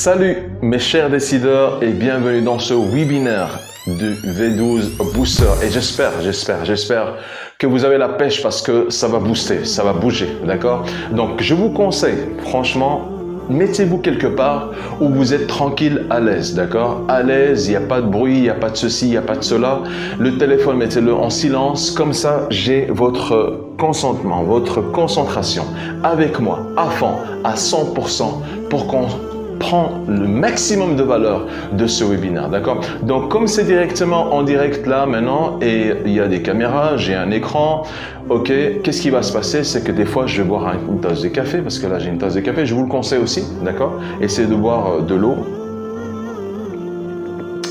Salut mes chers décideurs et bienvenue dans ce webinaire du V12 Booster. Et j'espère que vous avez la pêche parce que ça va booster, ça va bouger, d'accord? Donc je vous conseille, franchement, mettez-vous quelque part où vous êtes tranquille, à l'aise, d'accord? À l'aise, il n'y a pas de bruit, il n'y a pas de ceci, il n'y a pas de cela. Le téléphone, mettez-le en silence. Comme ça, j'ai votre consentement, votre concentration avec moi à fond, à 100% pour qu'on prend le maximum de valeur de ce webinaire, d'accord? Donc, comme c'est directement en direct là maintenant et il y a des caméras, j'ai un écran, ok, qu'est-ce qui va se passer? C'est que des fois, je vais boire une tasse de café parce que là, j'ai une tasse de café, je vous le conseille aussi, d'accord? Essayez de boire de l'eau,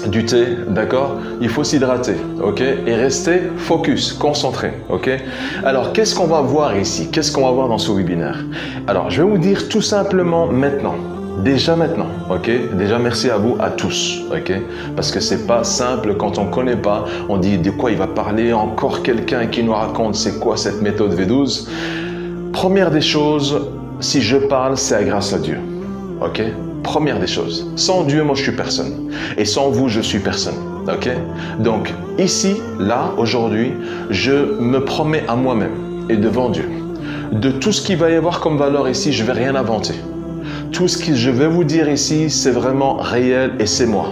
du thé, d'accord? Il faut s'hydrater, ok? Et rester focus, concentré, ok? Alors, qu'est-ce qu'on va voir ici? Qu'est-ce qu'on va voir dans ce webinaire? Alors, je vais vous dire tout simplement maintenant. Déjà maintenant, ok? Déjà merci à vous, à tous, ok? Parce que c'est pas simple quand on connaît pas, on dit de quoi il va parler, encore quelqu'un qui nous raconte c'est quoi cette méthode V12. Première des choses, si je parle, c'est grâce à Dieu, ok? Première des choses, sans Dieu, moi je suis personne. Et sans vous, je suis personne, ok? Donc ici, là, aujourd'hui, je me promets à moi-même et devant Dieu, de tout ce qu'il va y avoir comme valeur ici, je vais rien inventer. Tout ce que je vais vous dire ici, c'est vraiment réel et c'est moi.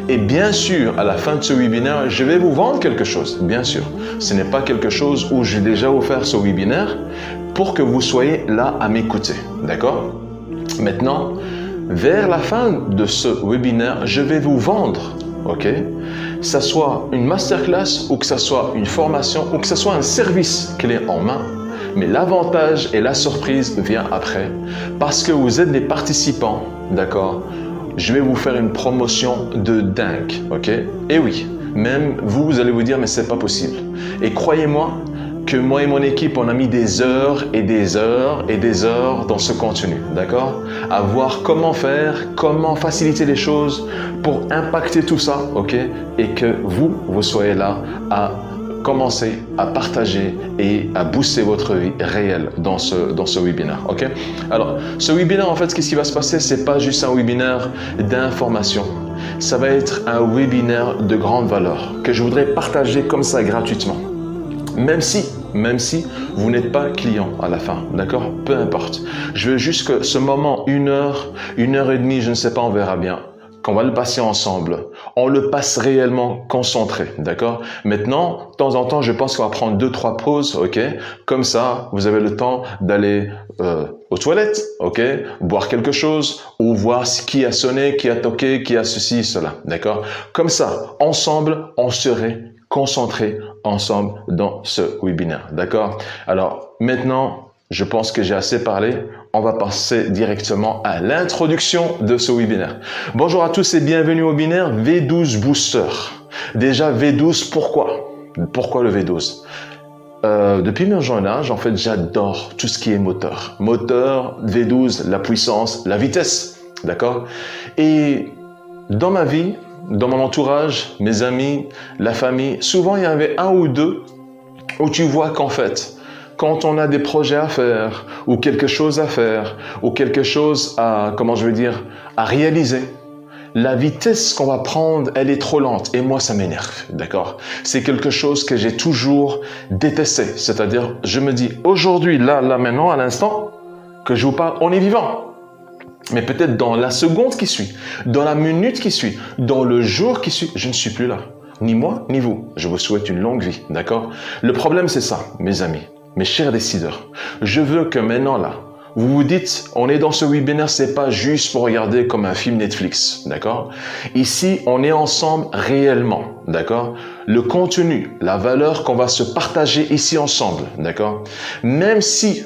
Et bien sûr, à la fin de ce webinaire, je vais vous vendre quelque chose, bien sûr. Ce n'est pas quelque chose où j'ai déjà offert ce webinaire pour que vous soyez là à m'écouter, d'accord? Maintenant, vers la fin de ce webinaire, je vais vous vendre, ok? Que ce soit une masterclass ou que ce soit une formation ou que ce soit un service clé en main. Mais l'avantage et la surprise vient après parce que vous êtes des participants, d'accord? Je vais vous faire une promotion de dingue, ok? Et oui, même vous, vous allez vous dire, mais c'est pas possible. Et croyez-moi que moi et mon équipe, on a mis des heures et des heures et des heures dans ce contenu, d'accord? À voir comment faire, comment faciliter les choses pour impacter tout ça, ok? Et que vous soyez là à commencer à partager et à booster votre vie réelle dans ce webinaire, ok? Alors, ce webinaire, en fait, qu'est-ce qui va se passer? C'est pas juste un webinaire d'information. Ça va être un webinaire de grande valeur que je voudrais partager comme ça gratuitement. Même si vous n'êtes pas client à la fin, d'accord? Peu importe. Je veux juste que ce moment, une heure et demie, je ne sais pas, on verra bien, qu'on va le passer ensemble, on le passe réellement concentré, d'accord? Maintenant, de temps en temps, je pense qu'on va prendre 2-3 pauses, ok? Comme ça, vous avez le temps d'aller aux toilettes, ok? Boire quelque chose ou voir qui a sonné, qui a toqué, qui a ceci, cela, d'accord? Comme ça, ensemble, on serait concentrés ensemble dans ce webinaire, d'accord? Alors, maintenant, je pense que j'ai assez parlé. On va passer directement à l'introduction de ce webinaire. Bonjour à tous et bienvenue au webinaire V12 Booster. Déjà, V12, pourquoi? Pourquoi le V12? Depuis mon jeune âge, en fait, j'adore tout ce qui est moteur. Moteur, V12, la puissance, la vitesse, d'accord? Et dans ma vie, dans mon entourage, mes amis, la famille, souvent il y avait un ou deux où tu vois qu'en fait, quand on a des projets à faire, ou quelque chose à faire, ou quelque chose à, à réaliser, la vitesse qu'on va prendre, elle est trop lente. Et moi, ça m'énerve, d'accord? C'est quelque chose que j'ai toujours détesté. C'est-à-dire, je me dis, aujourd'hui, là, maintenant, à l'instant que je vous parle, on est vivant. Mais peut-être dans la seconde qui suit, dans la minute qui suit, dans le jour qui suit, je ne suis plus là. Ni moi, ni vous. Je vous souhaite une longue vie, d'accord? Le problème, c'est ça, mes amis, mes chers décideurs. Je veux que maintenant, là, vous vous dites, on est dans ce webinaire, c'est pas juste pour regarder comme un film Netflix, d'accord? Ici, on est ensemble réellement, d'accord? Le contenu, la valeur qu'on va se partager ici ensemble, d'accord? Même si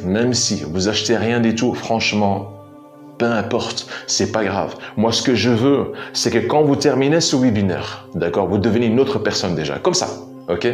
vous achetez rien du tout, franchement, peu importe, c'est pas grave. Moi, ce que je veux, c'est que quand vous terminez ce webinaire, d'accord, vous devenez une autre personne déjà, comme ça, ok?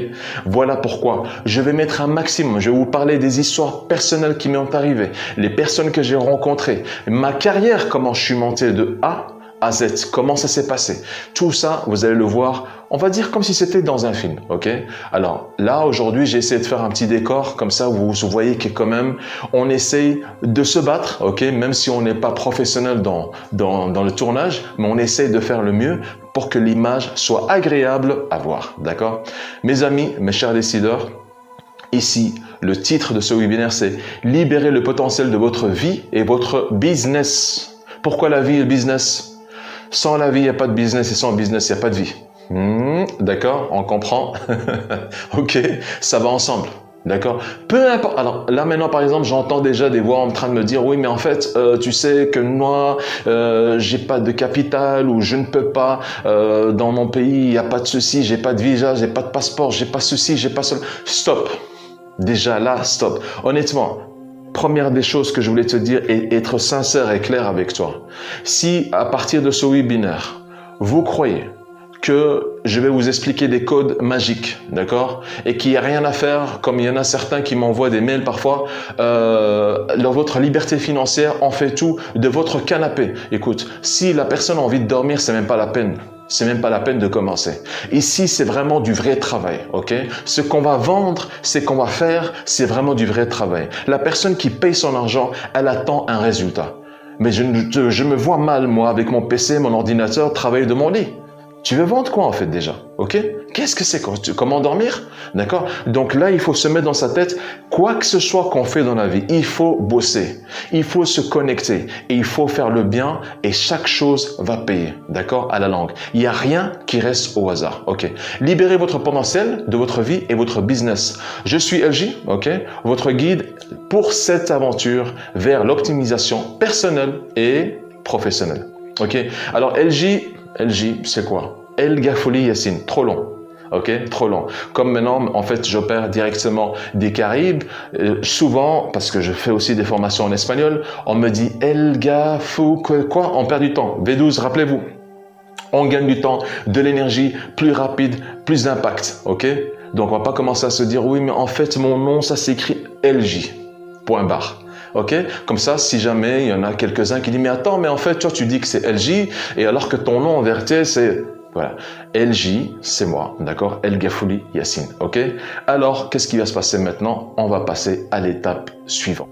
Voilà pourquoi je vais mettre un maximum. Je vais vous parler des histoires personnelles qui m'ont arrivé, les personnes que j'ai rencontrées, ma carrière, comment je suis monté de A à Z. Comment ça s'est passé? Tout ça, vous allez le voir, on va dire comme si c'était dans un film, ok? Alors là, aujourd'hui, j'ai essayé de faire un petit décor, comme ça, vous voyez que quand même, on essaye de se battre, ok? Même si on n'est pas professionnel dans le tournage, mais on essaye de faire le mieux pour que l'image soit agréable à voir, d'accord? Mes amis, mes chers décideurs, ici, le titre de ce webinaire, c'est « Libérer le potentiel de votre vie et votre business ». Pourquoi la vie et le business? Sans la vie, il n'y a pas de business et sans business, il n'y a pas de vie. D'accord, on comprend. Ok, ça va ensemble. D'accord. Peu importe. Alors là maintenant, par exemple, j'entends déjà des voix en train de me dire, oui, mais en fait, tu sais que moi, j'ai pas de capital ou je ne peux pas. Dans mon pays, il n'y a pas de ceci, j'ai pas de visa, j'ai pas de passeport, j'ai pas ceci, j'ai pas cela. Stop. Déjà là, stop. Honnêtement. Première des choses que je voulais te dire est être sincère et clair avec toi. Si à partir de ce webinaire, vous croyez que je vais vous expliquer des codes magiques, d'accord? Et qu'il n'y a rien à faire, comme il y en a certains qui m'envoient des mails parfois, dans votre liberté financière, on fait tout de votre canapé. Écoute, si la personne a envie de dormir, c'est même pas la peine. C'est même pas la peine de commencer. Ici, c'est vraiment du vrai travail, ok? Ce qu'on va vendre, c'est qu'on va faire, c'est vraiment du vrai travail. La personne qui paye son argent, elle attend un résultat. Mais je me vois mal, moi, avec mon PC, mon ordinateur, travailler de mon lit. Tu veux vendre quoi en fait déjà? Ok? Qu'est-ce que c'est? Comment dormir? D'accord? Donc là, il faut se mettre dans sa tête, quoi que ce soit qu'on fait dans la vie, il faut bosser, il faut se connecter et il faut faire le bien et chaque chose va payer. D'accord? À la langue. Il n'y a rien qui reste au hasard. Ok? Libérez votre potentiel de votre vie et votre business. Je suis LJ, ok? Votre guide pour cette aventure vers l'optimisation personnelle et professionnelle. Ok? Alors LJ, c'est quoi? El Ghafouli Yassine, trop long. Ok, trop long. Comme maintenant, en fait, j'opère directement des Caraïbes. Souvent, parce que je fais aussi des formations en espagnol, on me dit El Gafou, quoi? On perd du temps. V12, rappelez-vous. On gagne du temps, de l'énergie, plus rapide, plus d'impact. Ok? Donc, on va pas commencer à se dire, oui, mais en fait, mon nom, ça s'écrit LJ. Point barre. Ok? Comme ça, si jamais il y en a quelques-uns qui disent, mais attends, mais en fait, toi, tu dis que c'est LJ, et alors que ton nom en vérité, c'est... Voilà. LJ, c'est moi, d'accord? El Ghafouli Yassine, ok? Alors, qu'est-ce qui va se passer maintenant? On va passer à l'étape suivante.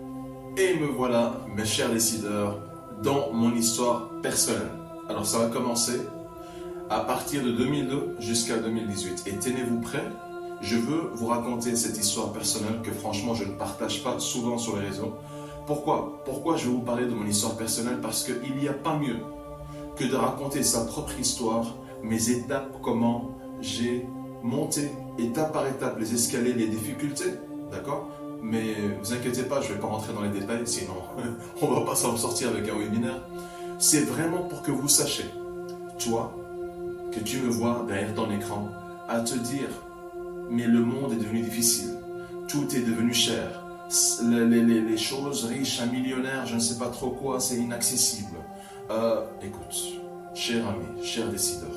Et me voilà, mes chers décideurs, dans mon histoire personnelle. Alors, ça va commencer à partir de 2002 jusqu'à 2018. Et tenez-vous prêts, je veux vous raconter cette histoire personnelle que franchement, je ne partage pas souvent sur les réseaux. Pourquoi je vais vous parler de mon histoire personnelle? Parce qu'il n'y a pas mieux que de raconter sa propre histoire, mes étapes, comment j'ai monté étape par étape les escaliers, les difficultés, d'accord? Mais vous inquiétez pas, je ne vais pas rentrer dans les détails, sinon on ne va pas s'en sortir avec un webinaire. C'est vraiment pour que vous sachiez, toi, que tu me vois derrière ton écran, à te dire, mais le monde est devenu difficile, tout est devenu cher, les choses riches, un millionnaire, je ne sais pas trop quoi, c'est inaccessible. Écoute, cher ami, cher décideur,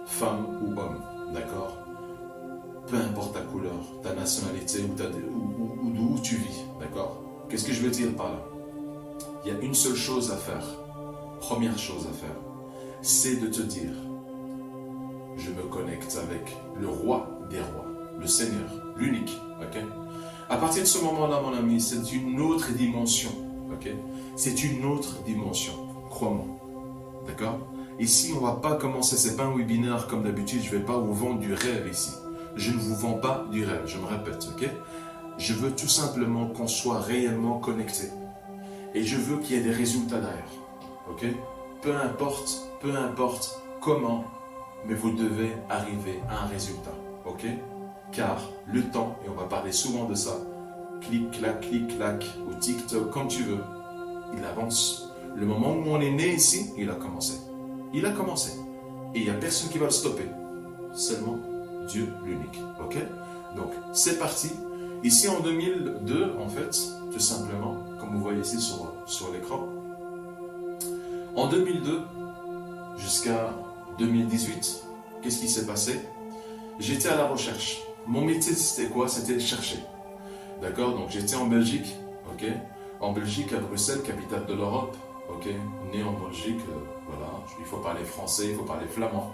femme ou homme, d'accord? Peu importe ta couleur, ta nationalité ou d'où tu vis, d'accord? Qu'est-ce que je veux dire par là? Il y a une seule chose à faire, première chose à faire, c'est de te dire, je me connecte avec le roi des rois, le Seigneur, l'unique, ok? À partir de ce moment-là, mon ami, c'est une autre dimension, ok? C'est une autre dimension, crois-moi, d'accord? Ici, on ne va pas commencer, ce n'est pas un webinaire comme d'habitude, je ne vais pas vous vendre du rêve ici. Je ne vous vends pas du rêve, je me répète, ok? Je veux tout simplement qu'on soit réellement connecté. Et je veux qu'il y ait des résultats derrière, ok? Peu importe comment, mais vous devez arriver à un résultat, ok? Car le temps, et on va parler souvent de ça, clic-clac, ou TikTok, comme tu veux, il avance. Le moment où on est né ici, il a commencé. Il a commencé. Et il n'y a personne qui va le stopper. Seulement Dieu l'unique. Ok? Donc, c'est parti. Ici, en 2002, en fait, tout simplement, comme vous voyez ici sur l'écran, en 2002 jusqu'à 2018, qu'est-ce qui s'est passé? J'étais à la recherche. Mon métier, c'était quoi? C'était chercher. D'accord? Donc, j'étais en Belgique, ok? En Belgique, à Bruxelles, capitale de l'Europe. ok, né en Belgique, voilà, il faut parler français, il faut parler flamand.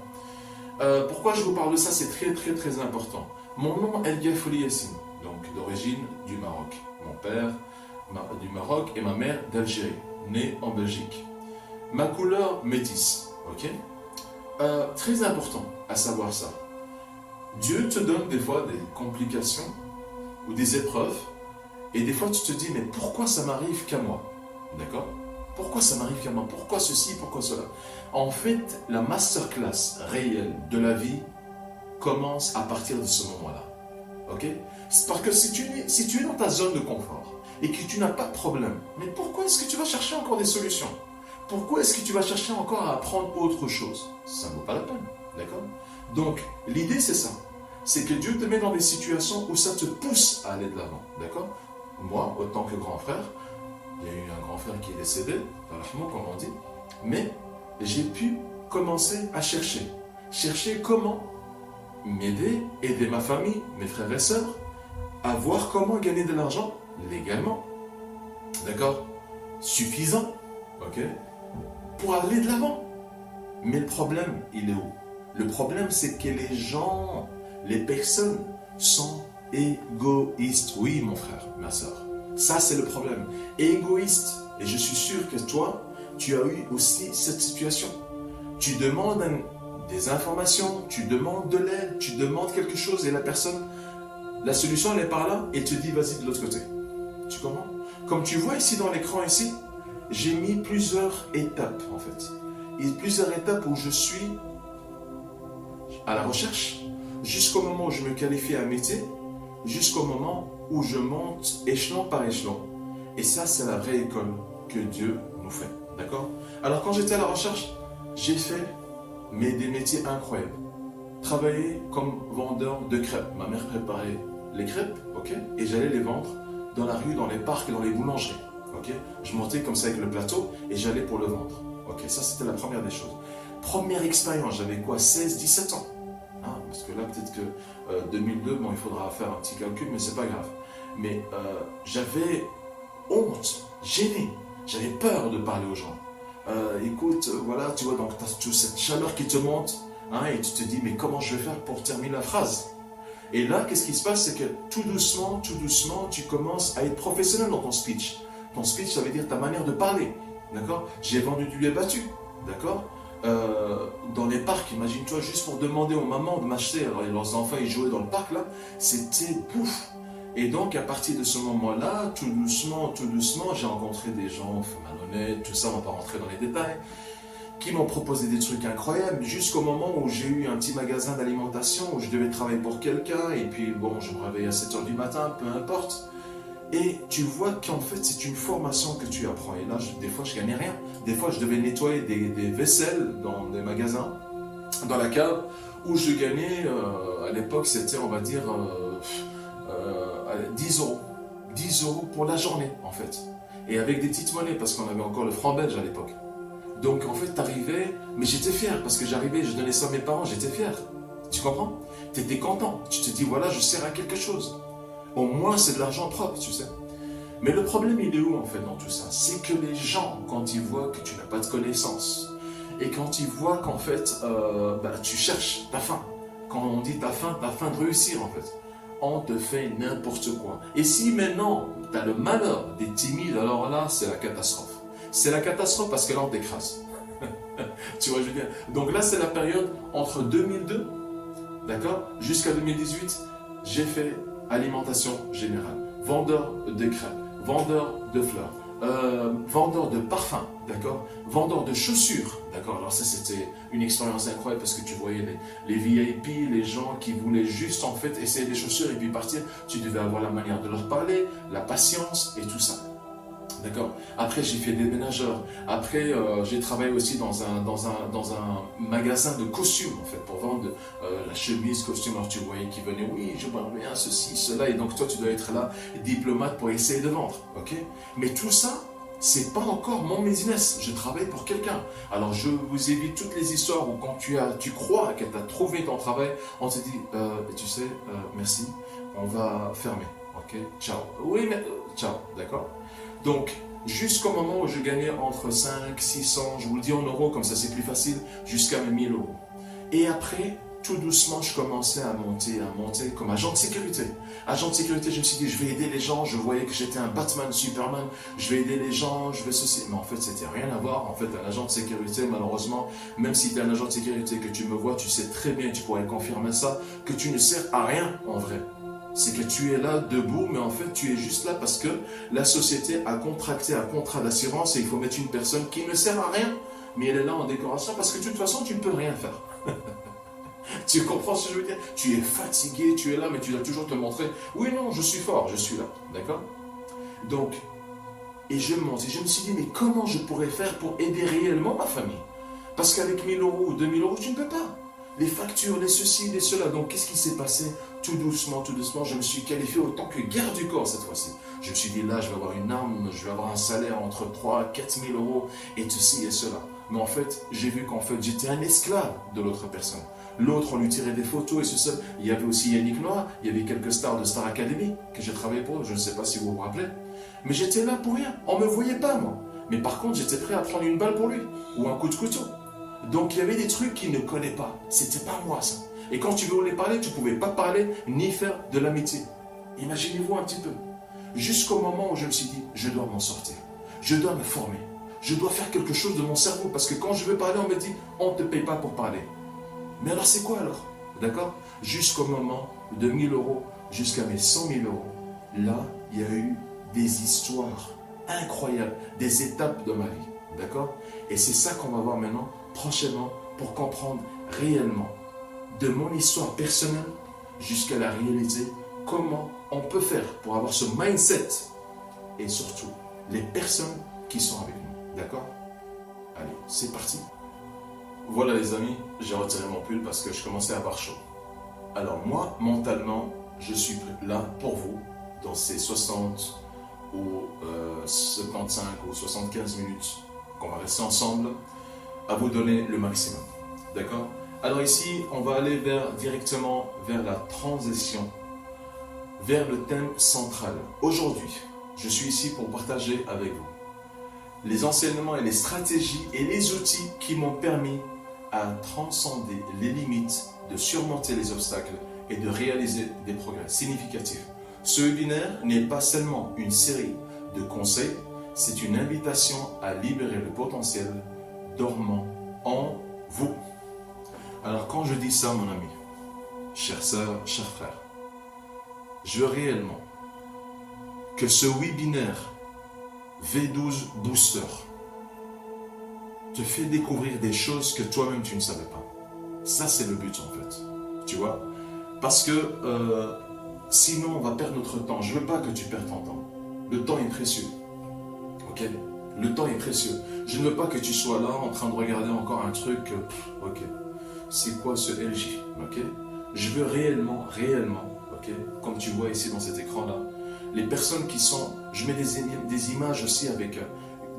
Pourquoi je vous parle de ça? C'est très important. Mon nom est El Fouli Yassine, donc d'origine du Maroc. Mon père du Maroc et ma mère d'Algérie, née en Belgique. Ma couleur métisse, ok. Très important à savoir ça. Dieu te donne des fois des complications ou des épreuves, et des fois tu te dis, mais pourquoi ça m'arrive qu'à moi? D'accord? Pourquoi ça m'arrive qu'à moi? Pourquoi ceci? Pourquoi cela? En fait, la masterclass réelle de la vie commence à partir de ce moment-là. Ok? C'est parce que si tu es dans ta zone de confort et que tu n'as pas de problème, mais pourquoi est-ce que tu vas chercher encore des solutions? Pourquoi est-ce que tu vas chercher encore à apprendre autre chose? Ça ne vaut pas la peine. D'accord? Donc, l'idée c'est ça. C'est que Dieu te met dans des situations où ça te pousse à aller de l'avant. D'accord? Moi, autant que grand frère, il y a eu un grand frère qui est décédé, comme on dit, mais j'ai pu commencer à chercher. Chercher comment m'aider, aider ma famille, mes frères et sœurs, à voir comment gagner de l'argent légalement. D'accord? Suffisant. Ok? Pour aller de l'avant. Mais le problème, il est où? Le problème, c'est que les gens, les personnes sont égoïstes. Oui, mon frère, ma soeur. Ça, c'est le problème. Égoïste. Et je suis sûr que toi, tu as eu aussi cette situation. Tu demandes des informations, tu demandes de l'aide, tu demandes quelque chose et la personne, la solution, elle est par là et te dit, vas-y de l'autre côté. Tu comprends? Comme tu vois ici dans l'écran ici, j'ai mis plusieurs étapes en fait. Il y a plusieurs étapes où je suis à la recherche, jusqu'au moment où je me qualifie à un métier, jusqu'au moment où je monte échelon par échelon. Et ça, c'est la vraie école que Dieu nous fait. D'accord? Alors, quand j'étais à la recherche, j'ai fait des métiers incroyables. Travailler comme vendeur de crêpes. Ma mère préparait les crêpes, ok? Et j'allais les vendre dans la rue, dans les parcs, dans les boulangeries. Ok? Je montais comme ça avec le plateau et j'allais pour le vendre. Ok, ça c'était la première des choses. Première expérience, j'avais quoi? 16, 17 ans. Hein, parce que là, peut-être que 2002, bon, il faudra faire un petit calcul, mais c'est pas grave. Mais j'avais honte, gêné. J'avais peur de parler aux gens. Écoute, voilà, tu vois, donc tu as toute cette chaleur qui te monte, hein, et tu te dis, mais comment je vais faire pour terminer la phrase? Et là, qu'est-ce qui se passe? C'est que tout doucement, tu commences à être professionnel dans ton speech. Ton speech, ça veut dire ta manière de parler. D'accord? J'ai vendu du lait battu. D'accord? Dans les parcs, imagine-toi, juste pour demander aux mamans de m'acheter. Alors, leurs enfants, ils jouaient dans le parc, là. C'était pouf. Et donc, à partir de ce moment-là, tout doucement, j'ai rencontré des gens malhonnêtes, tout ça, on ne va pas rentrer dans les détails, qui m'ont proposé des trucs incroyables, jusqu'au moment où j'ai eu un petit magasin d'alimentation, où je devais travailler pour quelqu'un, et puis, bon, je me réveillais à 7h du matin, peu importe. Et tu vois qu'en fait, c'est une formation que tu apprends. Et là, des fois, je gagnais rien. Des fois, je devais nettoyer des vaisselles dans des magasins, dans la cave, où je gagnais, à l'époque, c'était, on va dire, 10 euros. 10 euros pour la journée, en fait. Et avec des petites monnaies, parce qu'on avait encore le franc belge à l'époque. Donc, en fait, t'arrivais, mais j'étais fier, parce que j'arrivais, je donnais ça à mes parents, j'étais fier. Tu comprends? T'étais content. Tu te dis, voilà, je sers à quelque chose. Au moins, c'est de l'argent propre, tu sais. Mais le problème, il est où, en fait, dans tout ça? C'est que les gens, quand ils voient que tu n'as pas de connaissances, et quand ils voient qu'en fait, tu cherches ta fin. Quand on dit ta fin de réussir, en fait. On te fait n'importe quoi. Et si maintenant, tu as le malheur d'être timide, alors là, c'est la catastrophe. C'est la catastrophe parce que là, on t'écrase. Tu vois, je veux dire. Donc là, c'est la période entre 2002, d'accord, jusqu'à 2018, j'ai fait alimentation générale, vendeur de crêpes, vendeur de fleurs, vendeur de parfums, d'accord, vendeur de chaussures, d'accord. Alors ça, c'était une expérience incroyable parce que tu voyais les VIP, les gens qui voulaient juste en fait essayer des chaussures et puis partir. Tu devais avoir la manière de leur parler, la patience et tout ça. D'accord. Après, j'ai fait des ménageurs. Après, j'ai travaillé aussi dans un magasin de costumes, en fait, pour vendre la chemise, costume. Alors, tu voyais qui venait, oui, je vois bien ceci, cela. Et donc, toi, tu dois être là, diplomate, pour essayer de vendre. Ok. Mais tout ça, c'est pas encore mon business. Je travaille pour quelqu'un. Alors, je vous évite toutes les histoires où quand tu crois que tu as trouvé ton travail, on te dit, tu sais, merci, on va fermer. Ok. Ciao. Oui, mais ciao. D'accord. Donc, jusqu'au moment où je gagnais entre 5, 600, je vous le dis en euros, comme ça c'est plus facile, jusqu'à mes 1000 euros. Et après, tout doucement, je commençais à monter comme agent de sécurité. Agent de sécurité, je me suis dit, je vais aider les gens. Je voyais que j'étais un Batman, Superman. Je vais aider les gens, je vais ceci. Mais en fait, c'était rien à voir. En fait, un agent de sécurité, malheureusement, même si tu es un agent de sécurité, que tu me vois, tu sais très bien, tu pourrais confirmer ça, que tu ne sers à rien en vrai. C'est que tu es là debout, mais en fait, tu es juste là parce que la société a contracté un contrat d'assurance et il faut mettre une personne qui ne sert à rien, mais elle est là en décoration parce que de toute façon, tu ne peux rien faire. Tu comprends ce que je veux dire? Tu es fatigué, tu es là, mais tu dois toujours te montrer. Oui, non, je suis fort, je suis là. D'accord? Donc, et je monte. Et je me suis dit, mais comment je pourrais faire pour aider réellement ma famille? Parce qu'avec 1000 euros ou 2000 euros, tu ne peux pas. Les factures, les ceci, les cela. Donc, qu'est-ce qui s'est passé? Tout doucement, je me suis qualifié autant que garde du corps cette fois-ci. Je me suis dit, là, je vais avoir une arme, je vais avoir un salaire entre 3 000 et 4 000 euros et ceci et cela. Mais en fait, j'ai vu qu'en fait, j'étais un esclave de l'autre personne. L'autre, on lui tirait des photos et ceci. Il y avait aussi Yannick Noah, il y avait quelques stars de Star Academy que j'ai travaillé pour eux, je ne sais pas si vous vous rappelez. Mais j'étais là pour rien, on ne me voyait pas moi. Mais par contre, j'étais prêt à prendre une balle pour lui, ou un coup de couteau. Donc il y avait des trucs qu'il ne connaît pas, c'était pas moi ça. Et quand tu voulais parler, tu ne pouvais pas parler ni faire de l'amitié. Imaginez-vous un petit peu. Jusqu'au moment où je me suis dit, je dois m'en sortir, je dois me former, je dois faire quelque chose de mon cerveau, parce que quand je veux parler, on me dit, on ne te paye pas pour parler. Mais alors c'est quoi alors? D'accord? Jusqu'au moment de 1000 euros jusqu'à mes 100 000 euros, là, il y a eu des histoires incroyables, des étapes de ma vie. D'accord? Et c'est ça qu'on va voir maintenant, prochainement, pour comprendre réellement, de mon histoire personnelle jusqu'à la réalité, comment on peut faire pour avoir ce mindset et surtout les personnes qui sont avec nous. D'accord? Allez, c'est parti. Voilà les amis, j'ai retiré mon pull parce que je commençais à avoir chaud. Alors moi, mentalement, je suis là pour vous dans ces 60 ou 75 ou 75 minutes qu'on va rester ensemble à vous donner le maximum. D'accord? Alors ici, on va aller directement vers la transition, vers le thème central. Aujourd'hui, je suis ici pour partager avec vous les enseignements et les stratégies et les outils qui m'ont permis à transcender les limites, de surmonter les obstacles et de réaliser des progrès significatifs. Ce webinaire n'est pas seulement une série de conseils, c'est une invitation à libérer le potentiel dormant en vous. Alors quand je dis ça, mon ami, chère sœur, cher frère, je veux réellement que ce webinaire V12 Booster te fait découvrir des choses que toi-même tu ne savais pas. Ça c'est le but en fait, tu vois. Parce que sinon on va perdre notre temps. Je ne veux pas que tu perdes ton temps. Le temps est précieux. Ok? Le temps est précieux. Je ne veux pas que tu sois là en train de regarder encore un truc. Ok. C'est quoi ce LJ? Ok? Je veux réellement, ok? Comme tu vois ici dans cet écran-là, les personnes qui sont. Je mets des images aussi avec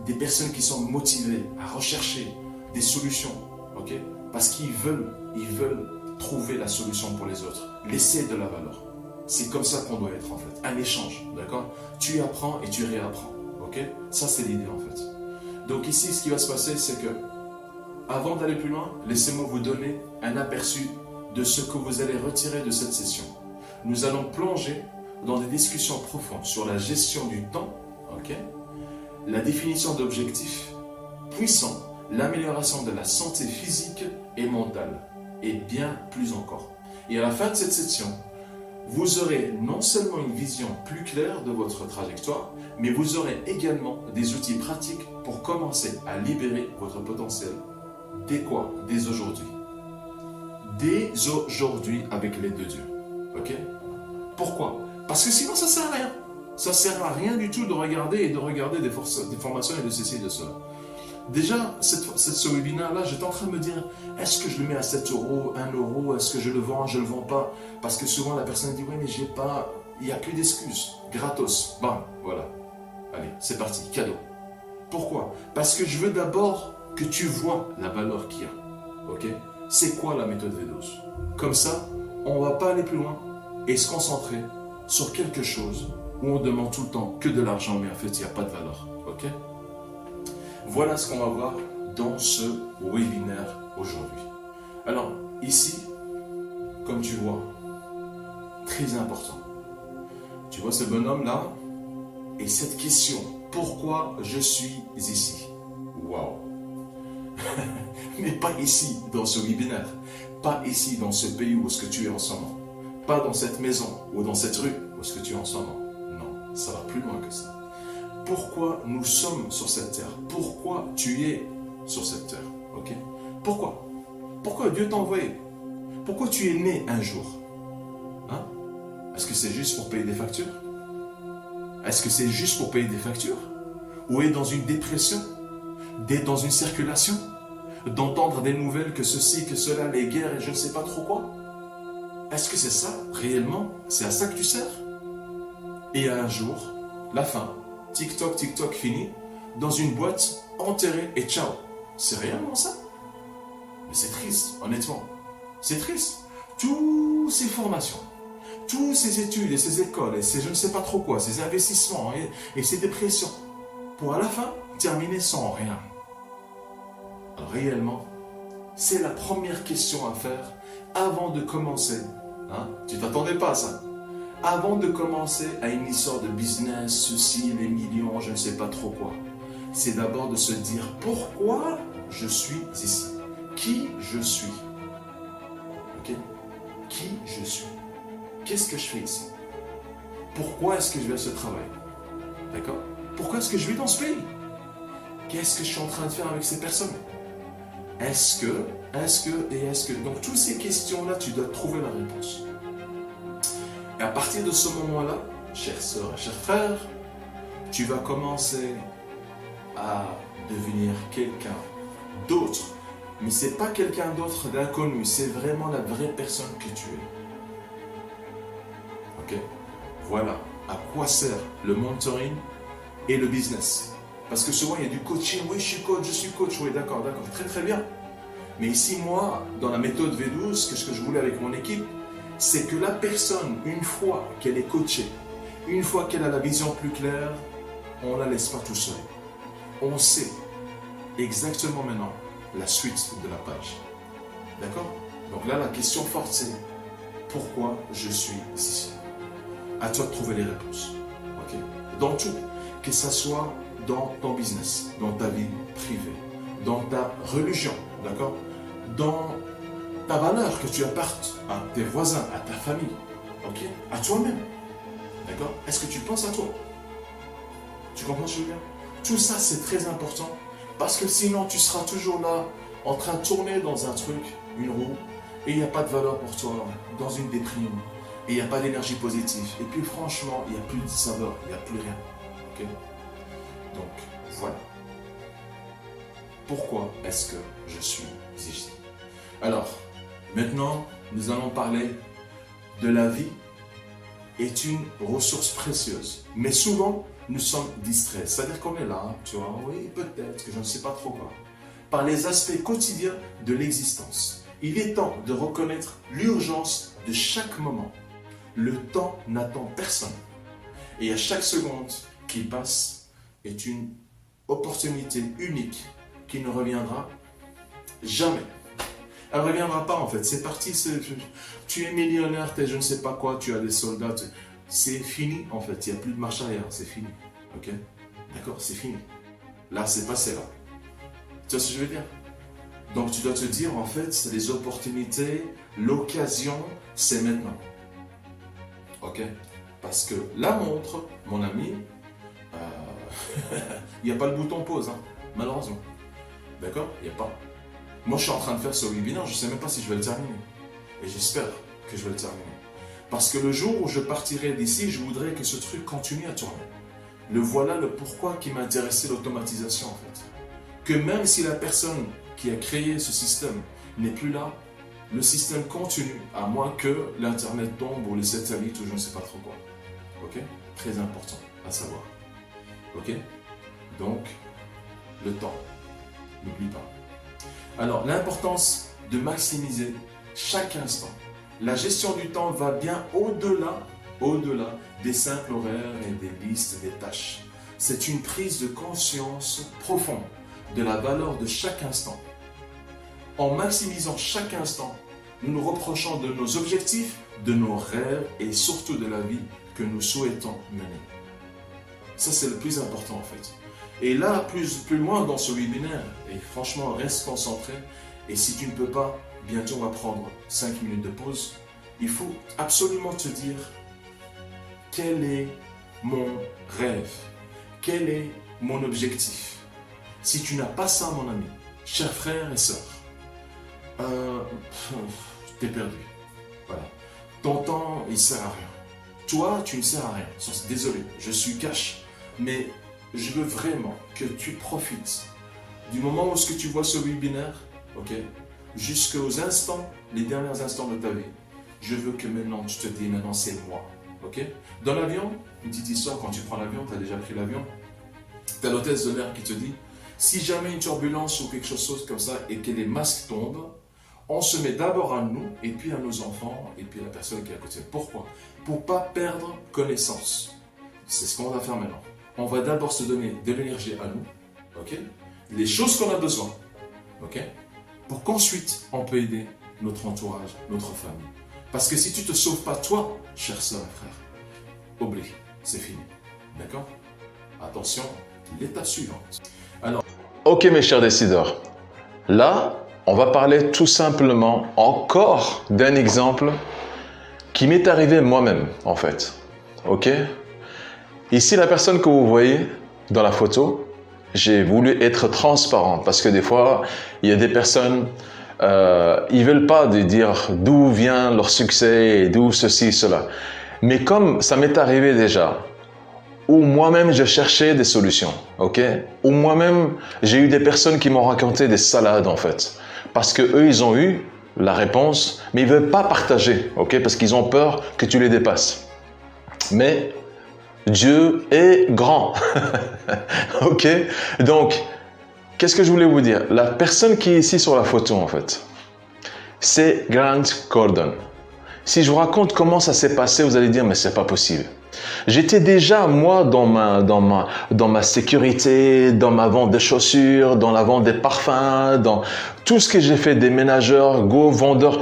des personnes qui sont motivées à rechercher des solutions. Ok? Parce qu'ils veulent trouver la solution pour les autres. Laisser de la valeur. C'est comme ça qu'on doit être en fait. Un échange, d'accord? Tu apprends et tu réapprends, ok? Ça c'est l'idée en fait. Donc ici, ce qui va se passer, c'est que avant d'aller plus loin, laissez-moi vous donner un aperçu de ce que vous allez retirer de cette session. Nous allons plonger dans des discussions profondes sur la gestion du temps, ok? La définition d'objectifs puissants, l'amélioration de la santé physique et mentale, et bien plus encore. Et à la fin de cette session, vous aurez non seulement une vision plus claire de votre trajectoire, mais vous aurez également des outils pratiques pour commencer à libérer votre potentiel. Dès quoi? Dès aujourd'hui. Dès aujourd'hui avec l'aide de Dieu. Ok? Pourquoi? Parce que sinon ça ne sert à rien. Ça ne sert à rien du tout de regarder des formations et de ceci et de cela. Déjà, ce webinaire-là, j'étais en train de me dire, est-ce que je le mets à 7 euros, 1 euro, est-ce que je le vends, je ne le vends pas? Parce que souvent la personne dit, oui, mais j'ai pas, il n'y a plus d'excuses, gratos, bam, voilà. Allez, c'est parti, cadeau. Pourquoi? Parce que je veux d'abord que tu vois la valeur qu'il y a, ok? C'est quoi la méthode V12? Comme ça, on ne va pas aller plus loin et se concentrer sur quelque chose où on demande tout le temps que de l'argent, mais en fait, il n'y a pas de valeur, ok? Ok. Voilà ce qu'on va voir dans ce webinaire aujourd'hui. Alors, ici, comme tu vois, très important. Tu vois ce bonhomme-là et cette question, pourquoi je suis ici? Waouh! Mais pas ici, dans ce webinaire. Pas ici, dans ce pays où est-ce que tu es en ce moment. Pas dans cette maison ou dans cette rue où est-ce que tu es en ce moment. Non, ça va plus loin que ça. Pourquoi nous sommes sur cette terre? Pourquoi tu es sur cette terre? Ok? Pourquoi? Pourquoi Dieu t'a envoyé? Pourquoi tu es né un jour? Hein? Est-ce que c'est juste pour payer des factures? Est-ce que c'est juste pour payer des factures? Ou être dans une dépression? D'être dans une circulation? D'entendre des nouvelles que ceci, que cela, les guerres et je ne sais pas trop quoi? Est-ce que c'est ça, réellement? C'est à ça que tu sers? Et un jour, la fin. TikTok, TikTok fini, dans une boîte, enterrée et ciao. C'est réellement ça? Mais c'est triste, honnêtement. C'est triste. Toutes ces formations, toutes ces études et ces écoles et ces je ne sais pas trop quoi, ces investissements et ces dépressions, pour à la fin terminer sans rien. Alors, réellement, c'est la première question à faire avant de commencer. Hein? Tu ne t'attendais pas à ça. Avant de commencer à une histoire de business, ceci, les millions, je ne sais pas trop quoi. C'est d'abord de se dire pourquoi je suis ici. Qui je suis. Ok? Qui je suis. Qu'est-ce que je fais ici? Pourquoi est-ce que je vais à ce travail? D'accord? Pourquoi est-ce que je vais dans ce pays? Qu'est-ce que je suis en train de faire avec ces personnes? Est-ce que. Donc, toutes ces questions-là, tu dois trouver la réponse. Et à partir de ce moment-là, chère sœur et chers frères, tu vas commencer à devenir quelqu'un d'autre. Mais ce n'est pas quelqu'un d'autre d'inconnu, c'est vraiment la vraie personne que tu es. Ok? Voilà à quoi sert le mentoring et le business. Parce que souvent il y a du coaching, oui je suis coach, oui d'accord, très très bien. Mais ici moi, dans la méthode V12, ce que je voulais avec mon équipe, c'est que la personne, une fois qu'elle est coachée, une fois qu'elle a la vision plus claire, on ne la laisse pas tout seul. On sait exactement maintenant la suite de la page. D'accord? Donc là, la question forte, c'est pourquoi je suis ici? À toi de trouver les réponses. Okay? Dans tout, que ce soit dans ton business, dans ta vie privée, dans ta religion, d'accord? Dans ta valeur que tu apportes à tes voisins, à ta famille, ok? À toi-même. D'accord? Est-ce que tu penses à toi? Tu comprends ce que je veux dire? Tout ça, c'est très important parce que sinon, tu seras toujours là en train de tourner dans un truc, une roue, et il n'y a pas de valeur pour toi, dans une déprime, et il n'y a pas d'énergie positive. Et puis franchement, il n'y a plus de saveur, il n'y a plus rien. Ok? Donc, voilà. Pourquoi est-ce que je suis ici? Alors, maintenant, nous allons parler de la vie est une ressource précieuse. Mais souvent, nous sommes distraits. C'est-à-dire qu'on est là, tu vois, oui, peut-être, que je ne sais pas trop quoi, par les aspects quotidiens de l'existence. Il est temps de reconnaître l'urgence de chaque moment. Le temps n'attend personne. Et à chaque seconde qui passe est une opportunité unique qui ne reviendra jamais. Elle ne reviendra pas en fait. C'est parti. Tu es millionnaire, tu es je ne sais pas quoi, tu as des soldats. C'est fini en fait. Il n'y a plus de marche arrière. C'est fini. Ok? D'accord? C'est fini. Là, c'est passé là. Tu vois ce que je veux dire? Donc tu dois te dire en fait, c'est les opportunités, l'occasion, c'est maintenant. Ok? Parce que la montre, mon ami, il n'y a pas le bouton pause, hein, malheureusement. D'accord? Il n'y a pas. Moi, je suis en train de faire ce webinaire, je ne sais même pas si je vais le terminer. Et j'espère que je vais le terminer. Parce que le jour où je partirai d'ici, je voudrais que ce truc continue à tourner. Voilà le pourquoi qui m'intéressait l'automatisation en fait. Que même si la personne qui a créé ce système n'est plus là, le système continue, à moins que l'Internet tombe ou les satellites ou je ne sais pas trop quoi. Ok? Très important à savoir. Ok? Donc, le temps. N'oublie pas. Alors, l'importance de maximiser chaque instant. La gestion du temps va bien au-delà des simples horaires et des listes, des tâches. c'est une prise de conscience profonde de la valeur de chaque instant. En maximisant chaque instant, nous nous reprochons de nos objectifs, de nos rêves et surtout de la vie que nous souhaitons mener. Ça, c'est le plus important en fait. Et là, plus loin dans ce webinaire, et franchement, reste concentré. Et si tu ne peux pas, bientôt on va prendre 5 minutes de pause. Il faut absolument te dire quel est mon rêve, quel est mon objectif. Si tu n'as pas ça, mon ami, chers frères et sœurs, t'es perdu. Voilà. Ton temps, il ne sert à rien. Toi, tu ne sers à rien. Désolé, je suis cash, mais je veux vraiment que tu profites du moment où ce que tu vois ce webinaire, ok, jusqu'aux instants, les derniers instants de ta vie. Je veux que maintenant tu te dis, maintenant c'est moi, ok. Dans l'avion, une petite histoire, quand tu prends l'avion, tu as déjà pris l'avion, tu as l'hôtesse de l'air qui te dit, si jamais une turbulence ou quelque chose comme ça et que les masques tombent, on se met d'abord à nous, et puis à nos enfants, et puis à la personne qui est à côté. Pourquoi? Pour ne pas perdre connaissance. C'est ce qu'on va faire maintenant. On va d'abord se donner de l'énergie à nous, ok? Les choses qu'on a besoin, ok? Pour qu'ensuite, on peut aider notre entourage, notre famille. Parce que si tu ne te sauves pas toi, chère sœur et frère, oublie, c'est fini. D'accord? Attention, l'étape suivante. Alors, Ok mes chers décideurs, là, on va parler tout simplement encore d'un exemple qui m'est arrivé moi-même en fait. Ok? Ici, la personne que vous voyez dans la photo, j'ai voulu être transparent parce que des fois, il y a des personnes, ils veulent pas dire d'où vient leur succès et d'où ceci, cela. Mais comme ça m'est arrivé déjà, où moi-même je cherchais des solutions, ok? Où moi-même j'ai eu des personnes qui m'ont raconté des salades en fait. Parce que eux, ils ont eu la réponse, mais ils ne veulent pas partager, ok? Parce qu'ils ont peur que tu les dépasses. Mais Dieu est grand, ok? Donc, qu'est-ce que je voulais vous dire? La personne qui est ici sur la photo, en fait, c'est Grant Cardone. Si je vous raconte comment ça s'est passé, vous allez dire, mais c'est pas possible. J'étais déjà, moi, dans ma sécurité, dans ma vente de chaussures, dans la vente des parfums, dans tout ce que j'ai fait, des ménageurs, go, vendeurs,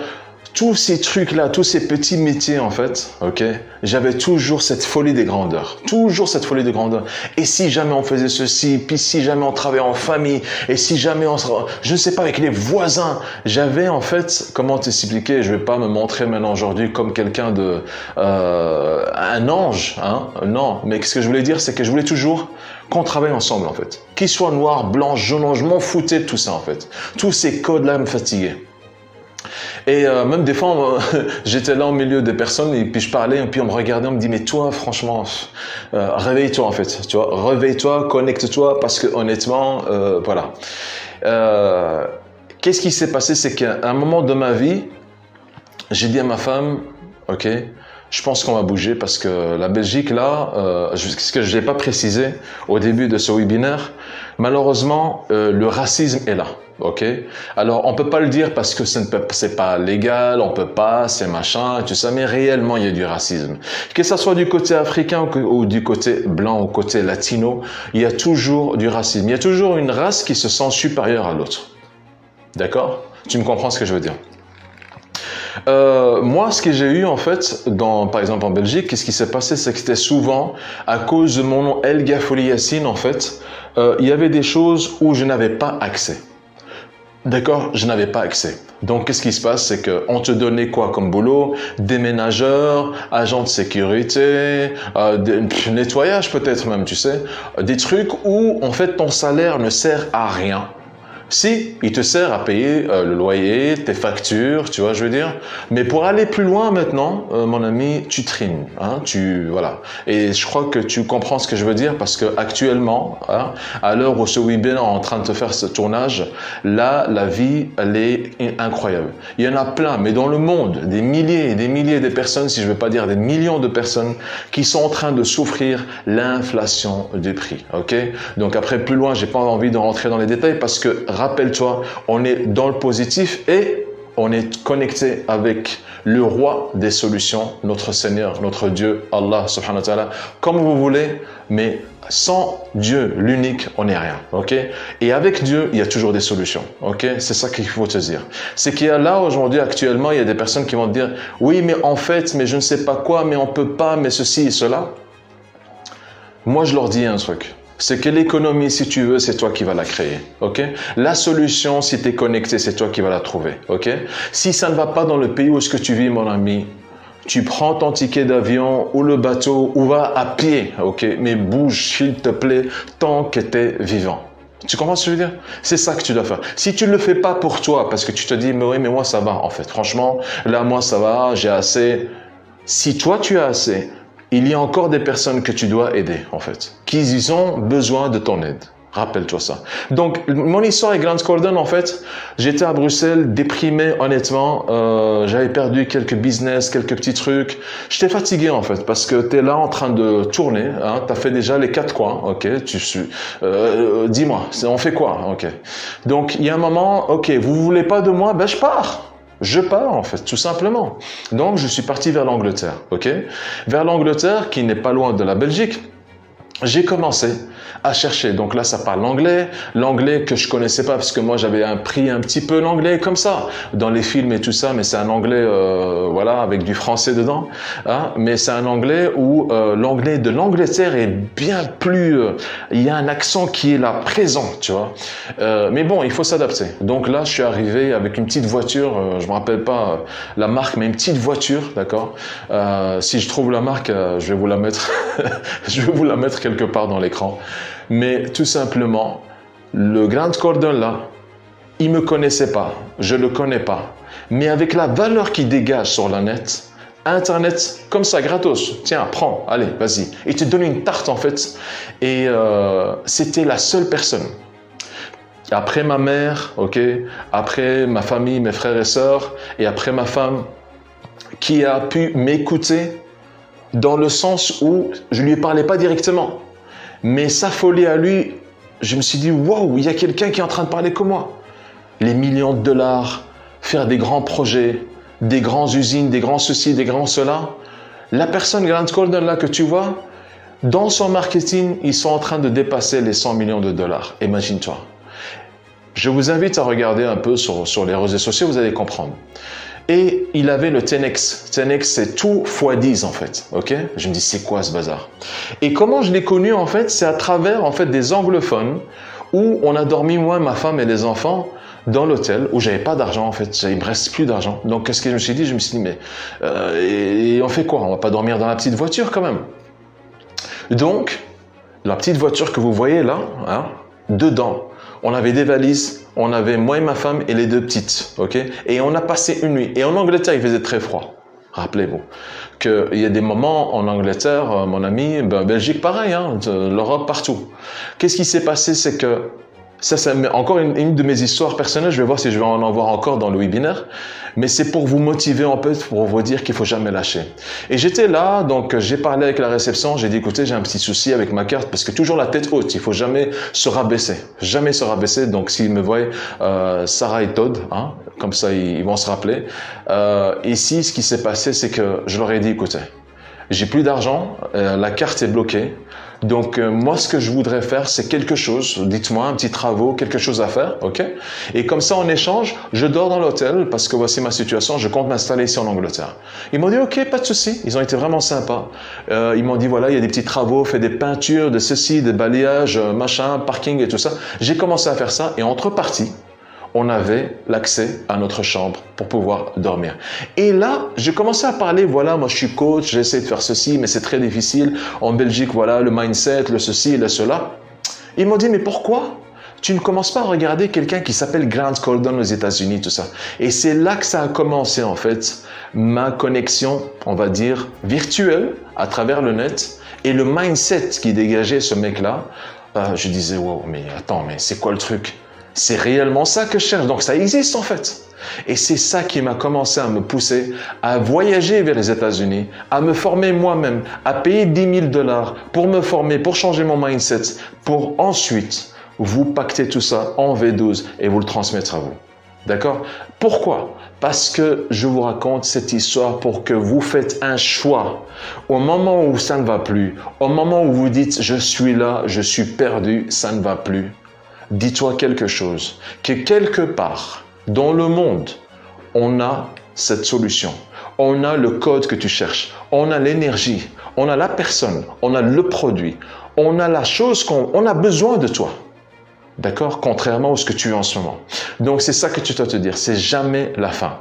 tous ces trucs-là, tous ces petits métiers, en fait, ok, j'avais toujours cette folie des grandeurs. Toujours cette folie de grandeur. Et si jamais on faisait ceci, puis si jamais on travaillait en famille, et si jamais on se... Je ne sais pas, avec les voisins, j'avais en fait, comment t'expliquer, je ne vais pas me montrer maintenant aujourd'hui comme quelqu'un de... un ange, hein, non, mais ce que je voulais dire, c'est que je voulais toujours qu'on travaille ensemble, en fait. Qu'il soit noir, blanc, jaune, je m'en foutais de tout ça, en fait. Tous ces codes-là me fatiguaient. Et même des fois, j'étais là au milieu des personnes et puis je parlais et puis on me regardait, on me dit mais toi franchement, réveille-toi en fait, tu vois, réveille-toi, connecte-toi parce que honnêtement, voilà. Qu'est-ce qui s'est passé, c'est qu'à un moment de ma vie, j'ai dit à ma femme, ok, je pense qu'on va bouger parce que la Belgique là, ce que je n'ai pas précisé au début de ce webinaire, malheureusement, le racisme est là. Ok, alors on peut pas le dire parce que c'est pas légal, on peut pas, c'est machin, tout ça, mais réellement il y a du racisme. Que ça soit du côté africain ou du côté blanc ou côté latino, il y a toujours du racisme. Il y a toujours une race qui se sent supérieure à l'autre. D'accord? Tu me comprends ce que je veux dire? Moi, ce que j'ai eu en fait, par exemple en Belgique, qu'est-ce qui s'est passé, c'est que c'était souvent à cause de mon nom El Ghafouli Yassine, en fait, il y avait des choses où je n'avais pas accès. D'accord, je n'avais pas accès. Donc, qu'est-ce qui se passe? C'est qu'on te donnait quoi comme boulot? Déménageur, agent de sécurité, nettoyage peut-être même, tu sais. Des trucs où, en fait, ton salaire ne sert à rien. Si, il te sert à payer le loyer, tes factures, tu vois, je veux dire. Mais pour aller plus loin maintenant, mon ami, tu trines, hein, voilà. Et je crois que tu comprends ce que je veux dire parce que actuellement, hein, à l'heure où ce webinaire est en train de te faire ce tournage, là, la vie, elle est incroyable. Il y en a plein, mais dans le monde, des milliers et des milliers de personnes, si je ne veux pas dire des millions de personnes, qui sont en train de souffrir l'inflation des prix, ok? Donc après, plus loin, j'ai pas envie de rentrer dans les détails parce que rappelle-toi, on est dans le positif et on est connecté avec le roi des solutions, notre Seigneur, notre Dieu, Allah subhanahu wa ta'ala, comme vous voulez, mais sans Dieu, l'unique, on n'est rien, ok? Et avec Dieu, il y a toujours des solutions, ok? C'est ça qu'il faut te dire. C'est qu'il y a là, aujourd'hui, actuellement, il y a des personnes qui vont te dire, oui, mais en fait, mais je ne sais pas quoi, mais on peut pas, mais ceci et cela. Moi, je leur dis un truc. C'est que l'économie, si tu veux, c'est toi qui vas la créer, ok? La solution, si tu es connecté, c'est toi qui vas la trouver, ok? Si ça ne va pas dans le pays où est-ce que tu vis, mon ami, tu prends ton ticket d'avion ou le bateau ou va à pied, ok? Mais bouge, s'il te plaît, tant que tu es vivant. Tu comprends ce que je veux dire? C'est ça que tu dois faire. Si tu ne le fais pas pour toi, parce que tu te dis, mais oui, mais moi ça va, en fait. Franchement, là, moi ça va, j'ai assez. Si toi tu as assez, il y a encore des personnes que tu dois aider, en fait, qui y ont besoin de ton aide. Rappelle-toi ça. Donc, mon histoire avec Grant Cardone, en fait, j'étais à Bruxelles, déprimé, honnêtement. J'avais perdu quelques business, quelques petits trucs. J'étais fatigué, en fait, parce que tu es là en train de tourner. Hein, tu as fait déjà les 4 coins, ok? Dis-moi, on fait quoi? Ok. Donc, il y a un moment, ok, vous voulez pas de moi? Ben, je pars. Je pars, en fait, tout simplement. Donc, je suis parti vers l'Angleterre, ok? Vers l'Angleterre, qui n'est pas loin de la Belgique. J'ai commencé à chercher. Donc là, ça parle l'anglais que je connaissais pas parce que moi, j'avais appris un petit peu l'anglais comme ça, dans les films et tout ça, mais c'est un anglais, voilà, avec du français dedans. Hein, mais c'est un anglais où l'anglais de l'Angleterre est bien plus... il y a un accent qui est là, présent, tu vois. Mais bon, il faut s'adapter. Donc là, je suis arrivé avec une petite voiture, je me rappelle pas la marque, mais une petite voiture, d'accord. Si je trouve la marque, je vais vous la mettre, je vais vous la mettre quelque part dans l'écran. Mais tout simplement, le Grant Cardone là, il me connaissait pas, je le connais pas. Mais avec la valeur qu'il dégage sur la net, Internet, comme ça, gratos. Tiens, prends, allez, vas-y. Il te donne une tarte en fait. Et c'était la seule personne. Après ma mère, ok, après ma famille, mes frères et sœurs, et après ma femme, qui a pu m'écouter dans le sens où je lui parlais pas directement. Mais sa folie à lui, je me suis dit, waouh, il y a quelqu'un qui est en train de parler comme moi. Les millions de dollars, faire des grands projets, des grandes usines, des grands ceci, des grands cela. La personne Grant Cardone là que tu vois, dans son marketing, ils sont en train de dépasser les 100 millions de dollars. Imagine-toi. Je vous invite à regarder un peu sur les réseaux sociaux, vous allez comprendre. Et il avait le 10X. 10X, c'est tout x10 en fait. Ok? Je me dis, c'est quoi ce bazar? Et comment je l'ai connu en fait? C'est à travers en fait des anglophones où on a dormi, moi, ma femme et les enfants, dans l'hôtel où j'avais pas d'argent en fait. Il me reste plus d'argent. Donc qu'est-ce que je me suis dit? Je me suis dit, mais et on fait quoi? On va pas dormir dans la petite voiture quand même. Donc, la petite voiture que vous voyez là, hein, dedans, on avait des valises, on avait moi et ma femme et les 2 petites, ok? Et on a passé une nuit. Et en Angleterre, il faisait très froid. Rappelez-vous qu'il y a des moments en Angleterre, mon ami, Belgique pareil, hein, l'Europe partout. Qu'est-ce qui s'est passé? C'est que ça c'est encore une de mes histoires personnelles. Je vais voir si je vais en avoir encore dans le webinaire. Mais c'est pour vous motiver en fait, pour vous dire qu'il faut jamais lâcher. Et j'étais là, donc j'ai parlé avec la réception. J'ai dit, écoutez, j'ai un petit souci avec ma carte parce que toujours la tête haute. Il faut jamais se rabaisser, jamais se rabaisser. Donc s'ils me voient, Sarah et Todd, hein, comme ça ils vont se rappeler. Ici, ce qui s'est passé, c'est que je leur ai dit, écoutez, j'ai plus d'argent, la carte est bloquée. Donc moi ce que je voudrais faire c'est quelque chose, dites-moi un petit travaux, quelque chose à faire, ok? Et comme ça en échange, je dors dans l'hôtel parce que voici ma situation, je compte m'installer ici en Angleterre. Ils m'ont dit ok, pas de souci, ils ont été vraiment sympas. Ils m'ont dit voilà, il y a des petits travaux, fais des peintures, de ceci, des balayages, machin, parking et tout ça. J'ai commencé à faire ça et en contrepartie, on avait l'accès à notre chambre pour pouvoir dormir. Et là, j'ai commencé à parler, voilà, moi je suis coach, j'essaie de faire ceci, mais c'est très difficile. En Belgique, voilà, le mindset, le ceci, le cela. Ils m'ont dit, mais pourquoi tu ne commences pas à regarder quelqu'un qui s'appelle Grant Cardone aux États-Unis, tout ça. Et c'est là que ça a commencé, en fait, ma connexion, on va dire, virtuelle, à travers le net, et le mindset qui dégageait ce mec-là. Je disais, wow, mais attends, mais c'est quoi le truc? C'est réellement ça que je cherche. Donc ça existe en fait. Et c'est ça qui m'a commencé à me pousser à voyager vers les États-Unis, à me former moi-même, à payer 10 000 dollars pour me former, pour changer mon mindset, pour ensuite vous pacter tout ça en V12 et vous le transmettre à vous. D'accord? Pourquoi? Parce que je vous raconte cette histoire pour que vous faites un choix. Au moment où ça ne va plus, au moment où vous dites « je suis là, je suis perdu, ça ne va plus », dis-toi quelque chose, que quelque part dans le monde, on a cette solution. On a le code que tu cherches, on a l'énergie, on a la personne, on a le produit, on a la chose on a besoin de toi. D'accord? Contrairement à ce que tu es en ce moment. Donc, c'est ça que tu dois te dire. C'est jamais la fin.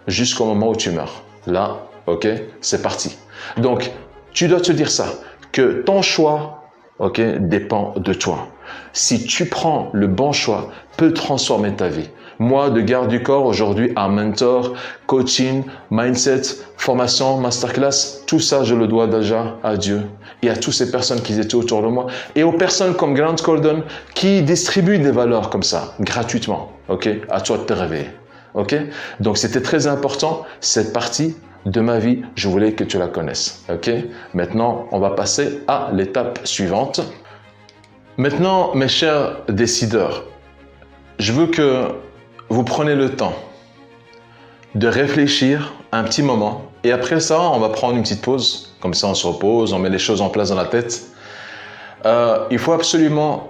Jusqu'au moment où tu meurs. Là, ok? C'est parti. Donc, tu dois te dire ça. Que ton choix, ok, dépend de toi. Si tu prends le bon choix, peut transformer ta vie. Moi, de garde du corps, aujourd'hui, un mentor, coaching, mindset, formation, masterclass, tout ça, je le dois déjà à Dieu et à toutes ces personnes qui étaient autour de moi et aux personnes comme Grant Cardone qui distribuent des valeurs comme ça, gratuitement. Ok? À toi de te réveiller. Ok? Donc, c'était très important, cette partie de ma vie, je voulais que tu la connaisses. Ok? Maintenant, on va passer à l'étape suivante. Maintenant, mes chers décideurs, je veux que vous prenez le temps de réfléchir un petit moment et après ça, on va prendre une petite pause. Comme ça, on se repose, on met les choses en place dans la tête. Il faut absolument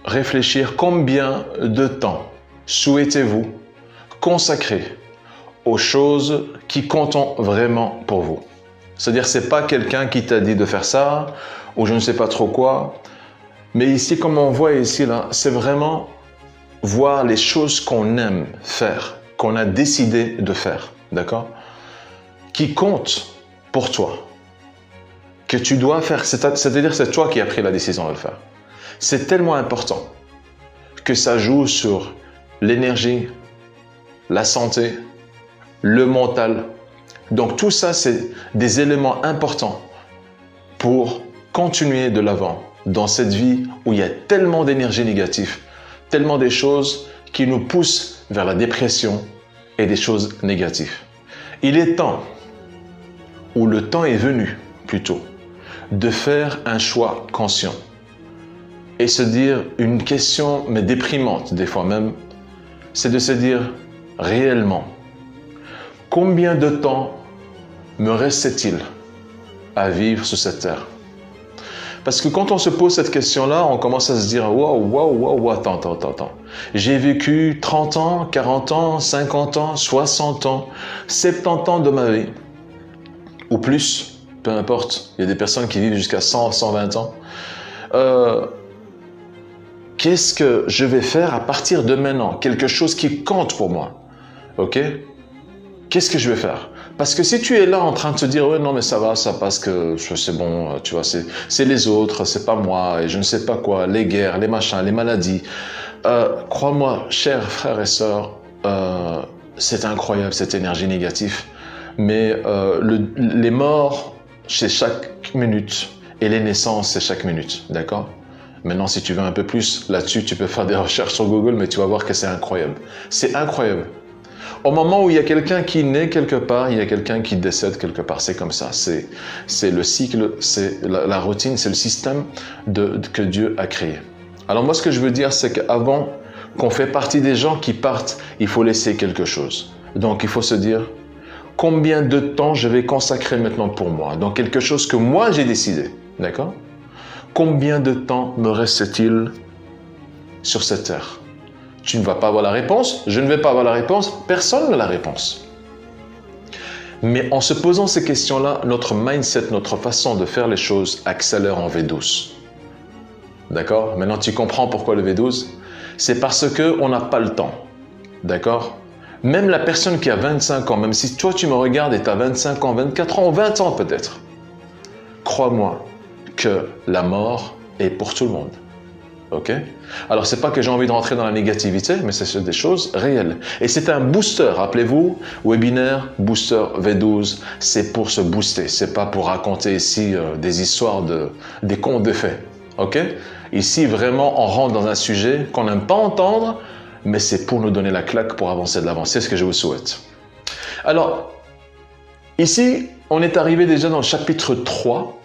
réfléchir combien de temps souhaitez-vous consacrer aux choses qui comptent vraiment pour vous. C'est-à-dire, c'est pas quelqu'un qui t'a dit de faire ça ou je ne sais pas trop quoi. Mais ici, comme on voit ici, là, c'est vraiment voir les choses qu'on aime faire, qu'on a décidé de faire, d'accord? Qui comptent pour toi, que tu dois faire, c'est-à-dire c'est toi qui as pris la décision de le faire. C'est tellement important que ça joue sur l'énergie, la santé, le mental. Donc tout ça, c'est des éléments importants pour continuer de l'avant dans cette vie où il y a tellement d'énergie négative, tellement des choses qui nous poussent vers la dépression et des choses négatives. Il est temps, ou le temps est venu plutôt, de faire un choix conscient et se dire une question, mais déprimante des fois même, c'est de se dire réellement, combien de temps me reste-t-il à vivre sur cette terre? Parce que quand on se pose cette question-là, on commence à se dire « Wow, attends. J'ai vécu 30 ans, 40 ans, 50 ans, 60 ans, 70 ans de ma vie. Ou plus, peu importe. Il y a des personnes qui vivent jusqu'à 100, 120 ans. Qu'est-ce que je vais faire à partir de maintenant? Quelque chose qui compte pour moi. Ok? Qu'est-ce que je vais faire? Parce que si tu es là en train de te dire « Ouais, non, mais ça va, ça passe, que c'est bon, tu vois, c'est les autres, c'est pas moi, et je ne sais pas quoi, les guerres, les machins, les maladies. » Crois-moi, chers frères et sœurs, c'est incroyable cette énergie négative, mais les morts, c'est chaque minute, et les naissances, c'est chaque minute, d'accord? Maintenant, si tu veux un peu plus là-dessus, tu peux faire des recherches sur Google, mais tu vas voir que c'est incroyable. C'est incroyable. Au moment où il y a quelqu'un qui naît quelque part, il y a quelqu'un qui décède quelque part. C'est comme ça. C'est le cycle, c'est la routine, c'est le système que Dieu a créé. Alors moi, ce que je veux dire, c'est qu'avant qu'on fait partie des gens qui partent, il faut laisser quelque chose. Donc, il faut se dire, combien de temps je vais consacrer maintenant pour moi? Donc, quelque chose que moi, j'ai décidé. D'accord? Combien de temps me reste-t-il sur cette terre? Tu ne vas pas avoir la réponse, je ne vais pas avoir la réponse, personne n'a la réponse. Mais en se posant ces questions-là, notre mindset, notre façon de faire les choses accélère en V12. D'accord? Maintenant, tu comprends pourquoi le V12? C'est parce qu'on n'a pas le temps. D'accord? Même la personne qui a 25 ans, même si toi tu me regardes et tu as 25 ans, 24 ans, 20 ans peut-être, crois-moi que la mort est pour tout le monde. Ok? Alors, c'est pas que j'ai envie de rentrer dans la négativité, mais c'est des choses réelles. Et c'est un booster, rappelez-vous, webinaire, booster V12, c'est pour se booster. C'est pas pour raconter ici des histoires des contes de fées. Ok? Ici, vraiment, on rentre dans un sujet qu'on n'aime pas entendre, mais c'est pour nous donner la claque pour avancer de l'avant. C'est ce que je vous souhaite. Alors, ici, on est arrivé déjà dans le chapitre 3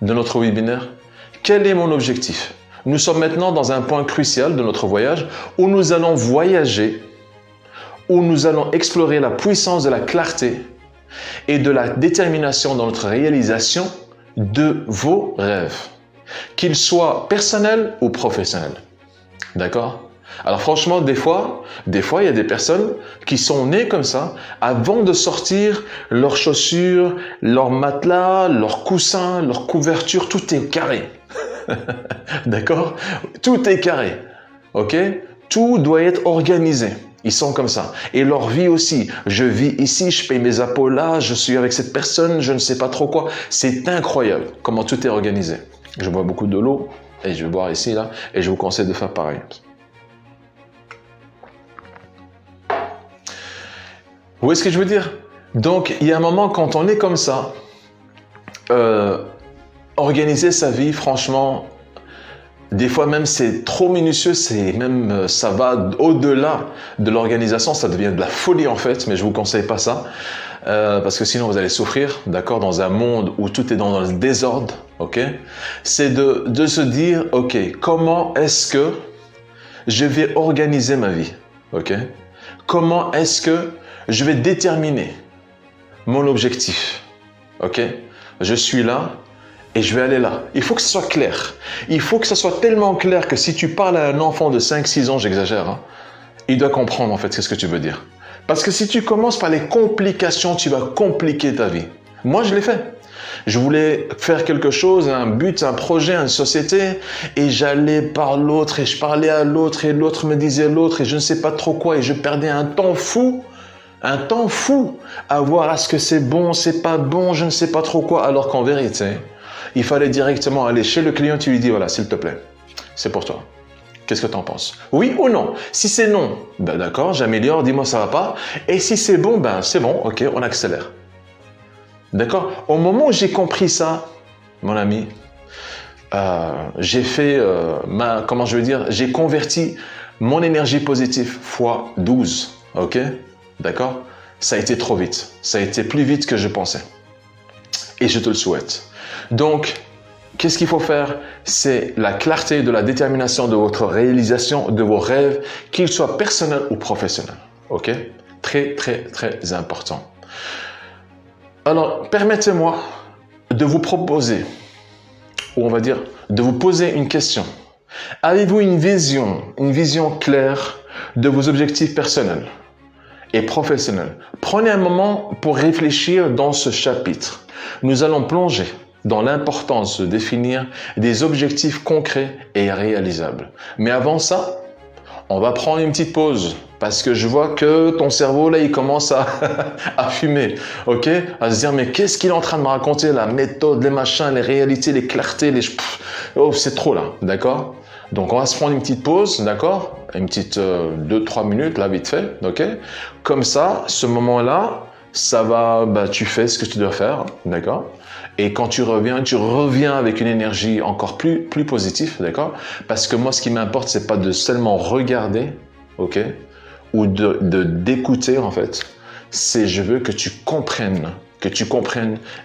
de notre webinaire. Quel est mon objectif? Nous sommes maintenant dans un point crucial de notre voyage où nous allons voyager où nous allons explorer la puissance de la clarté et de la détermination dans notre réalisation de vos rêves, qu'ils soient personnels ou professionnels. D'accord? Alors franchement, des fois, il y a des personnes qui sont nées comme ça, avant de sortir leurs chaussures, leurs matelas, leurs coussins, leurs couvertures, tout est carré. D'accord? Tout est carré. Ok? Tout doit être organisé. Ils sont comme ça. Et leur vie aussi. Je vis ici, je paye mes impôts là, je suis avec cette personne, je ne sais pas trop quoi. C'est incroyable comment tout est organisé. Je bois beaucoup de l'eau et je vais boire ici, là, et je vous conseille de faire pareil. Vous voyez ce que je veux dire? Donc, il y a un moment quand on est comme ça, organiser sa vie, franchement, des fois même c'est trop minutieux, ça va au-delà de l'organisation, ça devient de la folie en fait, mais je vous conseille pas ça, parce que sinon vous allez souffrir, d'accord, dans un monde où tout est dans le désordre, ok? C'est de se dire, ok, comment est-ce que je vais organiser ma vie, ok? Comment est-ce que je vais déterminer mon objectif, ok? Je suis là et je vais aller là. Il faut que ce soit clair. Il faut que ce soit tellement clair que si tu parles à un enfant de 5-6 ans, j'exagère, hein, il doit comprendre en fait ce que tu veux dire. Parce que si tu commences par les complications, tu vas compliquer ta vie. Moi, je l'ai fait. Je voulais faire quelque chose, un but, un projet, une société, et j'allais par l'autre, et je parlais à l'autre, et l'autre me disait l'autre, et je ne sais pas trop quoi, et je perdais un temps fou à voir à ce que c'est bon, c'est pas bon, je ne sais pas trop quoi, alors qu'en vérité, il fallait directement aller chez le client, tu lui dis, voilà, s'il te plaît, c'est pour toi. Qu'est-ce que tu en penses? Oui ou non? Si c'est non, ben d'accord, j'améliore, dis-moi ça va pas. Et si c'est bon, ben c'est bon, ok, on accélère. D'accord? Au moment où j'ai compris ça, mon ami, j'ai fait j'ai converti mon énergie positive fois 12, ok? D'accord? Ça a été trop vite. Ça a été plus vite que je pensais. Et je te le souhaite. Donc, qu'est-ce qu'il faut faire? C'est la clarté de la détermination de votre réalisation, de vos rêves, qu'ils soient personnels ou professionnels. Ok? Très, très, très important. Alors, permettez-moi de vous proposer, ou on va dire, de vous poser une question. Avez-vous une vision claire de vos objectifs personnels et professionnels? Prenez un moment pour réfléchir dans ce chapitre. Nous allons plonger dans l'importance de définir des objectifs concrets et réalisables. Mais avant ça, on va prendre une petite pause parce que je vois que ton cerveau, là, il commence à fumer, ok? À se dire, mais qu'est-ce qu'il est en train de me raconter? La méthode, les machins, les réalités, les clartés, oh, c'est trop là, d'accord? Donc, on va se prendre une petite pause, d'accord? Une petite 2-3 minutes, là, vite fait, ok? Comme ça, ce moment-là, ça va, tu fais ce que tu dois faire, d'accord? Et quand tu reviens avec une énergie encore plus positive, d'accord? Parce que moi, ce qui m'importe, c'est pas de seulement regarder, ok? Ou d'écouter, en fait. C'est je veux que tu comprennes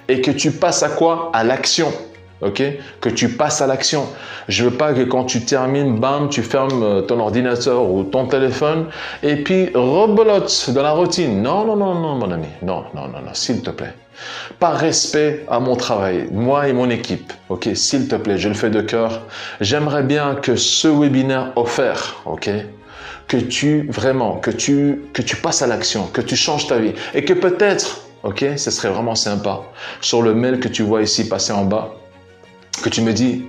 et que tu passes à quoi? À l'action. Ok? Que tu passes à l'action. Je veux pas que quand tu termines, bam, tu fermes ton ordinateur ou ton téléphone et puis rebelote dans la routine. Non, mon ami. Non, s'il te plaît. Par respect à mon travail, moi et mon équipe. Ok? S'il te plaît, je le fais de cœur. J'aimerais bien que ce webinaire offert, ok? Que tu passes à l'action, que tu changes ta vie et que peut-être, ok? Ce serait vraiment sympa. Sur le mail que tu vois ici passer en bas, que tu me dis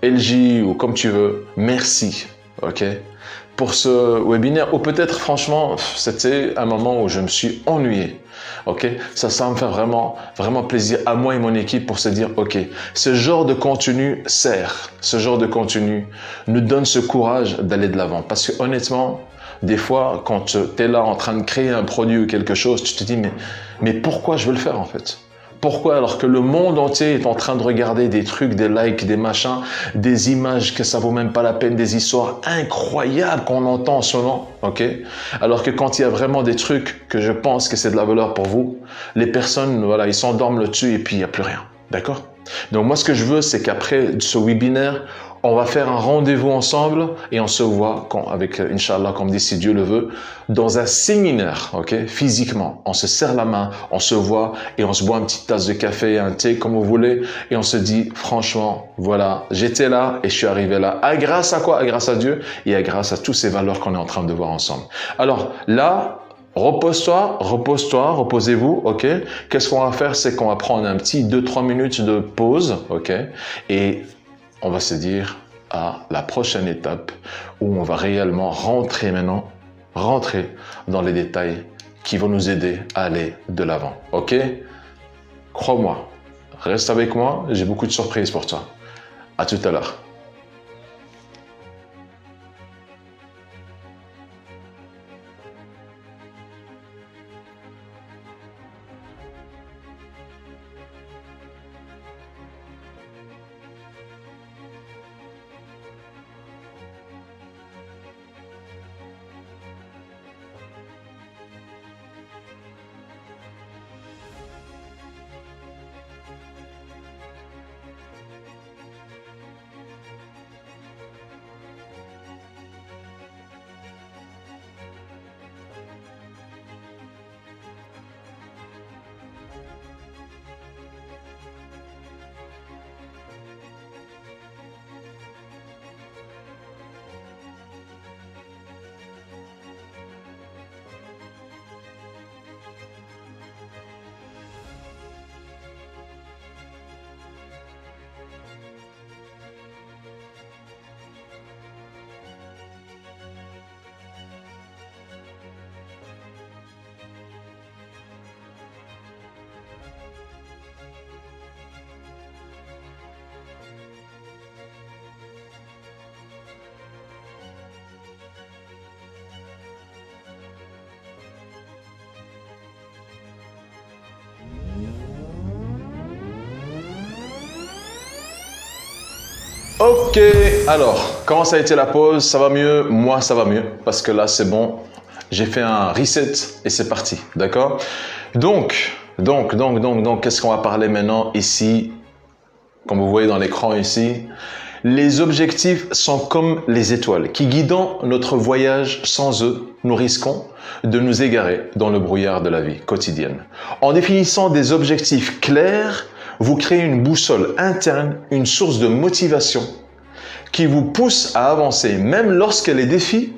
LJ ou comme tu veux, merci, ok, pour ce webinaire. Ou peut-être franchement, c'était un moment où je me suis ennuyé, ok. Ça me fait vraiment, vraiment plaisir à moi et mon équipe pour se dire, ok, ce genre de contenu sert, ce genre de contenu nous donne ce courage d'aller de l'avant. Parce que honnêtement, des fois, quand tu es là en train de créer un produit ou quelque chose, tu te dis, mais pourquoi je veux le faire en fait? Pourquoi? Alors que le monde entier est en train de regarder des trucs, des likes, des machins, des images que ça vaut même pas la peine, des histoires incroyables qu'on entend en ce moment, ok? Alors que quand il y a vraiment des trucs que je pense que c'est de la valeur pour vous, les personnes, voilà, ils s'endorment là-dessus et puis il n'y a plus rien, d'accord? Donc moi, ce que je veux, c'est qu'après ce webinaire, On va faire un rendez-vous ensemble et on se voit avec, Inch'Allah, comme dit si Dieu le veut, dans un séminaire, ok, physiquement. On se serre la main, on se voit et on se boit une petite tasse de café, un thé, comme vous voulez, et on se dit, franchement, voilà, j'étais là et je suis arrivé là. Grâce à quoi? Grâce à Dieu et grâce à toutes ces valeurs qu'on est en train de voir ensemble. Alors là, repose-toi, reposez-vous, ok? Qu'est-ce qu'on va faire? C'est qu'on va prendre un petit 2-3 minutes de pause, ok? Et on va se dire à la prochaine étape où on va réellement rentrer dans les détails qui vont nous aider à aller de l'avant, ok? Crois-moi, reste avec moi, j'ai beaucoup de surprises pour toi. À tout à l'heure. Ok, alors, comment ça a été la pause? Ça va mieux? Moi, ça va mieux, parce que là, c'est bon. J'ai fait un reset et c'est parti, d'accord? Donc, qu'est-ce qu'on va parler maintenant ici? Comme vous voyez dans l'écran ici, les objectifs sont comme les étoiles qui guidant notre voyage. Sans eux, nous risquons de nous égarer dans le brouillard de la vie quotidienne. En définissant des objectifs clairs, vous créez une boussole interne, une source de motivation qui vous pousse à avancer même lorsque les défis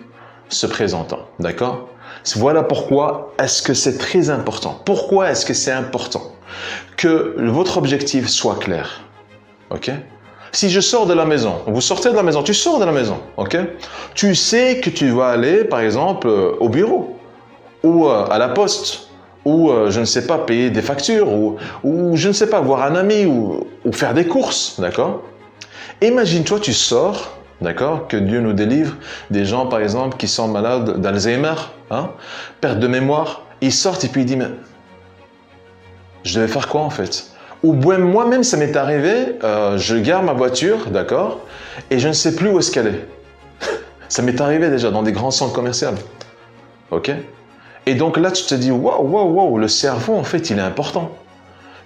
se présentent. D'accord? Voilà pourquoi est-ce que c'est très important. Pourquoi est-ce que c'est important que votre objectif soit clair? Ok? Si je sors de la maison, vous sortez de la maison, tu sors de la maison, ok? Tu sais que tu vas aller, par exemple, au bureau ou à la poste, ou je ne sais pas, payer des factures, ou je ne sais pas, voir un ami, ou faire des courses, d'accord? Imagine-toi, tu sors, d'accord? Que Dieu nous délivre des gens, par exemple, qui sont malades d'Alzheimer, hein? Perte de mémoire, ils sortent et puis ils disent, mais je devais faire quoi en fait? Ou moi-même, ça m'est arrivé, je gare ma voiture, d'accord? Et je ne sais plus où est-ce qu'elle est. Ça m'est arrivé déjà dans des grands centres commerciaux, ok? Et donc là, tu te dis, waouh, le cerveau, en fait, il est important.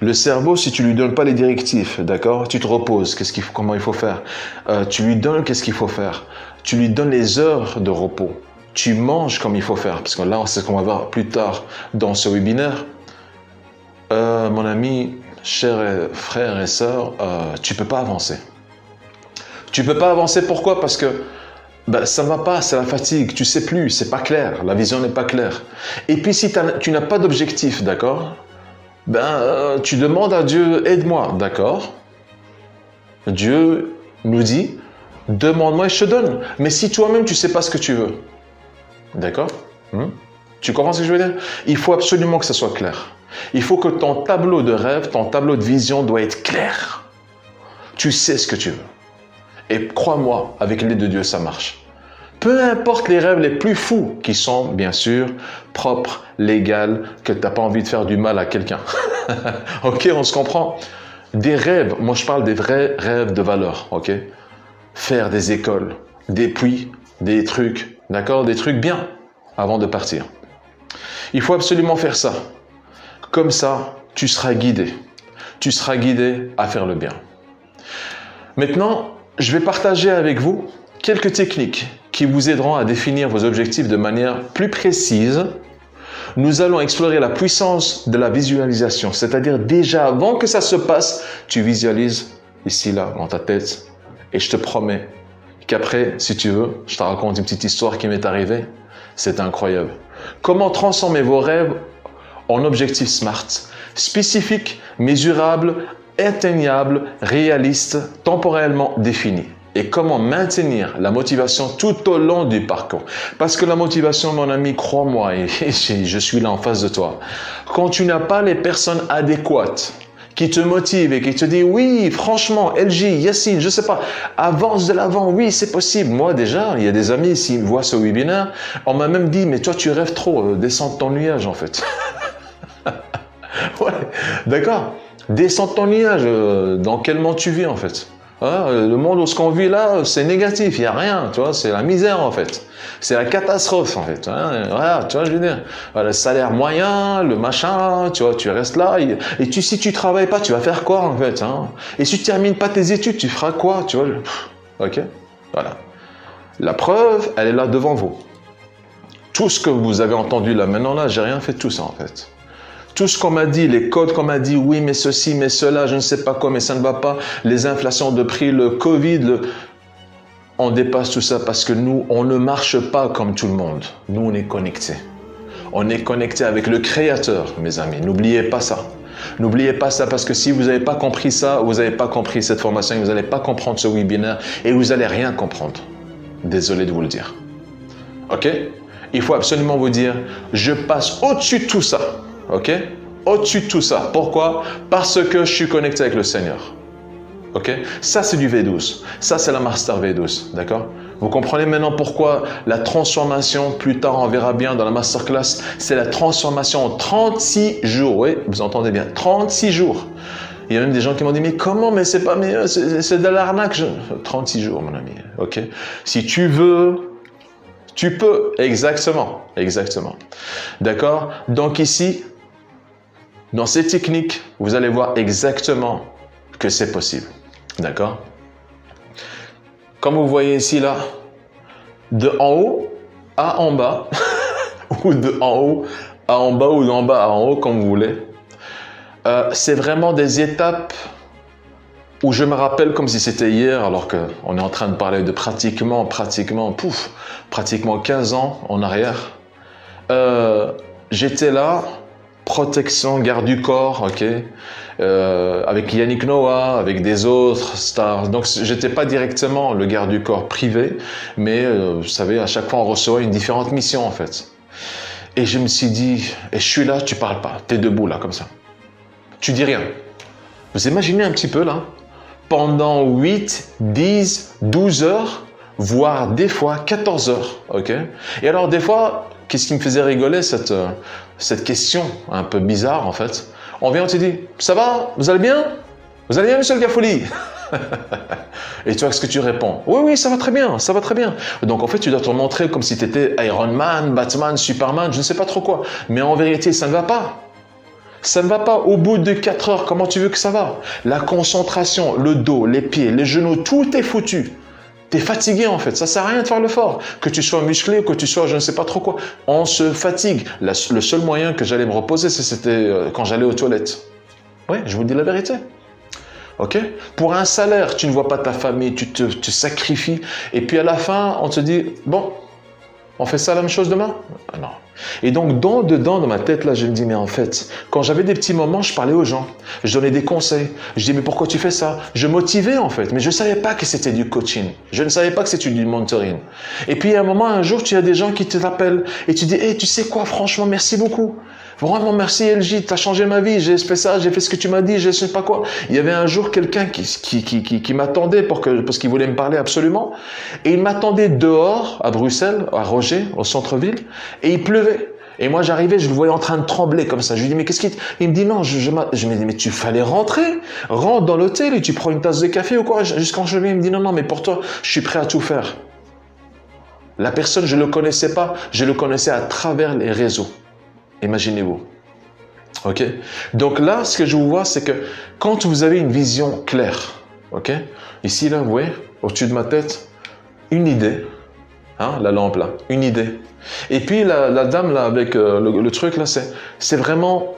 Le cerveau, si tu lui donnes pas les directives, d'accord, tu te reposes, comment il faut faire. Tu lui donnes qu'est-ce qu'il faut faire. Tu lui donnes les heures de repos. Tu manges comme il faut faire, parce que là, c'est ce qu'on va voir plus tard dans ce webinaire. Mon ami, chers frères et sœurs, tu peux pas avancer. Tu peux pas avancer, pourquoi? Parce que ça ne va pas, c'est la fatigue, tu sais plus, c'est pas clair, la vision n'est pas claire. Et puis si tu n'as pas d'objectif, d'accord, tu demandes à Dieu, aide-moi, d'accord? Dieu nous dit, demande-moi et je te donne. Mais si toi-même tu sais pas ce que tu veux, d'accord? Tu comprends ce que je veux dire? Il faut absolument que ça soit clair. Il faut que ton tableau de rêve, ton tableau de vision doit être clair. Tu sais ce que tu veux. Et crois-moi, avec l'aide de Dieu, ça marche. Peu importe les rêves les plus fous, qui sont bien sûr propres, légaux, que tu n'as pas envie de faire du mal à quelqu'un. Ok, on se comprend? Des rêves, moi je parle des vrais rêves de valeur, ok? Faire des écoles, des puits, des trucs, d'accord? Des trucs bien, avant de partir. Il faut absolument faire ça. Comme ça, tu seras guidé. Tu seras guidé à faire le bien. Maintenant, je vais partager avec vous quelques techniques qui vous aideront à définir vos objectifs de manière plus précise. Nous allons explorer la puissance de la visualisation, c'est-à-dire déjà avant que ça se passe, tu visualises ici, là, dans ta tête. Et je te promets qu'après, si tu veux, je te raconte une petite histoire qui m'est arrivée. C'est incroyable. Comment transformer vos rêves en objectifs SMART, spécifiques, mesurables, atteignables, réalistes, temporellement définis. Et comment maintenir la motivation tout au long du parcours. Parce que la motivation, mon ami, crois-moi, et je suis là en face de toi. Quand tu n'as pas les personnes adéquates qui te motivent et qui te disent, oui, franchement, LJ, Yassine, je sais pas, avance de l'avant, oui, c'est possible. Moi, déjà, il y a des amis, s'ils me voient ce webinaire, on m'a même dit, mais toi, tu rêves trop, descends de ton nuage, en fait. Ouais, d'accord. Descends de ton nuage, dans quel monde tu vis, en fait? Hein, le monde où ce qu'on vit là, c'est négatif, il n'y a rien, tu vois, c'est la misère en fait. C'est la catastrophe en fait. Hein, voilà, tu vois, je veux dire, le salaire moyen, le machin, tu vois, tu restes là. Et si tu travailles pas, tu vas faire quoi en fait, hein? Et si tu termines pas tes études, tu feras quoi, tu vois? Ok, voilà. La preuve, elle est là devant vous. Tout ce que vous avez entendu là maintenant, là, j'ai rien fait de tout ça en fait. Tout ce qu'on m'a dit, les codes qu'on m'a dit, oui, mais ceci, mais cela, je ne sais pas quoi, mais ça ne va pas, les inflations de prix, le Covid, on dépasse tout ça parce que nous, on ne marche pas comme tout le monde. Nous, on est connectés. On est connectés avec le Créateur, mes amis. N'oubliez pas ça. N'oubliez pas ça parce que si vous n'avez pas compris ça, vous n'avez pas compris cette formation, vous n'allez pas comprendre ce webinaire et vous n'allez rien comprendre. Désolé de vous le dire. Ok? Il faut absolument vous dire, je passe au-dessus de tout ça. Ok? Au-dessus de tout ça. Pourquoi? Parce que je suis connecté avec le Seigneur. Ok? Ça, c'est du V12. Ça, c'est la Master V12. D'accord? Vous comprenez maintenant pourquoi la transformation, plus tard, on verra bien dans la Masterclass, c'est la transformation en 36 jours. Oui, vous entendez bien. 36 jours. Il y a même des gens qui m'ont dit, mais comment? Mais c'est pas mieux, c'est de l'arnaque. 36 jours, mon ami. Ok? Si tu veux, tu peux. Exactement. Exactement. D'accord? Donc ici, dans ces techniques, vous allez voir exactement que c'est possible. D'accord? Comme vous voyez ici, là, de en haut à en bas, ou de en haut à en bas, ou d'en bas à en haut, comme vous voulez, c'est vraiment des étapes où je me rappelle comme si c'était hier, alors qu'on est en train de parler de pratiquement 15 ans en arrière. J'étais là, protection, garde du corps, ok, avec Yannick Noah, avec des autres stars. Donc, j'étais pas directement le garde du corps privé, mais vous savez, à chaque fois, on recevait une différente mission, en fait. Et je me suis dit, et je suis là, tu parles pas, t'es debout, là, comme ça. Tu dis rien. Vous imaginez un petit peu, là, pendant 8, 10, 12 heures, voire des fois 14 heures, ok? Et alors, des fois, qu'est-ce qui me faisait rigoler, cette question un peu bizarre, en fait? On vient, on te dit, ça va? Vous allez bien? Vous allez bien, monsieur le Gafouli? Et tu vois ce que tu réponds? Oui, oui, ça va très bien, ça va très bien. Donc, en fait, tu dois te montrer comme si tu étais Iron Man, Batman, Superman, je ne sais pas trop quoi. Mais en vérité, ça ne va pas. Ça ne va pas. Au bout de 4 heures, comment tu veux que ça va? La concentration, le dos, les pieds, les genoux, tout est foutu. Tu es fatigué en fait, ça sert à rien de faire le fort. Que tu sois musclé ou que tu sois je ne sais pas trop quoi. On se fatigue. Le seul moyen que j'allais me reposer, c'était quand j'allais aux toilettes. Oui, je vous dis la vérité. Ok? Pour un salaire, tu ne vois pas ta famille, tu te sacrifies. Et puis à la fin, on te dit, bon, on fait ça la même chose demain? Ah non. Et donc, dedans, dans ma tête, là, je me dis, mais en fait, quand j'avais des petits moments, je parlais aux gens, je donnais des conseils, je dis, mais pourquoi tu fais ça? Je motivais, en fait, mais je ne savais pas que c'était du coaching, je ne savais pas que c'était du mentoring. Et puis, à un moment, un jour, tu as des gens qui te rappellent et tu dis, hey, tu sais quoi, franchement, merci beaucoup. Vraiment, merci LJ, tu as changé ma vie, j'ai fait ça, j'ai fait ce que tu m'as dit, je ne sais pas quoi. Il y avait un jour quelqu'un qui m'attendait parce qu'il voulait me parler absolument. Et il m'attendait dehors, à Bruxelles, à Roger, au centre-ville, et il pleuvait. Et moi, j'arrivais, je le voyais en train de trembler comme ça. Je lui dis, mais qu'est-ce qui... Il me dit, non, je me dis, mais tu fallait rentrer. Rentre dans l'hôtel et tu prends une tasse de café ou quoi. Jusqu'en chemin, il me dit, non, mais pour toi, je suis prêt à tout faire. La personne, je ne le connaissais pas, je le connaissais à travers les réseaux. Imaginez-vous. Ok? Donc là, ce que je vous vois, c'est que quand vous avez une vision claire, ok? Ici, là, vous voyez, au-dessus de ma tête, une idée. Hein, la lampe là, une idée. Et puis la dame là, avec le truc là, c'est vraiment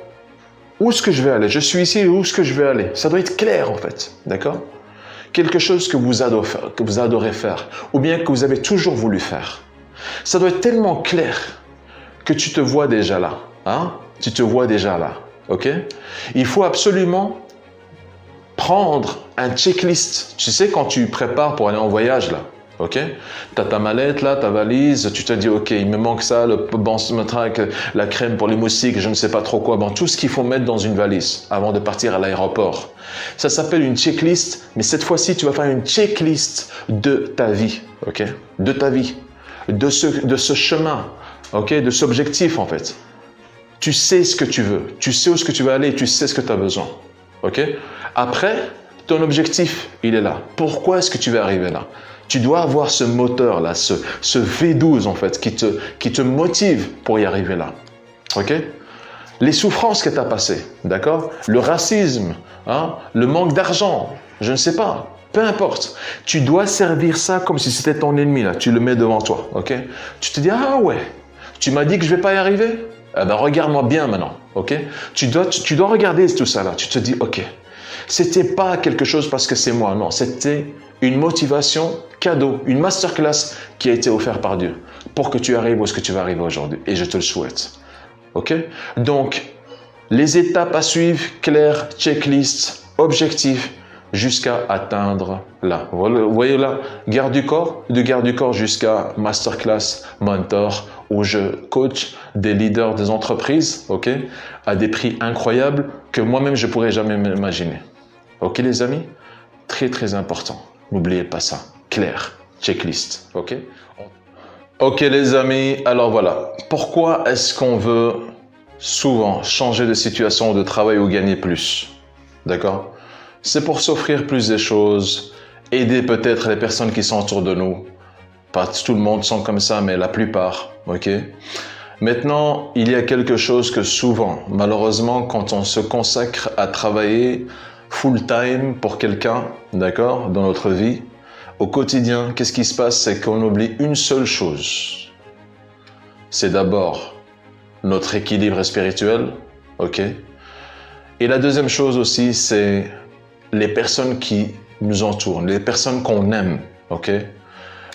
où est-ce que je vais aller. Je suis ici, où est-ce que je vais aller. Ça doit être clair en fait, d'accord? Quelque chose que vous adorez faire, ou bien que vous avez toujours voulu faire. Ça doit être tellement clair que tu te vois déjà là. Hein? Tu te vois déjà là, ok? Il faut absolument prendre un checklist. Tu sais, quand tu prépares pour aller en voyage là, ok? Tu as ta mallette là, ta valise, tu te dis, ok, il me manque ça, le bon ce matin avec la crème pour les moustiques, je ne sais pas trop quoi. Bon, tout ce qu'il faut mettre dans une valise avant de partir à l'aéroport. Ça s'appelle une checklist, mais cette fois-ci, tu vas faire une checklist de ta vie, ok? De ta vie, de ce chemin, ok? De cet objectif en fait. Tu sais ce que tu veux, tu sais où est-ce que tu vas aller, tu sais ce que tu as besoin, ok? Après, ton objectif, il est là. Pourquoi est-ce que tu vas arriver là? Tu dois avoir ce moteur-là, ce V12 en fait, qui te motive pour y arriver là. Ok? Les souffrances que tu as passées, d'accord? Le racisme, hein? Le manque d'argent, je ne sais pas, peu importe. Tu dois servir ça comme si c'était ton ennemi, là. Tu le mets devant toi, ok? Tu te dis, ah ouais, tu m'as dit que je ne vais pas y arriver? Eh ben, regarde-moi bien maintenant, ok? Tu dois regarder tout ça là. Tu te dis, ok, c'était pas quelque chose parce que c'est moi, non, c'était une motivation cadeau, une masterclass qui a été offerte par Dieu pour que tu arrives où est-ce que tu vas arriver aujourd'hui. Et je te le souhaite. Ok? Donc, les étapes à suivre, claires, checklist, objectifs, jusqu'à atteindre là. Vous voyez là, garde du corps, de garde du corps jusqu'à masterclass, mentor, où je coach des leaders des entreprises, ok, à des prix incroyables que moi-même je pourrais jamais m'imaginer. Ok les amis? Très très important. N'oubliez pas ça. Clair. Checklist. Ok? Ok les amis, alors voilà. Pourquoi est-ce qu'on veut souvent changer de situation ou de travail ou gagner plus? D'accord? C'est pour s'offrir plus des choses, aider peut-être les personnes qui sont autour de nous. Pas tout le monde sont comme ça, mais la plupart. Ok? Maintenant, il y a quelque chose que souvent, malheureusement, quand on se consacre à travailler full-time pour quelqu'un, d'accord, dans notre vie, au quotidien, qu'est-ce qui se passe? C'est qu'on oublie une seule chose. C'est d'abord notre équilibre spirituel, ok? Et la deuxième chose aussi, c'est les personnes qui nous entourent, les personnes qu'on aime, ok?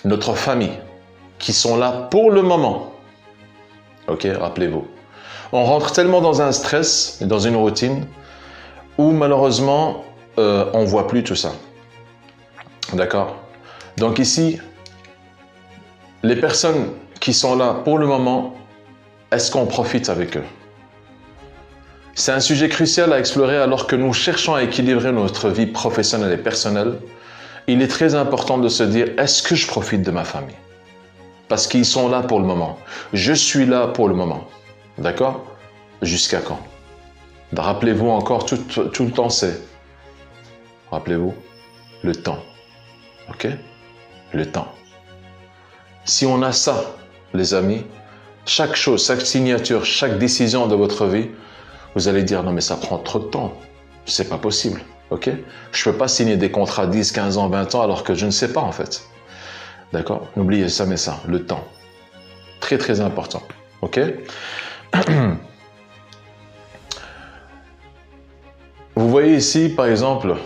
Notre famille, qui sont là pour le moment, ok? Rappelez-vous. On rentre tellement dans un stress, dans une routine, où malheureusement, on ne voit plus tout ça. D'accord? Donc ici, les personnes qui sont là pour le moment, est-ce qu'on profite avec eux? C'est un sujet crucial à explorer alors que nous cherchons à équilibrer notre vie professionnelle et personnelle. Il est très important de se dire, est-ce que je profite de ma famille? Parce qu'ils sont là pour le moment. Je suis là pour le moment. D'accord? Jusqu'à quand? Rappelez-vous encore, tout le temps c'est. Rappelez-vous, le temps. Ok? Le temps. Si on a ça, les amis, chaque chose, chaque signature, chaque décision de votre vie, vous allez dire, non mais ça prend trop de temps. C'est pas possible. Ok? Je peux pas signer des contrats 10, 15 ans, 20 ans alors que je ne sais pas en fait. D'accord? N'oubliez jamais ça, le temps. Très très important. Ok? Vous voyez ici, par exemple,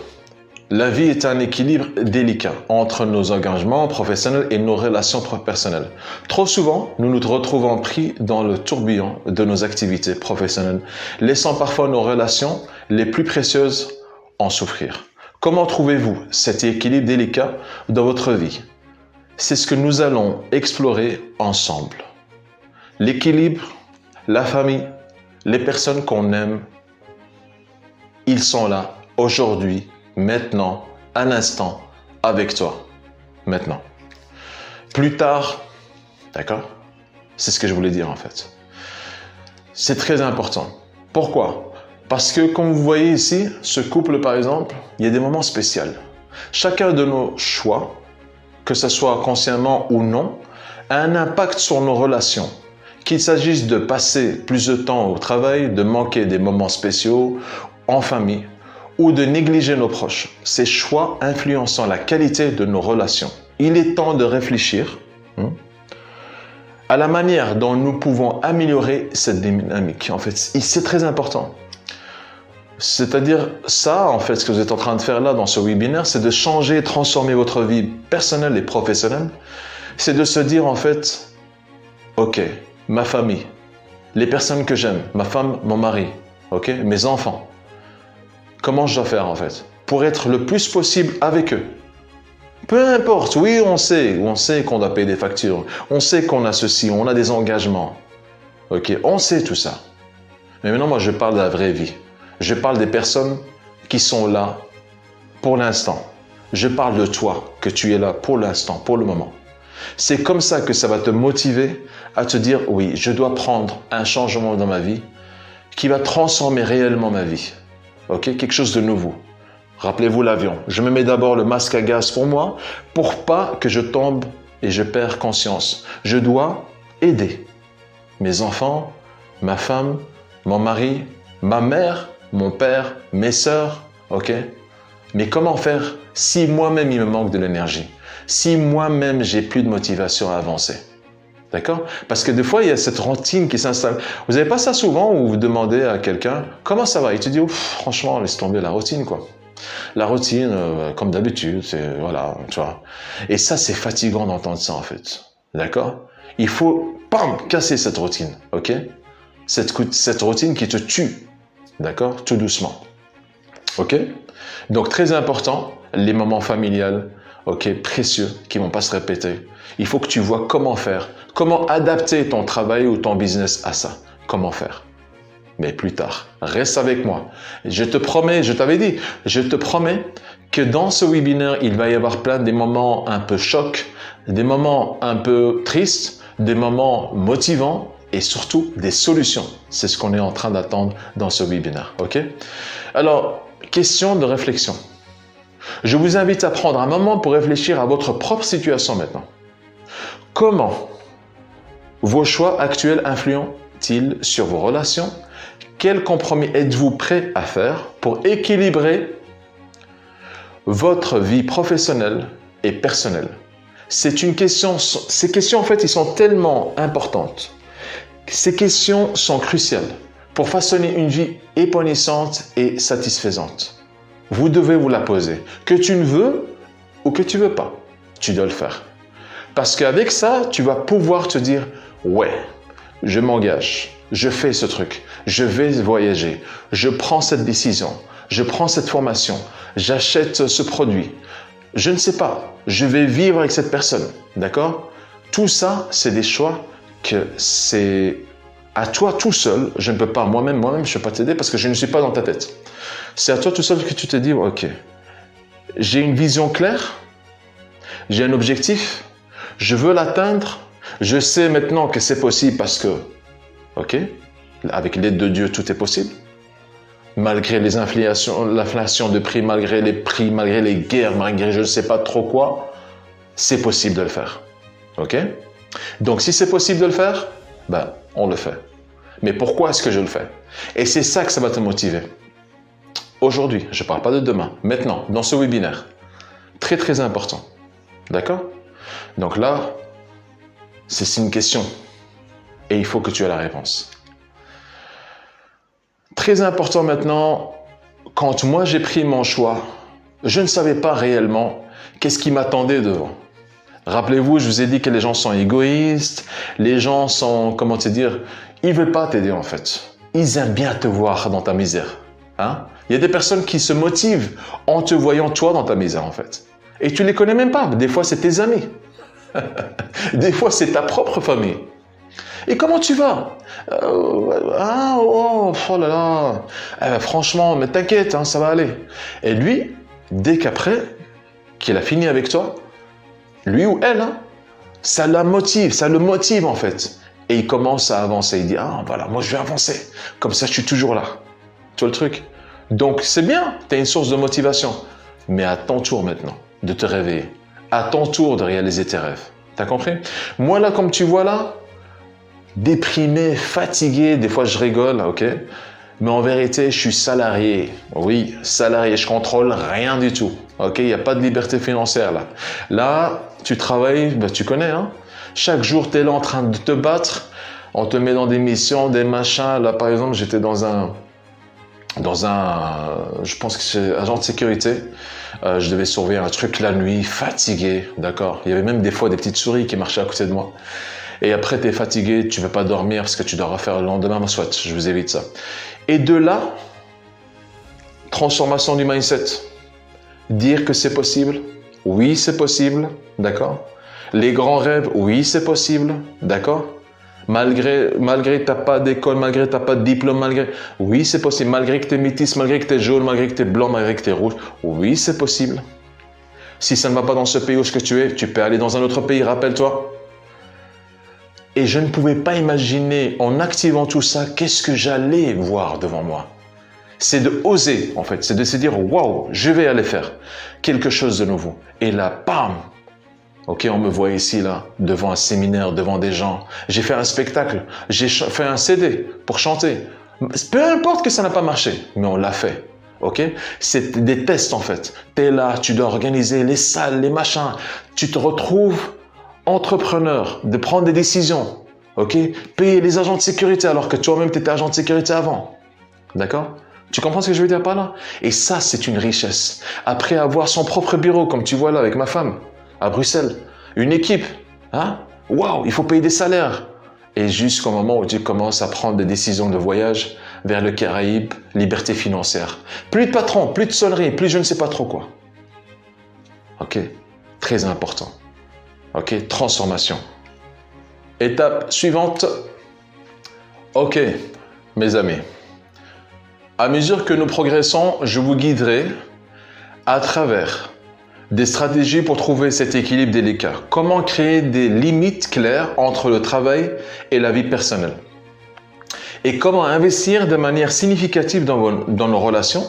la vie est un équilibre délicat entre nos engagements professionnels et nos relations personnelles. Trop souvent, nous nous retrouvons pris dans le tourbillon de nos activités professionnelles, laissant parfois nos relations les plus précieuses en souffrir. Comment trouvez-vous cet équilibre délicat dans votre vie? C'est ce que nous allons explorer ensemble. L'équilibre, la famille, les personnes qu'on aime, ils sont là aujourd'hui, maintenant, à l'instant, avec toi, maintenant. Plus tard, d'accord? C'est ce que je voulais dire en fait. C'est très important. Pourquoi? Parce que comme vous voyez ici, ce couple par exemple, il y a des moments spéciaux. Chacun de nos choix, que ce soit consciemment ou non, a un impact sur nos relations. Qu'il s'agisse de passer plus de temps au travail, de manquer des moments spéciaux, en famille, ou de négliger nos proches. Ces choix influençant la qualité de nos relations. Il est temps de réfléchir à la manière dont nous pouvons améliorer cette dynamique. En fait, c'est très important. C'est-à-dire ça, en fait, ce que vous êtes en train de faire là dans ce webinaire, c'est de changer et transformer votre vie personnelle et professionnelle. C'est de se dire, en fait, ok, ma famille, les personnes que j'aime, ma femme, mon mari, ok, mes enfants, comment je dois faire, en fait, pour être le plus possible avec eux. Peu importe, oui, on sait qu'on doit payer des factures, on sait qu'on a ceci, on a des engagements, ok, on sait tout ça. Mais maintenant, moi, je parle de la vraie vie. Je parle des personnes qui sont là pour l'instant. Je parle de toi, que tu es là pour l'instant, pour le moment. C'est comme ça que ça va te motiver à te dire, oui, je dois prendre un changement dans ma vie qui va transformer réellement ma vie. Ok, quelque chose de nouveau. Rappelez-vous l'avion. Je me mets d'abord le masque à gaz pour moi, pour pas que je tombe et je perds conscience. Je dois aider mes enfants, ma femme, mon mari, ma mère, mon père, mes sœurs, ok? Mais comment faire si moi-même il me manque de l'énergie? Si moi-même j'ai plus de motivation à avancer? D'accord? Parce que des fois, il y a cette routine qui s'installe. Vous n'avez pas ça souvent où vous demandez à quelqu'un comment ça va? Il te dit, franchement, laisse tomber la routine, quoi. La routine, comme d'habitude, c'est voilà, tu vois. Et ça, c'est fatigant d'entendre ça, en fait. D'accord? Il faut, casser cette routine, ok? Cette routine qui te tue. D'accord? Tout doucement. Ok? Donc, très important, les moments familiales, ok, précieux, qui ne vont pas se répéter. Il faut que tu vois comment faire, comment adapter ton travail ou ton business à ça. Comment faire? Mais plus tard, reste avec moi. Je te promets, je t'avais dit, je te promets que dans ce webinaire, il va y avoir plein des moments un peu chocs, des moments un peu tristes, des moments motivants, et surtout des solutions. C'est ce qu'on est en train d'attendre dans ce webinaire. Ok? Alors, question de réflexion. Je vous invite à prendre un moment pour réfléchir à votre propre situation maintenant. Comment vos choix actuels influent-ils sur vos relations? Quel compromis êtes-vous prêt à faire pour équilibrer votre vie professionnelle et personnelle? C'est une question, ces questions en fait, ils sont tellement importantes. Ces questions sont cruciales pour façonner une vie épanouissante et satisfaisante. Vous devez vous la poser. Que tu ne veux ou que tu ne veux pas, tu dois le faire. Parce qu'avec ça, tu vas pouvoir te dire « Ouais, je m'engage, je fais ce truc, je vais voyager, je prends cette décision, je prends cette formation, j'achète ce produit. Je ne sais pas, je vais vivre avec cette personne. » D'accord? Tout ça, c'est des choix que c'est à toi tout seul, je ne peux pas, moi-même, je ne peux pas t'aider parce que je ne suis pas dans ta tête. C'est à toi tout seul que tu te dis, ok, j'ai une vision claire, j'ai un objectif, je veux l'atteindre, je sais maintenant que c'est possible parce que, ok, avec l'aide de Dieu, tout est possible. Malgré les inflations, l'inflation de prix, malgré les prix, malgré les guerres, malgré je ne sais pas trop quoi, c'est possible de le faire. Ok? Donc, si c'est possible de le faire, ben, on le fait. Mais pourquoi est-ce que je le fais? Et c'est ça que ça va te motiver. Aujourd'hui, je ne parle pas de demain, maintenant, dans ce webinaire. Très, très important. D'accord? Donc là, c'est une question. Et il faut que tu aies la réponse. Très important maintenant, quand moi j'ai pris mon choix, je ne savais pas réellement qu'est-ce qui m'attendait devant. Rappelez-vous, je vous ai dit que les gens sont égoïstes, les gens sont, comment te dire, ils ne veulent pas t'aider en fait. Ils aiment bien te voir dans ta misère. Hein? Il y a des personnes qui se motivent en te voyant toi dans ta misère en fait. Et tu ne les connais même pas. Des fois, c'est tes amis. Des fois, c'est ta propre famille. Et comment tu vas? Oh là là. Franchement, mais t'inquiète, hein, ça va aller. Et lui, dès qu'après, qu'il a fini avec toi, lui ou elle, hein, ça le motive en fait. Et il commence à avancer. Il dit, ah voilà, moi je vais avancer. Comme ça, je suis toujours là. Tu vois le truc? Donc c'est bien, tu as une source de motivation. Mais à ton tour maintenant de te réveiller. À ton tour de réaliser tes rêves. T'as compris? Moi là, comme tu vois là, déprimé, fatigué, des fois je rigole, ok? Mais en vérité, je suis salarié. Oui, salarié, je contrôle rien du tout. Ok, il n'y a pas de liberté financière là. Là, tu travailles, ben, tu connais, hein. Chaque jour, tu es là en train de te battre. On te met dans des missions, des machins. Là, par exemple, j'étais dans un, je pense que c'est agent de sécurité. Je devais surveiller un truc la nuit, fatigué, d'accord. Il y avait même des fois des petites souris qui marchaient à côté de moi. Et après, tu es fatigué, tu ne veux pas dormir parce que tu dois refaire le lendemain. Soit, je vous évite ça. Et de là, transformation du mindset. Dire que c'est possible. Oui, c'est possible, d'accord. Les grands rêves, oui, c'est possible, d'accord. Malgré que tu n'as pas d'école, malgré que tu n'as pas de diplôme, oui, c'est possible. Malgré que tu es métis, malgré que tu es jaune, malgré que tu es blanc, malgré que tu es rouge, oui, c'est possible. Si ça ne va pas dans ce pays où tu es, tu peux aller dans un autre pays, rappelle-toi. Et je ne pouvais pas imaginer, en activant tout ça, qu'est-ce que j'allais voir devant moi. C'est de oser, en fait. C'est de se dire, waouh, je vais aller faire quelque chose de nouveau. Et là, bam! Ok, on me voit ici, là, devant un séminaire, devant des gens. J'ai fait un spectacle. J'ai fait un CD pour chanter. Peu importe que ça n'a pas marché, mais on l'a fait. Ok? C'est des tests, en fait. Tu es là, tu dois organiser les salles, les machins. Tu te retrouves entrepreneur, de prendre des décisions, ok? Payer les agents de sécurité alors que toi-même tu étais agent de sécurité avant, d'accord? Tu comprends ce que je veux dire par là? Et ça, c'est une richesse. Après avoir son propre bureau, comme tu vois là avec ma femme, à Bruxelles, une équipe, hein? Waouh, il faut payer des salaires. Et jusqu'au moment où tu commences à prendre des décisions de voyage vers le Caraïbe, liberté financière. Plus de patron, plus de sonnerie, plus je ne sais pas trop quoi. Ok? Très important. Ok, transformation. Étape suivante. Ok, mes amis. À mesure que nous progressons, je vous guiderai à travers des stratégies pour trouver cet équilibre délicat. Comment créer des limites claires entre le travail et la vie personnelle. Et comment investir de manière significative dans nos relations.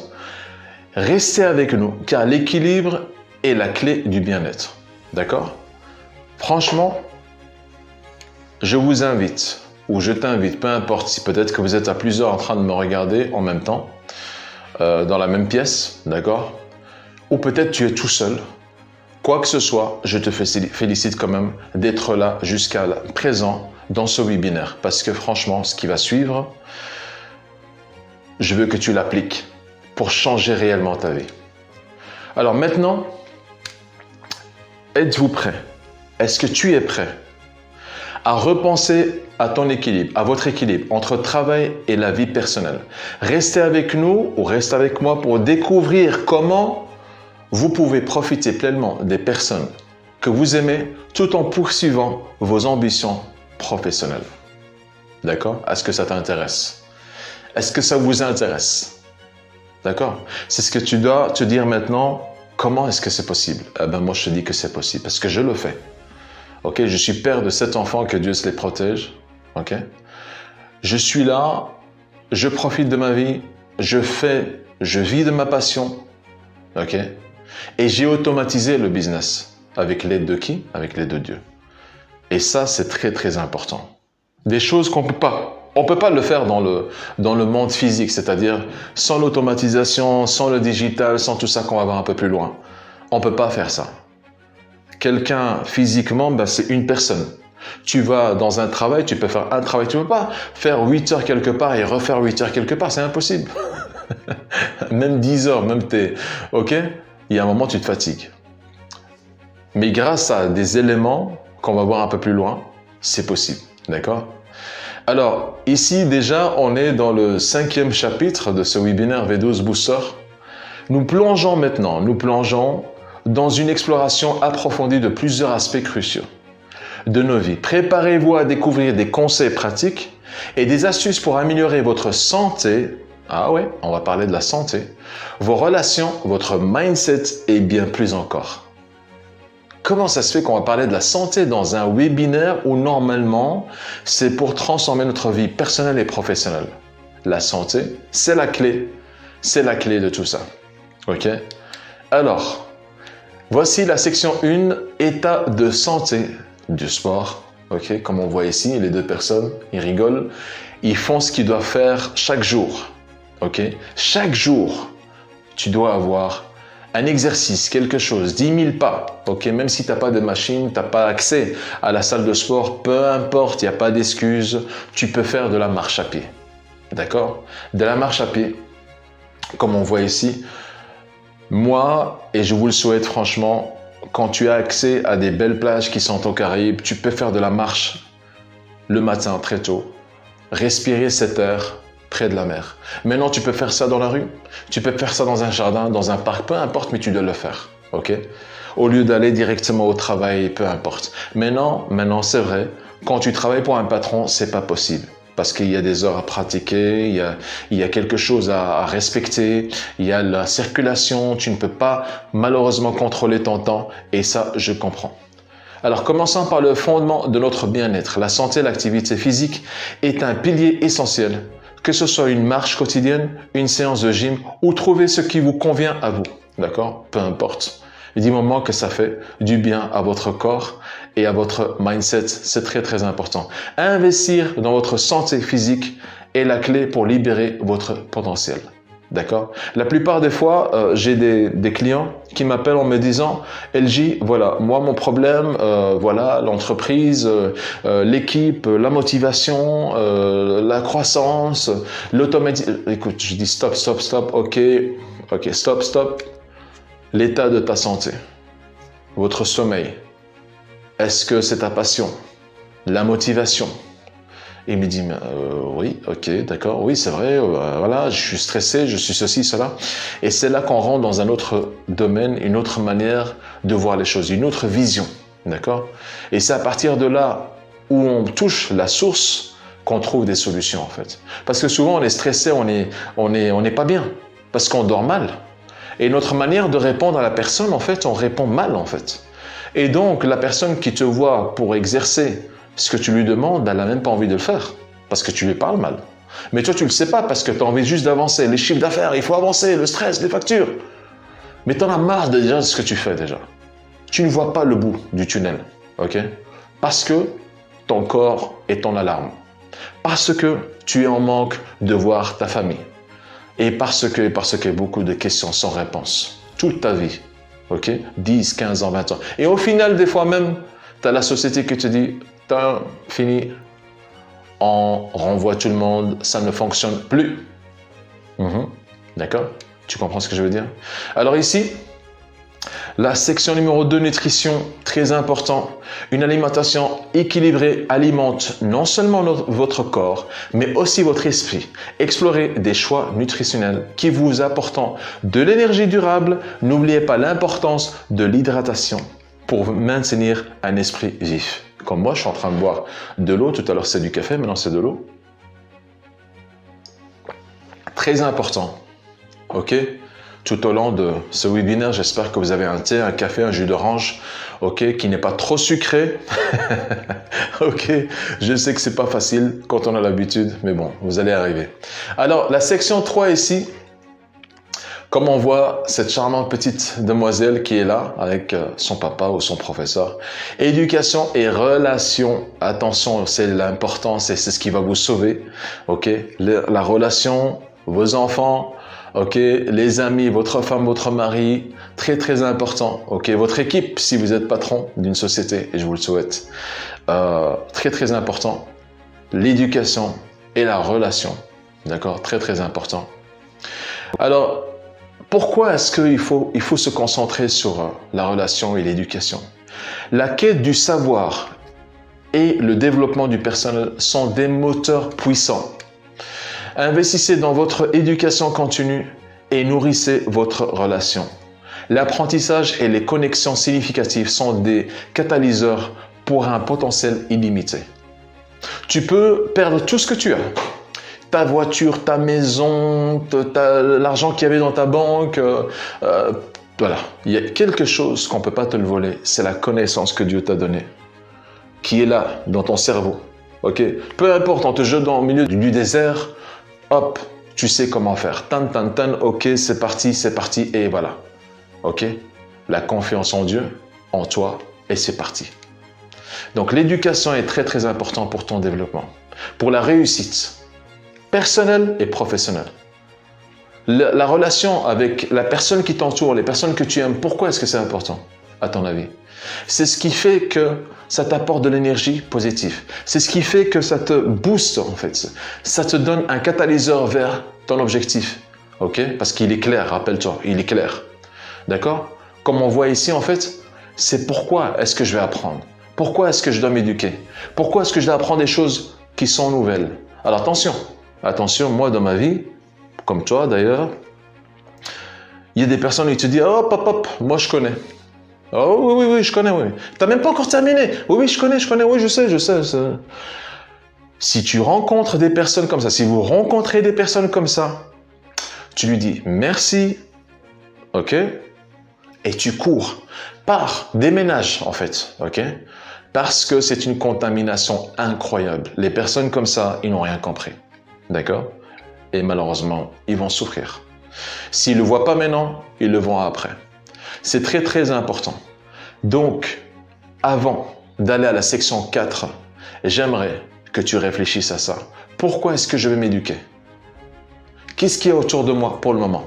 Restez avec nous, car l'équilibre est la clé du bien-être. D'accord ? Franchement, je vous invite, ou je t'invite, peu importe si peut-être que vous êtes à plusieurs en train de me regarder en même temps, dans la même pièce, d'accord? Ou peut-être tu es tout seul. Quoi que ce soit, je te félicite quand même d'être là jusqu'à présent dans ce webinaire. Parce que franchement, ce qui va suivre, je veux que tu l'appliques pour changer réellement ta vie. Alors maintenant, êtes-vous prêts? Est-ce que tu es prêt à repenser à ton équilibre, à votre équilibre entre travail et la vie personnelle? Restez avec nous ou restez avec moi pour découvrir comment vous pouvez profiter pleinement des personnes que vous aimez tout en poursuivant vos ambitions professionnelles. D'accord? Est-ce que ça t'intéresse? Est-ce que ça vous intéresse? D'accord? C'est ce que tu dois te dire maintenant. Comment est-ce que c'est possible? Eh ben moi, je te dis que c'est possible parce que je le fais. Ok, je suis père de 7 enfants, que Dieu se les protège. Ok, je suis là, je profite de ma vie, je vis de ma passion. Ok, et j'ai automatisé le business. Avec l'aide de qui? Avec l'aide de Dieu. Et ça, c'est très très important. Des choses qu'on peut pas. On peut pas le faire dans le monde physique, c'est-à-dire sans l'automatisation, sans le digital, sans tout ça qu'on va voir un peu plus loin. On peut pas faire ça. Quelqu'un physiquement, ben, c'est une personne. Tu vas dans un travail, tu peux faire un travail, tu ne peux pas faire 8 heures quelque part et refaire 8 heures quelque part, c'est impossible. Même 10 heures, même t'es... Ok? Il y a un moment, tu te fatigues. Mais grâce à des éléments qu'on va voir un peu plus loin, c'est possible. D'accord? Alors, ici, déjà, on est dans le 5e chapitre de ce webinaire V12 Booster. Nous plongeons dans une exploration approfondie de plusieurs aspects cruciaux de nos vies. Préparez-vous à découvrir des conseils pratiques et des astuces pour améliorer votre santé. Ah ouais, on va parler de la santé, vos relations, votre mindset et bien plus encore. Comment ça se fait qu'on va parler de la santé dans un webinaire où normalement c'est pour transformer notre vie personnelle et professionnelle? La santé, c'est la clé de tout ça. Ok? Alors, voici la section 1, état de santé du sport. Ok, comme on voit ici, les deux personnes, ils rigolent. Ils font ce qu'ils doivent faire chaque jour. ok? Chaque jour, tu dois avoir un exercice, quelque chose, 10 000 pas, ok? Même si tu n'as pas de machine, tu n'as pas accès à la salle de sport, peu importe, il n'y a pas d'excuse, tu peux faire de la marche à pied, d'accord? De la marche à pied, comme on voit ici, moi, et je vous le souhaite franchement, quand tu as accès à des belles plages qui sont aux Caraïbes, tu peux faire de la marche le matin très tôt, respirer cet air près de la mer. Maintenant, tu peux faire ça dans la rue, tu peux faire ça dans un jardin, dans un parc, peu importe, mais tu dois le faire, ok? Au lieu d'aller directement au travail, peu importe. Maintenant, c'est vrai, quand tu travailles pour un patron, c'est pas possible. Parce qu'il y a des heures à pratiquer, il y a quelque chose à respecter, il y a la circulation, tu ne peux pas malheureusement contrôler ton temps, et ça, je comprends. Alors, commençons par le fondement de notre bien-être. La santé, l'activité physique est un pilier essentiel, que ce soit une marche quotidienne, une séance de gym ou trouver ce qui vous convient à vous, d'accord? Peu importe. Du moment que ça fait du bien à votre corps et à votre mindset, c'est très très important. Investir dans votre santé physique est la clé pour libérer votre potentiel. D'accord? La plupart des fois, j'ai des clients qui m'appellent en me disant « LJ, voilà, moi mon problème, voilà, l'entreprise, l'équipe, la motivation, la croissance, l'automatisation. » Écoute, je dis stop, ok, stop. L'état de ta santé, votre sommeil, est-ce que c'est ta passion, la motivation? Il me dit, oui, ok, d'accord, oui, c'est vrai, voilà, je suis stressé, je suis ceci, cela. Et c'est là qu'on rentre dans un autre domaine, une autre manière de voir les choses, une autre vision, d'accord? Et c'est à partir de là où on touche la source qu'on trouve des solutions, en fait. Parce que souvent, on est stressé, on n'est pas bien, parce qu'on dort mal. Et notre manière de répondre à la personne, en fait, on répond mal, en fait. Et donc, la personne qui te voit pour exercer ce que tu lui demandes, elle n'a même pas envie de le faire, parce que tu lui parles mal. Mais toi, tu ne le sais pas, parce que tu as envie juste d'avancer. Les chiffres d'affaires, il faut avancer, le stress, les factures. Mais tu en as marre de ce que tu fais déjà. Tu ne vois pas le bout du tunnel, ok? Parce que ton corps est en alarme. Parce que tu es en manque de voir ta famille. Et parce que beaucoup de questions sans réponse. Toute ta vie. Ok? 10, 15 ans, 20 ans. Et au final, des fois même, tu as la société qui te dit, t'as fini, on renvoie tout le monde, ça ne fonctionne plus. D'accord? Tu comprends ce que je veux dire? Alors ici, la section numéro 2, nutrition, très important. Une alimentation équilibrée alimente non seulement votre corps, mais aussi votre esprit. Explorez des choix nutritionnels qui vous apportent de l'énergie durable. N'oubliez pas l'importance de l'hydratation pour maintenir un esprit vif. Comme moi, je suis en train de boire de l'eau. Tout à l'heure, c'est du café, maintenant c'est de l'eau. Très important. Ok? Tout au long de ce webinaire, j'espère que vous avez un thé, un café, un jus d'orange, ok, qui n'est pas trop sucré. Ok, je sais que c'est pas facile quand on a l'habitude, mais bon, vous allez arriver. Alors, la section 3 ici, comme on voit cette charmante petite demoiselle qui est là avec son papa ou son professeur. Éducation et relation. Attention, c'est l'important, c'est ce qui va vous sauver. Ok, la relation, vos enfants. Ok, les amis, votre femme, votre mari, très très important. Ok, votre équipe, si vous êtes patron d'une société, et je vous le souhaite, très très important. L'éducation et la relation, d'accord, très très important. Alors, pourquoi est-ce qu'il faut se concentrer sur la relation et l'éducation? La quête du savoir et le développement du personnel sont des moteurs puissants. Investissez dans votre éducation continue et nourrissez votre relation. L'apprentissage et les connexions significatives sont des catalyseurs pour un potentiel illimité. Tu peux perdre tout ce que tu as. Ta voiture, ta maison, l'argent qu'il y avait dans ta banque. Voilà, il y a quelque chose qu'on ne peut pas te le voler. C'est la connaissance que Dieu t'a donnée, qui est là, dans ton cerveau. Ok, peu importe, on te jette au milieu du désert, hop, tu sais comment faire. Tan, ok, c'est parti, et voilà. Ok, la confiance en Dieu, en toi, et c'est parti. Donc l'éducation est très très importante pour ton développement, pour la réussite personnelle et professionnelle. La relation avec la personne qui t'entoure, les personnes que tu aimes, pourquoi est-ce que c'est important, à ton avis? C'est ce qui fait que ça t'apporte de l'énergie positive. C'est ce qui fait que ça te booste, en fait. Ça te donne un catalyseur vers ton objectif. OK? Parce qu'il est clair, rappelle-toi, il est clair. D'accord? Comme on voit ici, en fait, c'est pourquoi est-ce que je vais apprendre? Pourquoi est-ce que je dois m'éduquer? Pourquoi est-ce que je dois apprendre des choses qui sont nouvelles? Alors attention, moi dans ma vie, comme toi d'ailleurs, il y a des personnes qui te disent « hop, hop, hop, moi je connais ». Oh oui, je connais, oui. T'as même pas encore terminé. Oui, je connais, oui, je sais. Si tu rencontres des personnes comme ça, si vous rencontrez des personnes comme ça, tu lui dis merci, ok? Et tu cours. Déménage en fait, ok? Parce que c'est une contamination incroyable. Les personnes comme ça, ils n'ont rien compris, d'accord? Et malheureusement, ils vont souffrir. S'ils ne le voient pas maintenant, ils le vont après. C'est très très important. Donc, avant d'aller à la section 4, j'aimerais que tu réfléchisses à ça. Pourquoi est-ce que je vais m'éduquer? Qu'est-ce qu'il y a autour de moi pour le moment?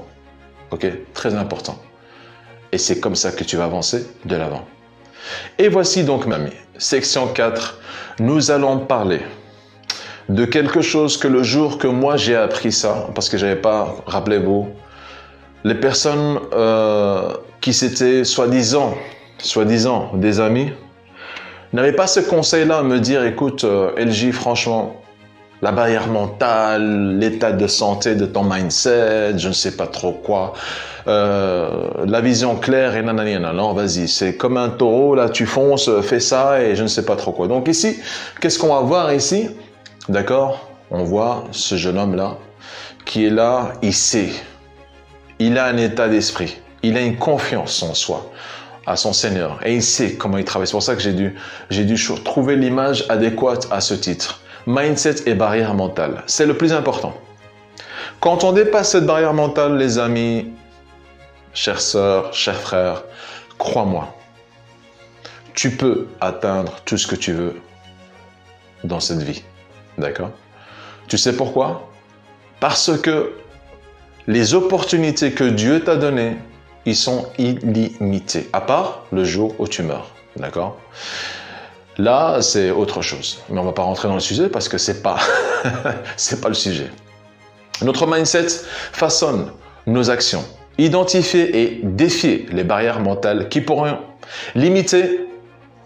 Ok, très important. Et c'est comme ça que tu vas avancer de l'avant. Et voici donc, mamie, section 4, nous allons parler de quelque chose que le jour que moi j'ai appris ça, parce que j'avais pas, rappelez-vous, les personnes qui s'étaient soi-disant des amis, n'avaient pas ce conseil-là à me dire, écoute, LJ, franchement, la barrière mentale, l'état de santé de ton mindset, je ne sais pas trop quoi, la vision claire et nanani, non, vas-y, c'est comme un taureau, là, tu fonces, fais ça et je ne sais pas trop quoi. Donc ici, qu'est-ce qu'on va voir ici? D'accord? On voit ce jeune homme-là qui est là, il sait. Il a un état d'esprit, il a une confiance en soi, à son Seigneur, et il sait comment il travaille. C'est pour ça que j'ai dû trouver l'image adéquate à ce titre. Mindset et barrière mentale, c'est le plus important. Quand on dépasse cette barrière mentale, les amis, chères sœurs, chers frères, crois-moi, tu peux atteindre tout ce que tu veux dans cette vie. D'accord? Tu sais pourquoi? Parce que les opportunités que Dieu t'a données, ils sont illimités, à part le jour où tu meurs. D'accord? Là, c'est autre chose. Mais on ne va pas rentrer dans le sujet parce que c'est pas le sujet. Notre mindset façonne nos actions. Identifier et défier les barrières mentales qui pourraient limiter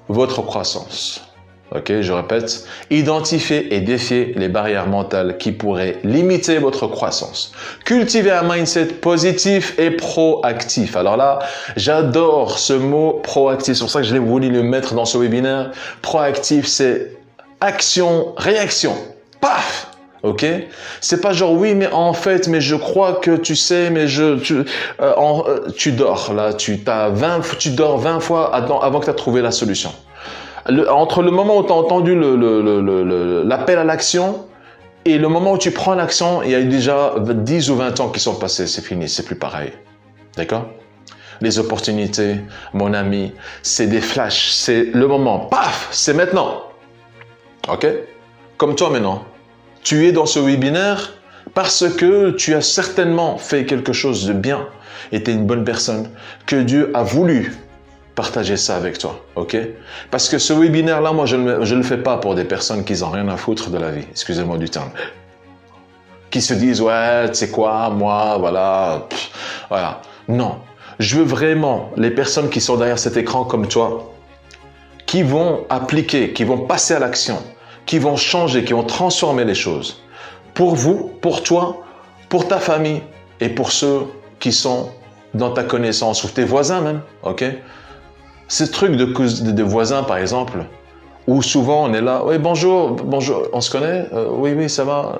votre croissance. Ok, je répète, identifier et défier les barrières mentales qui pourraient limiter votre croissance. Cultiver un mindset positif et proactif. Alors là, j'adore ce mot proactif. C'est pour ça que je l'ai voulu le mettre dans ce webinaire. Proactif, c'est action, réaction. Paf! Ok? C'est pas genre oui, mais en fait, mais je crois que tu sais, mais tu dors là, tu dors 20 fois avant que tu aies trouvé la solution. Entre le moment où tu as entendu l'appel à l'action et le moment où tu prends l'action, il y a eu déjà 10 ou 20 ans qui sont passés, c'est fini, c'est plus pareil. D'accord? Les opportunités, mon ami, c'est des flashs, c'est le moment, paf, c'est maintenant. Ok? Comme toi maintenant, tu es dans ce webinaire parce que tu as certainement fait quelque chose de bien et tu es une bonne personne, que Dieu a voulu partager ça avec toi, ok? Parce que ce webinaire-là, moi, je ne le fais pas pour des personnes qui n'ont rien à foutre de la vie, excusez-moi du terme, qui se disent, ouais, tu sais quoi, moi, voilà, voilà. Non, je veux vraiment les personnes qui sont derrière cet écran comme toi, qui vont appliquer, qui vont passer à l'action, qui vont changer, qui vont transformer les choses. Pour vous, pour toi, pour ta famille et pour ceux qui sont dans ta connaissance ou tes voisins même, ok? Ce truc de voisins, par exemple, où souvent on est là, oui, bonjour, on se connaît? Oui, ça va.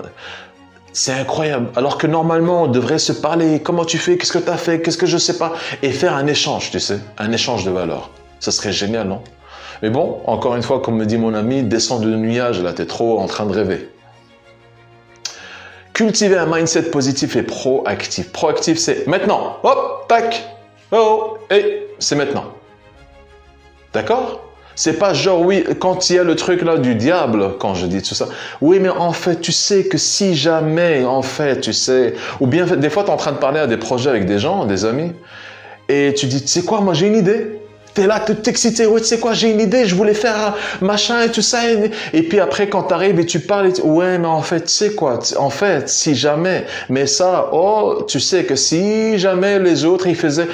C'est incroyable. Alors que normalement, on devrait se parler, comment tu fais, qu'est-ce que tu as fait, qu'est-ce que je sais pas, et faire un échange, tu sais, un échange de valeurs. Ça serait génial, non? Mais bon, encore une fois, comme me dit mon ami, descends du nuage, là, t'es trop en train de rêver. Cultiver un mindset positif et proactif. Proactif, c'est maintenant. Hop, tac, oh, et c'est maintenant. D'accord? C'est pas genre, oui, quand il y a le truc là du diable, quand je dis tout ça, oui, mais en fait, tu sais que si jamais, en fait, tu sais, ou bien des fois, tu es en train de parler à des projets avec des gens, des amis, et tu dis, tu sais quoi, moi j'ai une idée. Tu es là, tu t'excites, ouais, tu sais quoi, j'ai une idée, je voulais faire un machin et tout ça. Et puis après, quand tu arrives et tu parles, ouais, mais en fait, tu sais quoi, en fait, si jamais, mais ça, oh, tu sais que si jamais les autres, ils faisaient,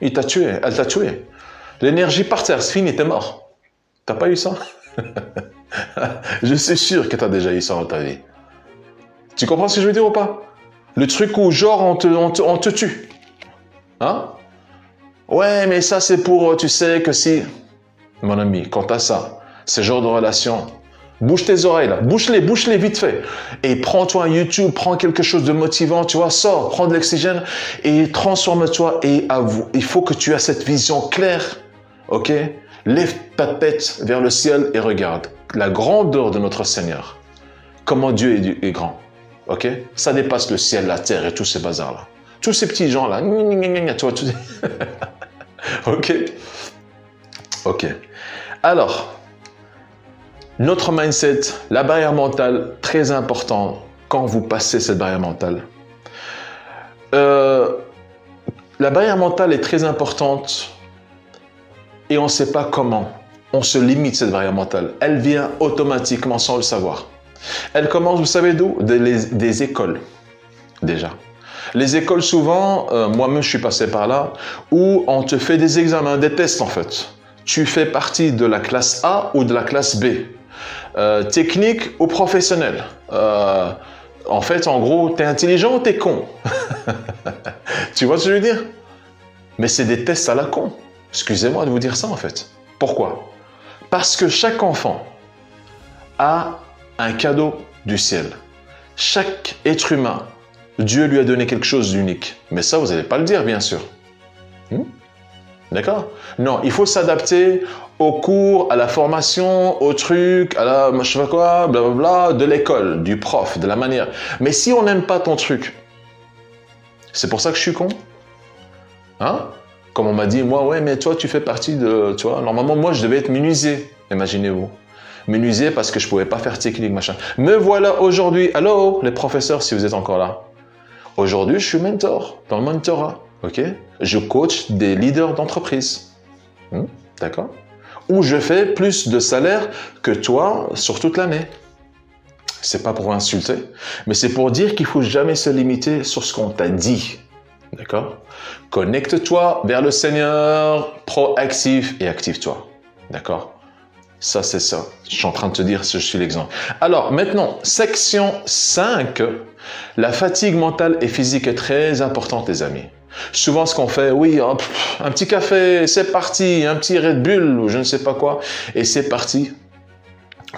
il t'a tué, elle t'a tué. L'énergie par terre, c'est fini, t'es mort. T'as pas eu ça? Je suis sûr que t'as déjà eu ça dans ta vie. Tu comprends ce que je veux dire ou pas? Le truc où genre on te tue. Hein? Ouais, mais ça c'est pour, tu sais que si... Mon ami, quand t'as ça, ce genre de relation, bouge tes oreilles là, bouge-les vite fait. Et prends-toi un YouTube, prends quelque chose de motivant, tu vois, sors, prends de l'oxygène et transforme-toi et avoue. Il faut que tu aies cette vision claire. Ok? Lève ta tête vers le ciel et regarde la grandeur de notre Seigneur. Comment Dieu est grand. Ok? Ça dépasse le ciel, la terre et tous ces bazars-là. Tous ces petits gens-là. Tu vois, ok? Ok. Alors, notre mindset, la barrière mentale, très important quand vous passez cette barrière mentale. La barrière mentale est très importante et on ne sait pas comment. On se limite cette barrière mentale. Elle vient automatiquement sans le savoir. Elle commence, vous savez d'où? Des écoles, déjà. Les écoles, souvent, moi-même je suis passé par là, où on te fait des examens, des tests en fait. Tu fais partie de la classe A ou de la classe B. Technique ou professionnel. En fait, en gros, t'es intelligent ou t'es con? Tu vois ce que je veux dire? Mais c'est des tests à la con. Excusez-moi de vous dire ça en fait. Pourquoi? Parce que chaque enfant a un cadeau du ciel. Chaque être humain, Dieu lui a donné quelque chose d'unique. Mais ça, vous n'allez pas le dire, bien sûr. D'accord? Non, il faut s'adapter au cours, à la formation, au truc, à la, je sais pas quoi, blablabla, de l'école, du prof, de la manière. Mais si on n'aime pas ton truc, c'est pour ça que je suis con? Hein? Comme on m'a dit, moi, ouais, mais toi, tu fais partie de, tu vois, normalement, moi, je devais être menuisier, imaginez-vous. Menuisier parce que je pouvais pas faire technique, machin. Me voilà aujourd'hui, allô, les professeurs, si vous êtes encore là. Aujourd'hui, je suis mentor, dans le mentorat, ok? Je coach des leaders d'entreprise, d'accord? Où je fais plus de salaire que toi sur toute l'année. C'est pas pour insulter, mais c'est pour dire qu'il faut jamais se limiter sur ce qu'on t'a dit, d'accord? Connecte-toi vers le Seigneur, proactif et active-toi, d'accord? Ça, c'est ça. Je suis en train de te dire, je suis l'exemple. Alors, maintenant, section 5. La fatigue mentale et physique est très importante, les amis. Souvent, ce qu'on fait, oui, un petit café, c'est parti, un petit Red Bull ou je ne sais pas quoi, et c'est parti.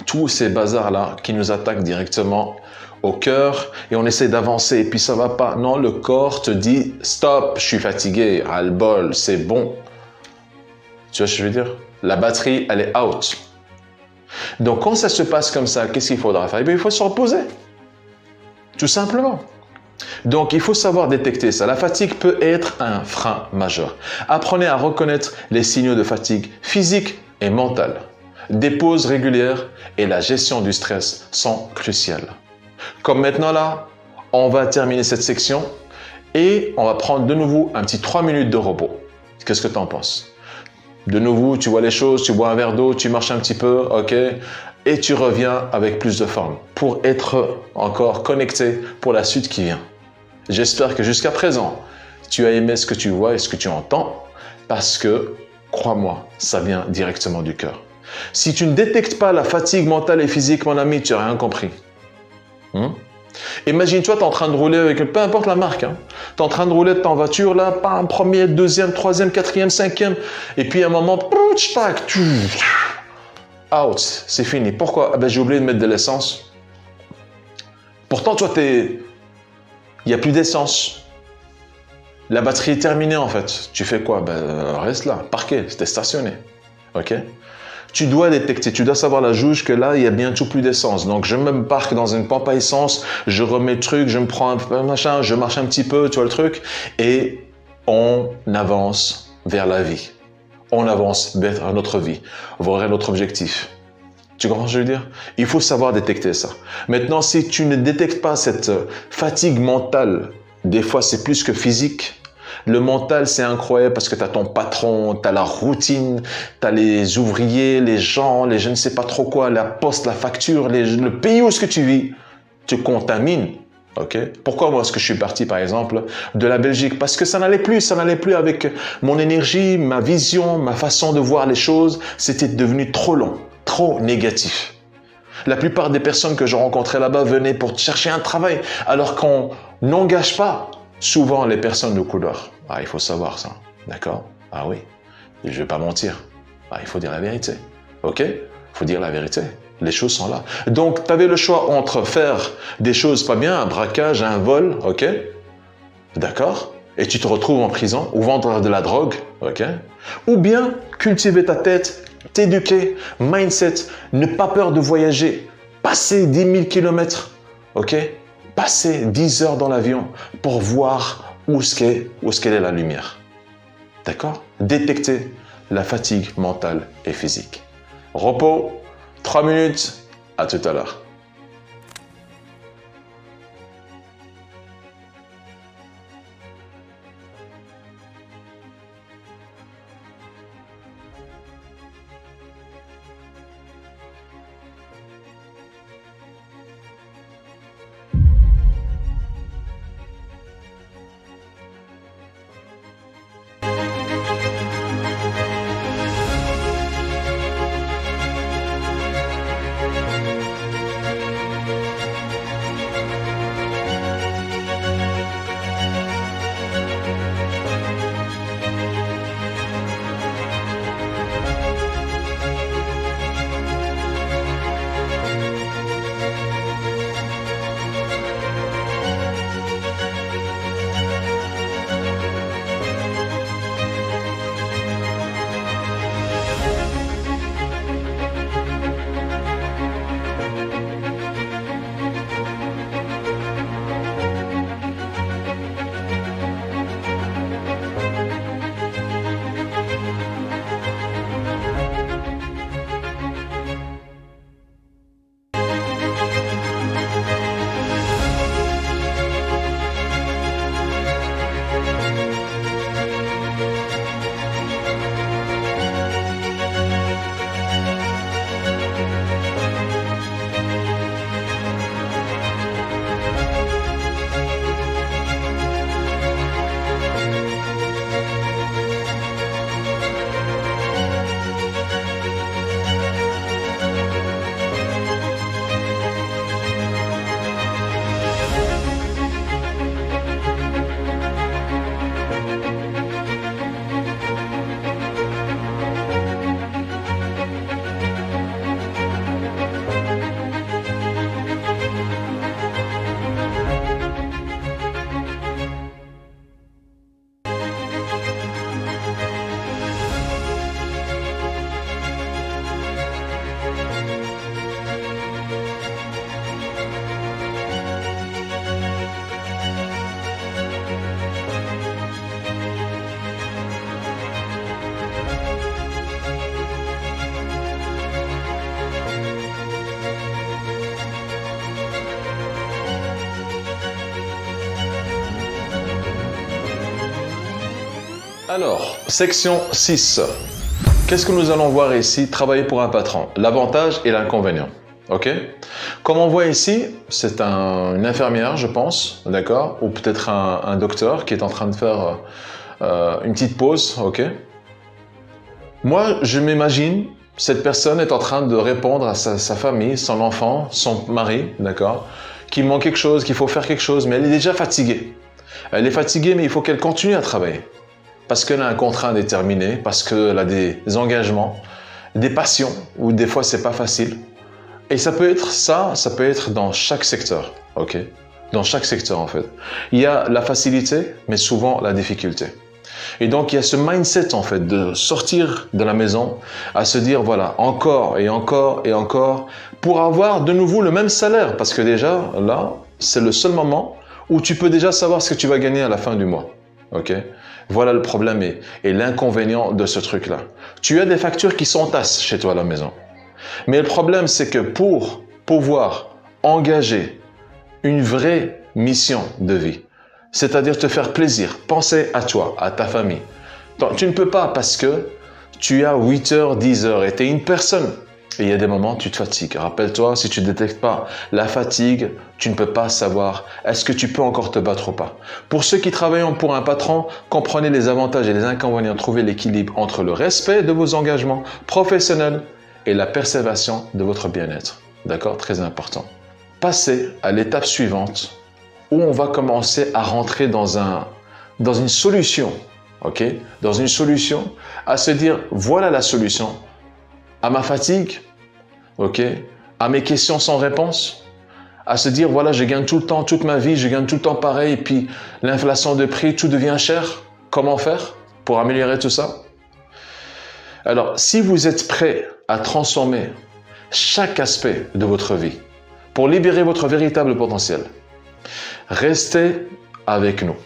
Tous ces bazars-là qui nous attaquent directement au cœur et on essaie d'avancer et puis ça va pas. Non, le corps te dit, stop, je suis fatigué, ras-le-bol, c'est bon. Tu vois ce que je veux dire? La batterie, elle est out. Donc, quand ça se passe comme ça, qu'est-ce qu'il faudra faire? Eh bien, il faut se reposer. Tout simplement. Donc, il faut savoir détecter ça. La fatigue peut être un frein majeur. Apprenez à reconnaître les signaux de fatigue physique et mentale. Des pauses régulières et la gestion du stress sont cruciales. Comme maintenant là, on va terminer cette section et on va prendre de nouveau un petit 3 minutes de repos. Qu'est-ce que tu en penses? De nouveau, tu vois les choses, tu bois un verre d'eau, tu marches un petit peu, ok? Et tu reviens avec plus de forme pour être encore connecté pour la suite qui vient. J'espère que jusqu'à présent, tu as aimé ce que tu vois et ce que tu entends parce que, crois-moi, ça vient directement du cœur. Si tu ne détectes pas la fatigue mentale et physique, mon ami, tu n'as rien compris. Imagine-toi, tu es en train de rouler avec, peu importe la marque, tu es en train de rouler de ta voiture, là, pas premier, deuxième, troisième, quatrième, cinquième, et puis à un moment, out, c'est fini. Pourquoi? Ah ben, j'ai oublié de mettre de l'essence. Pourtant, toi, il n'y a plus d'essence. La batterie est terminée, en fait. Tu fais quoi? Ben, reste là, parqué, c'était stationné. Ok? Tu dois détecter, tu dois savoir la jauge que là, il y a bientôt plus d'essence. Donc, je me parque dans une pompe à essence, je remets le truc, je me prends un machin, je marche un petit peu, tu vois le truc, et on avance vers la vie. on avance vers notre vie, vers notre objectif. Tu comprends ce que je veux dire? Il faut savoir détecter ça. Maintenant, si tu ne détectes pas cette fatigue mentale, des fois c'est plus que physique. Le mental, c'est incroyable parce que tu as ton patron, tu as la routine, tu as les ouvriers, les gens, les je ne sais pas trop quoi, la poste, la facture, le pays où est-ce que tu vis, te contamine. Okay? Pourquoi moi est-ce que je suis parti par exemple de la Belgique? Parce que ça n'allait plus avec mon énergie, ma vision, ma façon de voir les choses, c'était devenu trop long, trop négatif. La plupart des personnes que je rencontrais là-bas venaient pour chercher un travail, alors qu'on n'engage pas souvent les personnes de couleur. Ah, il faut savoir ça, d'accord? Ah oui, je ne vais pas mentir. Ah, il faut dire la vérité, ok? Il faut dire la vérité. Les choses sont là. Donc, tu avais le choix entre faire des choses pas bien, un braquage, un vol, ok? D'accord? Et tu te retrouves en prison ou vendre de la drogue, ok? Ou bien cultiver ta tête, t'éduquer, mindset, ne pas peur de voyager, passer 10 000 kilomètres, ok? Passer 10 heures dans l'avion pour voir où est-ce qu'elle est la lumière. D'accord? Détecter la fatigue mentale et physique. Repos, 3 minutes, à tout à l'heure. Alors, section 6. Qu'est-ce que nous allons voir ici? Travailler pour un patron. L'avantage et l'inconvénient. Ok? Comme on voit ici, c'est une infirmière, je pense, d'accord? Ou peut-être un docteur qui est en train de faire une petite pause, ok? Moi, je m'imagine, cette personne est en train de répondre à sa famille, son enfant, son mari, d'accord? Qu'il manque quelque chose, qu'il faut faire quelque chose, mais elle est déjà fatiguée. Elle est fatiguée, mais il faut qu'elle continue à travailler. Parce qu'elle a un contrat indéterminé, parce qu'elle a des engagements, des passions, où des fois c'est pas facile. Et ça peut être ça peut être dans chaque secteur, ok? Dans chaque secteur en fait. Il y a la facilité, mais souvent la difficulté. Et donc il y a ce mindset en fait de sortir de la maison, à se dire voilà, encore et encore et encore, pour avoir de nouveau le même salaire. Parce que déjà, là, c'est le seul moment où tu peux déjà savoir ce que tu vas gagner à la fin du mois, ok? Voilà le problème et l'inconvénient de ce truc-là. Tu as des factures qui s'entassent chez toi à la maison. Mais le problème, c'est que pour pouvoir engager une vraie mission de vie, c'est-à-dire te faire plaisir, penser à toi, à ta famille, tu ne peux pas parce que tu as 8 heures, 10 heures et tu es une personne. Et il y a des moments où tu te fatigues. Rappelle-toi, si tu ne détectes pas la fatigue, tu ne peux pas savoir est-ce que tu peux encore te battre ou pas. Pour ceux qui travaillent pour un patron, comprenez les avantages et les inconvénients, trouvez l'équilibre entre le respect de vos engagements professionnels et la préservation de votre bien-être. D'accord? Très important. Passez à l'étape suivante où on va commencer à rentrer dans une solution. Ok? Dans une solution, à se dire voilà la solution à ma fatigue, ok, à mes questions sans réponse, à se dire voilà je gagne tout le temps, toute ma vie, je gagne tout le temps pareil, et puis l'inflation de prix, tout devient cher. Comment faire pour améliorer tout ça? Alors, si vous êtes prêt à transformer chaque aspect de votre vie pour libérer votre véritable potentiel, restez avec nous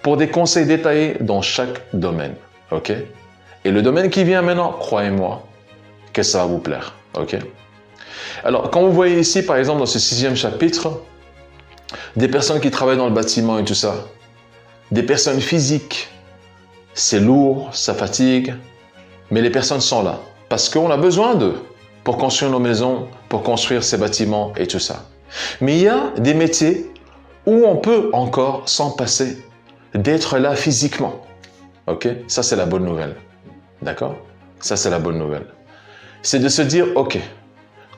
pour des conseils détaillés dans chaque domaine, ok? Et le domaine qui vient maintenant, croyez-moi, que ça va vous plaire, ok? Alors, quand vous voyez ici, par exemple, dans ce 6e chapitre, des personnes qui travaillent dans le bâtiment et tout ça, des personnes physiques, c'est lourd, ça fatigue, mais les personnes sont là parce qu'on a besoin d'eux pour construire nos maisons, pour construire ces bâtiments et tout ça. Mais il y a des métiers où on peut encore s'en passer d'être là physiquement, ok? Ça, c'est la bonne nouvelle, d'accord? Ça, c'est la bonne nouvelle. C'est de se dire, ok,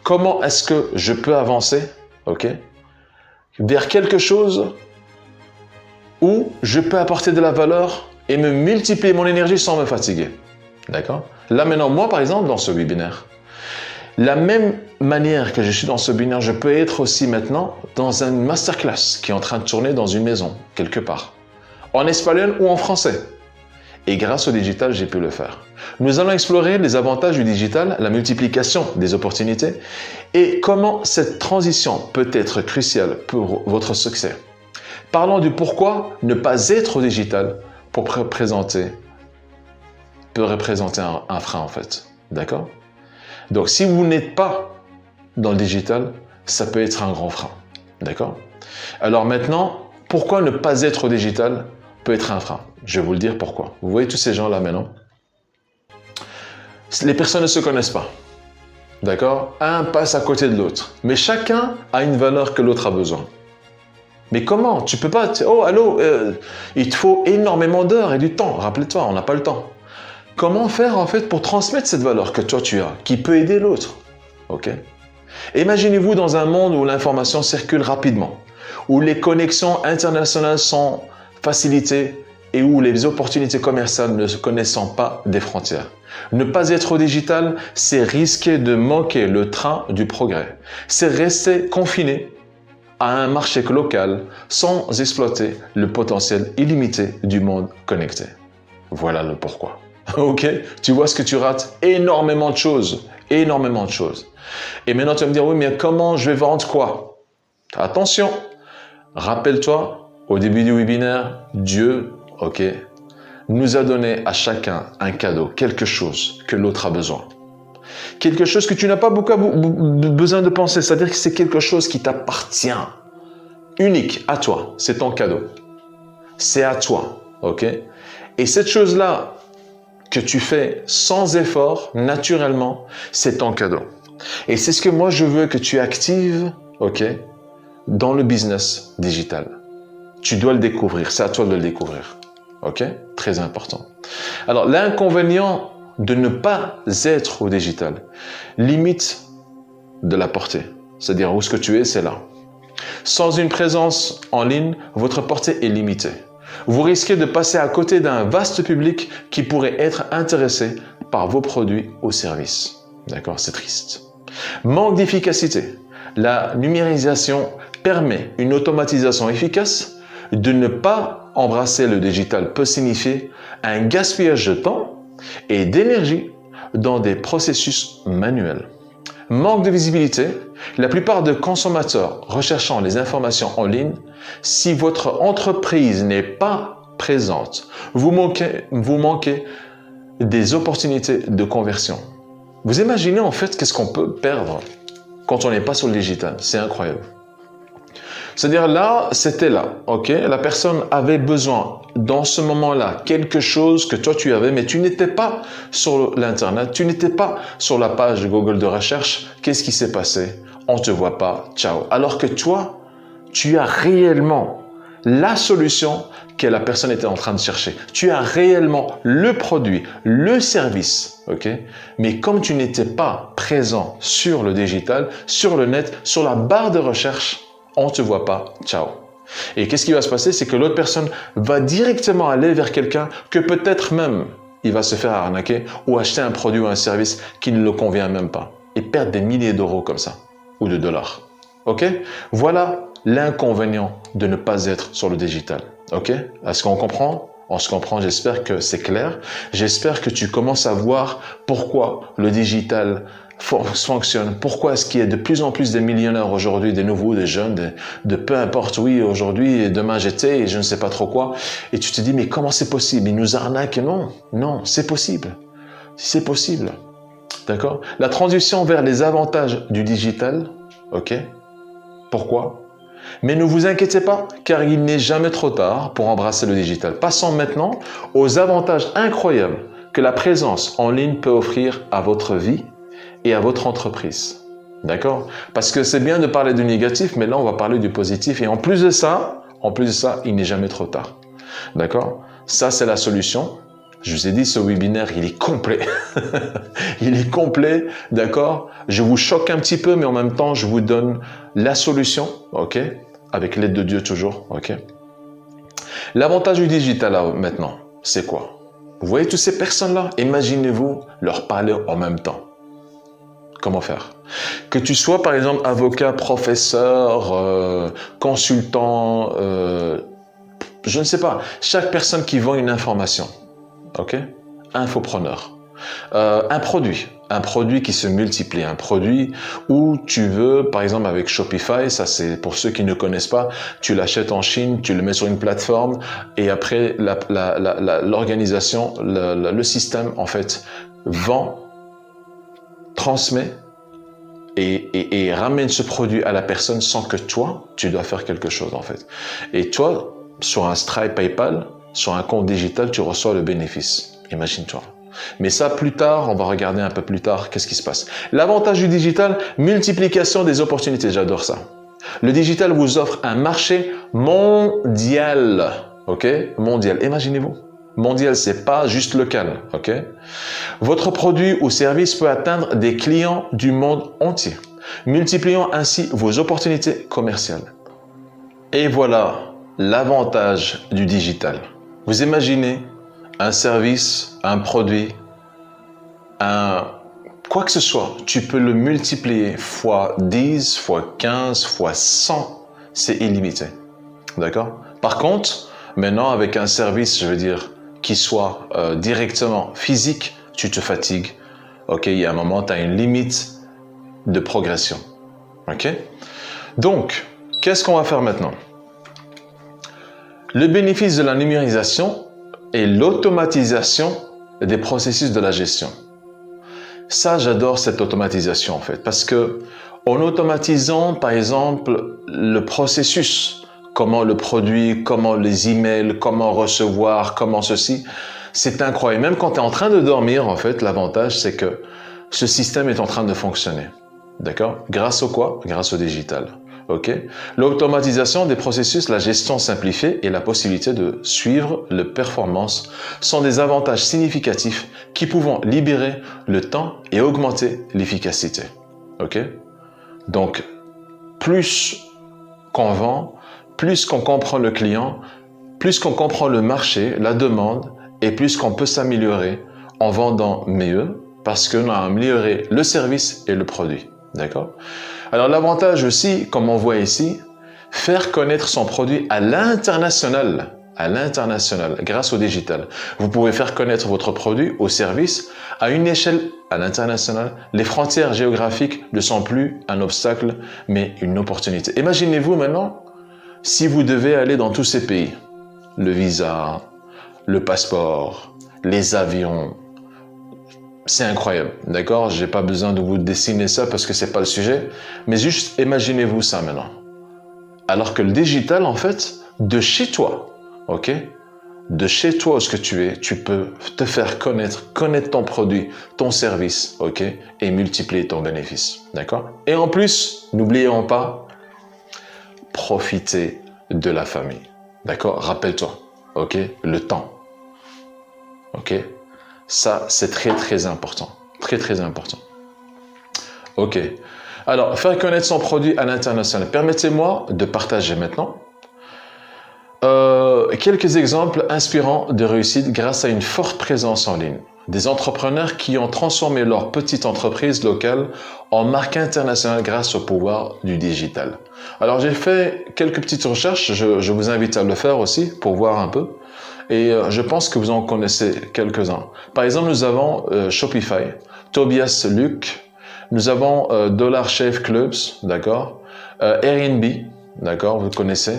comment est-ce que je peux avancer, ok, vers quelque chose où je peux apporter de la valeur et me multiplier mon énergie sans me fatiguer, d'accord? Là maintenant, moi par exemple, dans ce webinaire, la même manière que je suis dans ce webinaire, je peux être aussi maintenant dans une masterclass qui est en train de tourner dans une maison, quelque part, en espagnol ou en français. Et grâce au digital, j'ai pu le faire. Nous allons explorer les avantages du digital, la multiplication des opportunités et comment cette transition peut être cruciale pour votre succès. Parlons du pourquoi ne pas être au digital peut représenter un frein en fait. D'accord? Donc si vous n'êtes pas dans le digital, ça peut être un grand frein. D'accord? Alors maintenant, pourquoi ne pas être au digital peut être un frein? Je vais vous le dire pourquoi. Vous voyez tous ces gens-là maintenant? Les personnes ne se connaissent pas. D'accord? Un passe à côté de l'autre. Mais chacun a une valeur que l'autre a besoin. Mais comment? Tu peux pas... Oh, allô, il te faut énormément d'heures et du temps. Rappelle-toi, on n'a pas le temps. Comment faire en fait pour transmettre cette valeur que toi tu as, qui peut aider l'autre? Ok? Imaginez-vous dans un monde où l'information circule rapidement, où les connexions internationales sont facilitées et où les opportunités commerciales ne connaissant pas des frontières. Ne pas être au digital, c'est risquer de manquer le train du progrès. C'est rester confiné à un marché local sans exploiter le potentiel illimité du monde connecté. Voilà le pourquoi. Ok? Tu vois ce que tu rates? Énormément de choses. Énormément de choses. Et maintenant, tu vas me dire, oui, mais comment je vais vendre quoi? Attention! Rappelle-toi, au début du webinaire, Dieu, ok, nous a donné à chacun un cadeau, quelque chose que l'autre a besoin. Quelque chose que tu n'as pas beaucoup besoin de penser, c'est-à-dire que c'est quelque chose qui t'appartient. Unique à toi, c'est ton cadeau. C'est à toi, ok? Et cette chose-là que tu fais sans effort, naturellement, c'est ton cadeau. Et c'est ce que moi je veux que tu actives, ok, dans le business digital. Tu dois le découvrir, c'est à toi de le découvrir. Ok? Très important. Alors, l'inconvénient de ne pas être au digital, limite de la portée. C'est-à-dire, où ce que tu es, c'est là. Sans une présence en ligne, votre portée est limitée. Vous risquez de passer à côté d'un vaste public qui pourrait être intéressé par vos produits ou services. D'accord? C'est triste. Manque d'efficacité. La numérisation permet une automatisation efficace. De ne pas embrasser le digital peut signifier un gaspillage de temps et d'énergie dans des processus manuels. Manque de visibilité. La plupart des consommateurs recherchant les informations en ligne, si votre entreprise n'est pas présente. Vous manquez des opportunités de conversion. Vous imaginez en fait qu'est-ce qu'on peut perdre quand on n'est pas sur le digital. C'est incroyable. C'est-à-dire là, c'était là, ok? La personne avait besoin, dans ce moment-là, quelque chose que toi tu avais, mais tu n'étais pas sur l'Internet, tu n'étais pas sur la page Google de recherche. Qu'est-ce qui s'est passé? On ne te voit pas, ciao. Alors que toi, tu as réellement la solution que la personne était en train de chercher. Tu as réellement le produit, le service, ok? Mais comme tu n'étais pas présent sur le digital, sur le net, sur la barre de recherche, on ne te voit pas, ciao. Et qu'est-ce qui va se passer? C'est que l'autre personne va directement aller vers quelqu'un que peut-être même il va se faire arnaquer ou acheter un produit ou un service qui ne le convient même pas et perdre des milliers d'euros comme ça ou de dollars. Ok? Voilà l'inconvénient de ne pas être sur le digital. Ok? Est-ce qu'on comprend? On se comprend, j'espère que c'est clair. J'espère que tu commences à voir pourquoi le digital fonctionne. Pourquoi est-ce qu'il y a de plus en plus de millionnaires aujourd'hui, des nouveaux, des jeunes, de peu importe, oui, aujourd'hui et demain j'étais et je ne sais pas trop quoi. Et tu te dis, mais comment c'est possible? Ils nous arnaquent? Non, c'est possible. C'est possible. D'accord? La transition vers les avantages du digital, ok? Pourquoi? Mais ne vous inquiétez pas, car il n'est jamais trop tard pour embrasser le digital. Passons maintenant aux avantages incroyables que la présence en ligne peut offrir à votre vie et à votre entreprise. D'accord? Parce que c'est bien de parler du négatif, mais là, on va parler du positif. Et en plus de ça, il n'est jamais trop tard. D'accord? Ça, c'est la solution. Je vous ai dit, ce webinaire, il est complet. Il est complet, d'accord? Je vous choque un petit peu, mais en même temps, je vous donne la solution, ok? Avec l'aide de Dieu toujours, ok? L'avantage du digital, là, maintenant, c'est quoi? Vous voyez toutes ces personnes-là? Imaginez-vous leur parler en même temps. Comment faire? Que tu sois, par exemple, avocat, professeur, consultant, je ne sais pas, chaque personne qui vend une information, ok? Infopreneur. Un produit qui se multiplie, un produit où tu veux, par exemple avec Shopify, ça c'est pour ceux qui ne connaissent pas, tu l'achètes en Chine, tu le mets sur une plateforme et après l'organisation, le système en fait vend, transmet et ramène ce produit à la personne sans que toi, tu dois faire quelque chose en fait. Et toi, sur un Stripe PayPal, sur un compte digital, tu reçois le bénéfice. Imagine-toi. Mais ça, plus tard, on va regarder un peu plus tard qu'est-ce qui se passe. L'avantage du digital, multiplication des opportunités. J'adore ça. Le digital vous offre un marché mondial. Ok? Mondial. Imaginez-vous. Mondial, c'est pas juste local. Ok? Votre produit ou service peut atteindre des clients du monde entier, multipliant ainsi vos opportunités commerciales. Et voilà l'avantage du digital. Vous imaginez un service, un produit, quoi que ce soit, tu peux le multiplier fois 10, fois 15, fois 100, c'est illimité. D'accord? Par contre, maintenant avec un service, je veux dire, qui soit directement physique, tu te fatigues. Ok? Il y a un moment, tu as une limite de progression. Ok? Donc, qu'est-ce qu'on va faire maintenant? Le bénéfice de la numérisation et l'automatisation des processus de la gestion. Ça, j'adore cette automatisation en fait, parce que en automatisant, par exemple, le processus, comment le produit, comment les emails, comment recevoir, comment ceci, c'est incroyable. Même quand tu es en train de dormir, en fait, l'avantage, c'est que ce système est en train de fonctionner. D'accord? Grâce au quoi? Grâce au digital. Ok? L'automatisation des processus, la gestion simplifiée et la possibilité de suivre les performances sont des avantages significatifs qui pouvant libérer le temps et augmenter l'efficacité. Ok? Donc, plus qu'on vend, plus qu'on comprend le client, plus qu'on comprend le marché, la demande, et plus qu'on peut s'améliorer en vendant mieux parce qu'on a amélioré le service et le produit. D'accord? Alors l'avantage aussi, comme on voit ici, faire connaître son produit à l'international, grâce au digital. Vous pouvez faire connaître votre produit ou service à une échelle à l'international. Les frontières géographiques ne sont plus un obstacle, mais une opportunité. Imaginez-vous maintenant, si vous devez aller dans tous ces pays, le visa, le passeport, les avions. C'est incroyable, d'accord? J'ai pas besoin de vous dessiner ça parce que c'est pas le sujet, mais juste imaginez-vous ça maintenant. Alors que le digital, en fait, de chez toi, ok? De chez toi, ce que tu es, tu peux te faire connaître ton produit, ton service, ok? Et multiplier ton bénéfice, d'accord? Et en plus, n'oublions pas, profiter de la famille, d'accord? Rappelle-toi, ok? Le temps, ok? Ça, c'est très important, très important. Ok. Alors, faire connaître son produit à l'international. Permettez-moi de partager maintenant quelques exemples inspirants de réussite grâce à une forte présence en ligne. Des entrepreneurs qui ont transformé leur petite entreprise locale en marque internationale grâce au pouvoir du digital. Alors j'ai fait quelques petites recherches, je vous invite à le faire aussi pour voir un peu. Et je pense que vous en connaissez quelques-uns. Par exemple, nous avons Shopify, Tobias Luke, nous avons Dollar Shave Clubs, d'accord, Airbnb, d'accord, vous connaissez.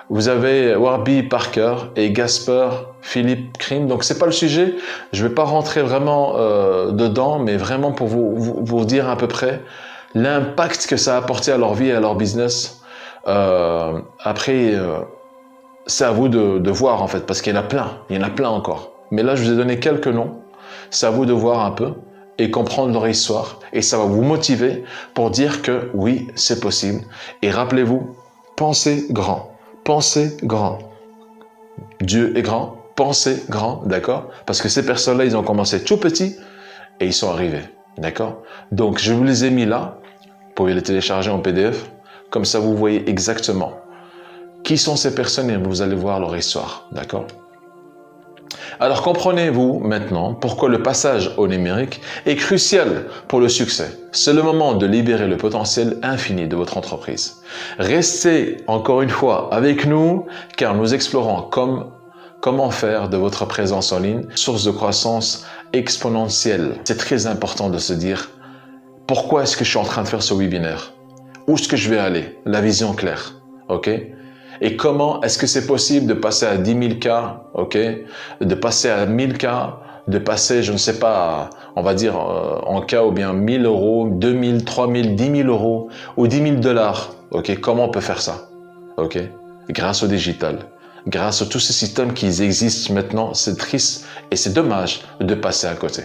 Vous avez Warby Parker et Gasper Philippe Krim. Donc c'est pas le sujet. Je vais pas rentrer vraiment dedans, mais vraiment pour vous dire à peu près l'impact que ça a apporté à leur vie et à leur business. Après, c'est à vous de voir en fait, parce qu'il y en a plein encore. Mais là, je vous ai donné quelques noms. C'est à vous de voir un peu et comprendre leur histoire. Et ça va vous motiver pour dire que oui, c'est possible. Et rappelez-vous, pensez grand. Pensez grand. Dieu est grand, pensez grand, d'accord? Parce que ces personnes-là, ils ont commencé tout petits et ils sont arrivés, d'accord? Donc, je vous les ai mis là. Vous pouvez les télécharger en PDF. Comme ça, vous voyez exactement qui sont ces personnes et vous allez voir leur histoire, d'accord? Alors, comprenez-vous maintenant pourquoi le passage au numérique est crucial pour le succès. C'est le moment de libérer le potentiel infini de votre entreprise. Restez encore une fois avec nous car nous explorons comment faire de votre présence en ligne source de croissance exponentielle. C'est très important de se dire pourquoi est-ce que je suis en train de faire ce webinaire? Où est-ce que je vais aller? La vision claire, ok? Et comment est-ce que c'est possible de passer à 10 000 cas, ok? De passer à 1000 cas, de passer, je ne sais pas, on va dire en cas ou bien 1000 euros, 2000, 3000, 10 000 euros ou 10 000 dollars, ok? Comment on peut faire ça, ok? Grâce au digital, grâce à tous ces systèmes qui existent maintenant, c'est triste et c'est dommage de passer à côté.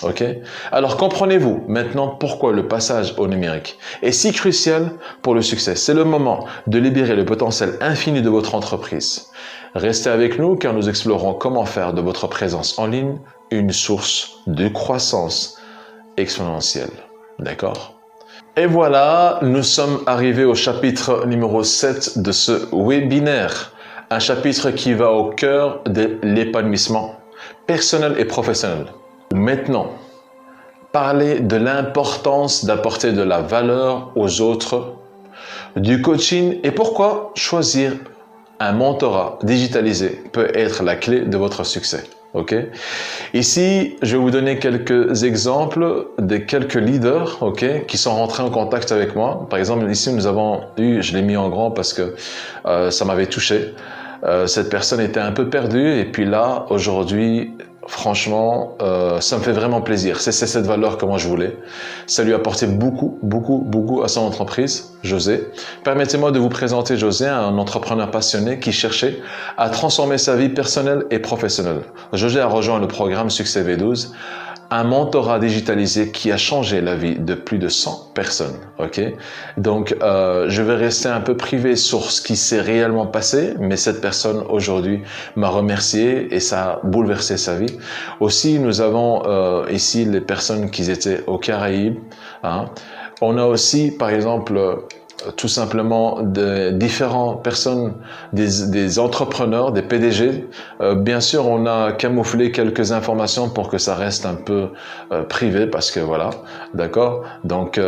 Ok? Alors comprenez-vous maintenant pourquoi le passage au numérique est si crucial pour le succès. C'est le moment de libérer le potentiel infini de votre entreprise. Restez avec nous car nous explorons comment faire de votre présence en ligne une source de croissance exponentielle. D'accord? Et voilà, nous sommes arrivés au chapitre numéro 7 de ce webinaire. Un chapitre qui va au cœur de l'épanouissement personnel et professionnel. Maintenant, parler de l'importance d'apporter de la valeur aux autres, du coaching et pourquoi choisir un mentorat digitalisé peut être la clé de votre succès. Ok? Ici, je vais vous donner quelques exemples de quelques leaders, ok, qui sont rentrés en contact avec moi. Par exemple, ici, nous avons eu, je l'ai mis en grand parce que ça m'avait touché. Cette personne était un peu perdue et puis là, aujourd'hui, franchement, ça me fait vraiment plaisir. C'est cette valeur que moi je voulais. Ça lui a apporté beaucoup à son entreprise, José. Permettez-moi de vous présenter José, un entrepreneur passionné qui cherchait à transformer sa vie personnelle et professionnelle. José a rejoint le programme Succès V12, un mentorat digitalisé qui a changé la vie de plus de 100 personnes. Ok? Donc, je vais rester un peu privé sur ce qui s'est réellement passé, mais cette personne aujourd'hui m'a remercié et ça a bouleversé sa vie. Aussi, nous avons ici les personnes qui étaient aux Caraïbes. Hein. On a aussi, par exemple, tout simplement de différentes personnes, des entrepreneurs, des PDG. Bien sûr, on a camouflé quelques informations pour que ça reste un peu privé parce que voilà, d'accord. Donc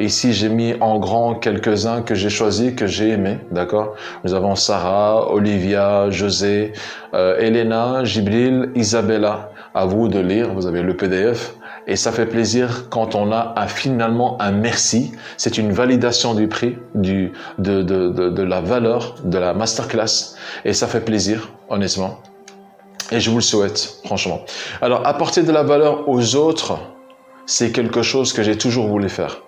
ici, j'ai mis en grand quelques-uns que j'ai choisis, que j'ai aimés, d'accord. Nous avons Sarah, Olivia, José, Elena, Gibril, Isabella. À vous de lire, vous avez le PDF. et ça fait plaisir quand on a finalement un merci. C'est une validation du prix, de la valeur de la masterclass et ça fait plaisir, honnêtement. Et je vous le souhaite, franchement. Alors, apporter de la valeur aux autres, c'est quelque chose que j'ai toujours voulu faire.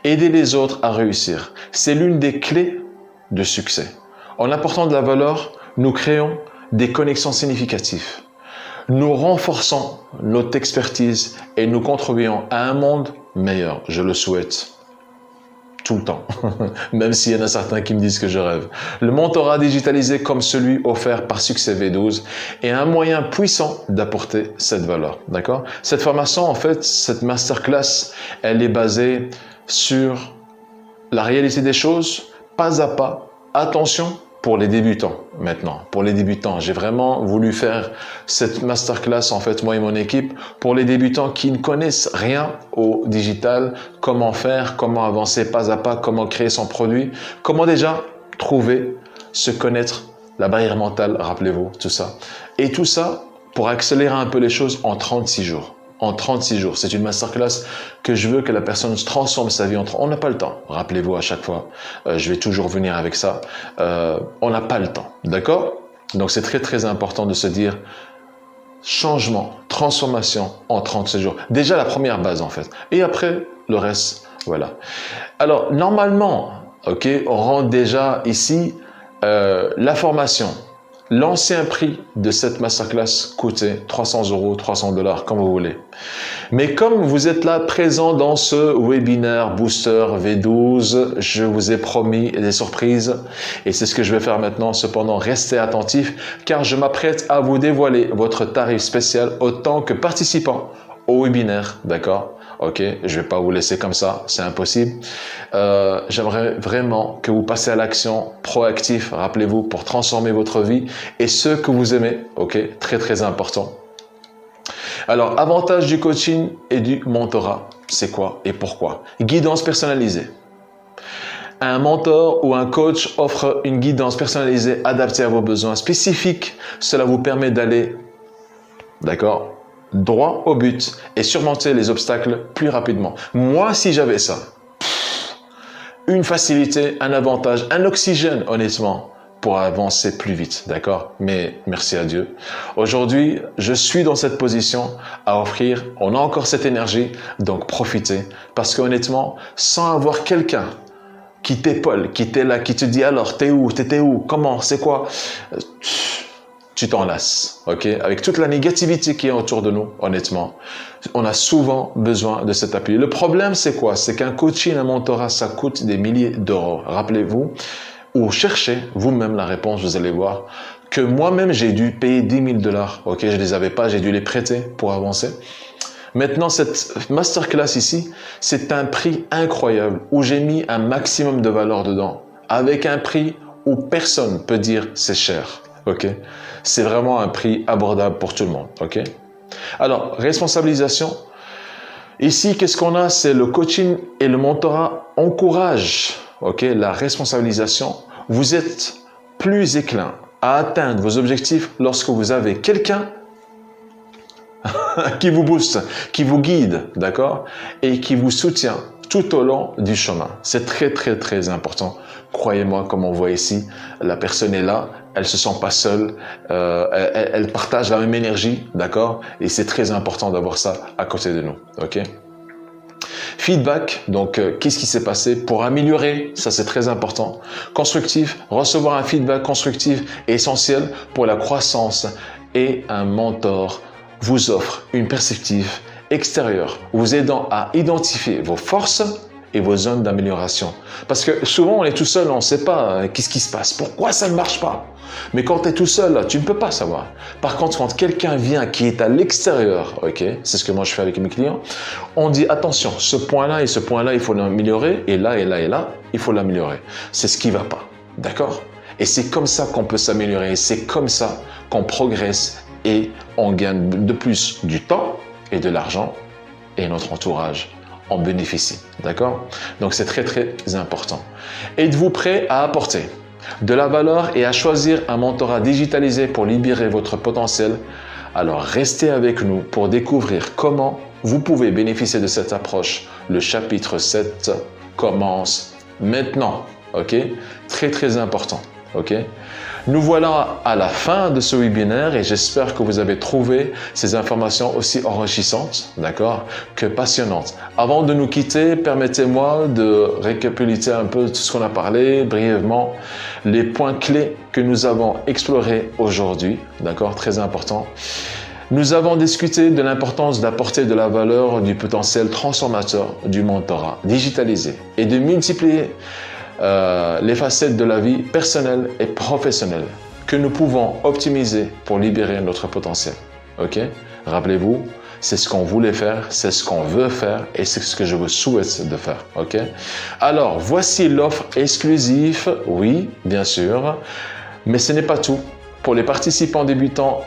Aider les autres à réussir, c'est l'une des clés de succès. En apportant de la valeur, nous créons des connexions significatives. Nous renforçons notre expertise et nous contribuons à un monde meilleur. Je le souhaite tout le temps, même s'il y en a certains qui me disent que je rêve. Le mentorat digitalisé comme celui offert par Succès V12 est un moyen puissant d'apporter cette valeur. D'accord ? Cette formation, en fait, cette masterclass, elle est basée sur la réalité des choses, pas à pas. Attention pour les débutants maintenant. Pour les débutants, j'ai vraiment voulu faire cette masterclass, en fait, moi et mon équipe, pour les débutants qui ne connaissent rien au digital, comment faire, comment avancer pas à pas, comment créer son produit, comment déjà trouver, se connaître, la barrière mentale, rappelez-vous, tout ça. Et tout ça pour accélérer un peu les choses en 36 jours. En 36 jours. C'est une masterclass que je veux que la personne transforme sa vie en 30. On n'a pas le temps. Rappelez-vous à chaque fois. Je vais toujours venir avec ça. On n'a pas le temps. D'accord ? Donc, c'est très, très important de se dire changement, transformation en 36 jours. Déjà, la première base, en fait. Et après, le reste, voilà. Alors, normalement, ok, on rentre déjà ici la formation. L'ancien prix de cette masterclass coûtait 300 €, 300 $, comme vous voulez. Mais comme vous êtes là présent dans ce webinaire Booster V12, je vous ai promis des surprises et c'est ce que je vais faire maintenant. Cependant, restez attentifs car je m'apprête à vous dévoiler votre tarif spécial autant que participant au webinaire, d'accord ? Ok, je vais pas vous laisser comme ça, c'est impossible. J'aimerais vraiment que vous passiez à l'action proactif, rappelez-vous, pour transformer votre vie et ceux que vous aimez, ok, très très important. Alors, avantage du coaching et du mentorat, c'est quoi et pourquoi? Guidance personnalisée. Un mentor ou un coach offre une guidance personnalisée adaptée à vos besoins spécifiques. Cela vous permet d'aller, d'accord, droit au but et surmonter les obstacles plus rapidement. Moi, si j'avais ça, une facilité, un avantage, un oxygène, honnêtement, pour avancer plus vite, d'accord? Mais merci à Dieu. Aujourd'hui, je suis dans cette position à offrir, on a encore cette énergie, donc profitez. Parce qu'honnêtement, sans avoir quelqu'un qui t'épaule, qui t'est là, qui te dit alors, t'es où, t'étais où, comment, c'est quoi? Tu t'en lasses, ok? Avec toute la négativité qui est autour de nous, honnêtement, on a souvent besoin de cet appui. Le problème, c'est quoi? C'est qu'un coaching, un mentorat, ça coûte des milliers d'euros. Rappelez-vous, ou cherchez vous-même la réponse, vous allez voir, que moi-même, j'ai dû payer 10 000 $, ok? Je les avais pas, j'ai dû les prêter pour avancer. Maintenant, cette masterclass ici, c'est un prix incroyable où j'ai mis un maximum de valeur dedans, avec un prix où personne peut dire c'est cher. Ok, c'est vraiment un prix abordable pour tout le monde. Ok. Alors, responsabilisation. Ici, qu'est-ce qu'on a? C'est le coaching et le mentorat encouragent, ok, la responsabilisation. Vous êtes plus éclin à atteindre vos objectifs lorsque vous avez quelqu'un qui vous booste, qui vous guide, d'accord, et qui vous soutient tout au long du chemin. C'est très, très, très important. Croyez-moi, comme on voit ici, la personne est là, elle se sent pas seule, elle partage la même énergie, d'accord? Et c'est très important d'avoir ça à côté de nous, ok? Feedback, donc qu'est-ce qui s'est passé pour améliorer? Ça, c'est très important. Constructif, recevoir un feedback constructif est essentiel pour la croissance et un mentor vous offre une perspective extérieure, vous aidant à identifier vos forces et vos zones d'amélioration. Parce que souvent, on est tout seul, on ne sait pas qu'est-ce qui se passe, pourquoi ça ne marche pas. Mais quand tu es tout seul, tu ne peux pas savoir. Par contre, quand quelqu'un vient qui est à l'extérieur, ok, c'est ce que moi je fais avec mes clients, on dit attention, ce point-là et ce point-là, il faut l'améliorer, et là, et là, et là, il faut l'améliorer. C'est ce qui ne va pas, d'accord? Et c'est comme ça qu'on peut s'améliorer, et c'est comme ça qu'on progresse et on gagne de plus du temps et de l'argent, et notre entourage en bénéficie, d'accord? Donc c'est très très important. Êtes-vous prêt à apporter de la valeur et à choisir un mentorat digitalisé pour libérer votre potentiel? Alors restez avec nous pour découvrir comment vous pouvez bénéficier de cette approche. Le chapitre 7 commence maintenant. Ok? Très, très important. Ok? Nous voilà à la fin de ce webinaire et j'espère que vous avez trouvé ces informations aussi enrichissantes, d'accord, que passionnantes. Avant de nous quitter, permettez-moi de récapituler un peu tout ce qu'on a parlé brièvement, les points clés que nous avons explorés aujourd'hui, d'accord, très important. Nous avons discuté de l'importance d'apporter de la valeur du potentiel transformateur du mentorat digitalisé et de multiplier les facettes de la vie personnelle et professionnelle que nous pouvons optimiser pour libérer notre potentiel. Ok? Rappelez-vous, c'est ce qu'on voulait faire, c'est ce qu'on veut faire et c'est ce que je vous souhaite de faire. Ok? Alors, voici l'offre exclusive, oui, bien sûr, mais ce n'est pas tout. Pour les participants débutants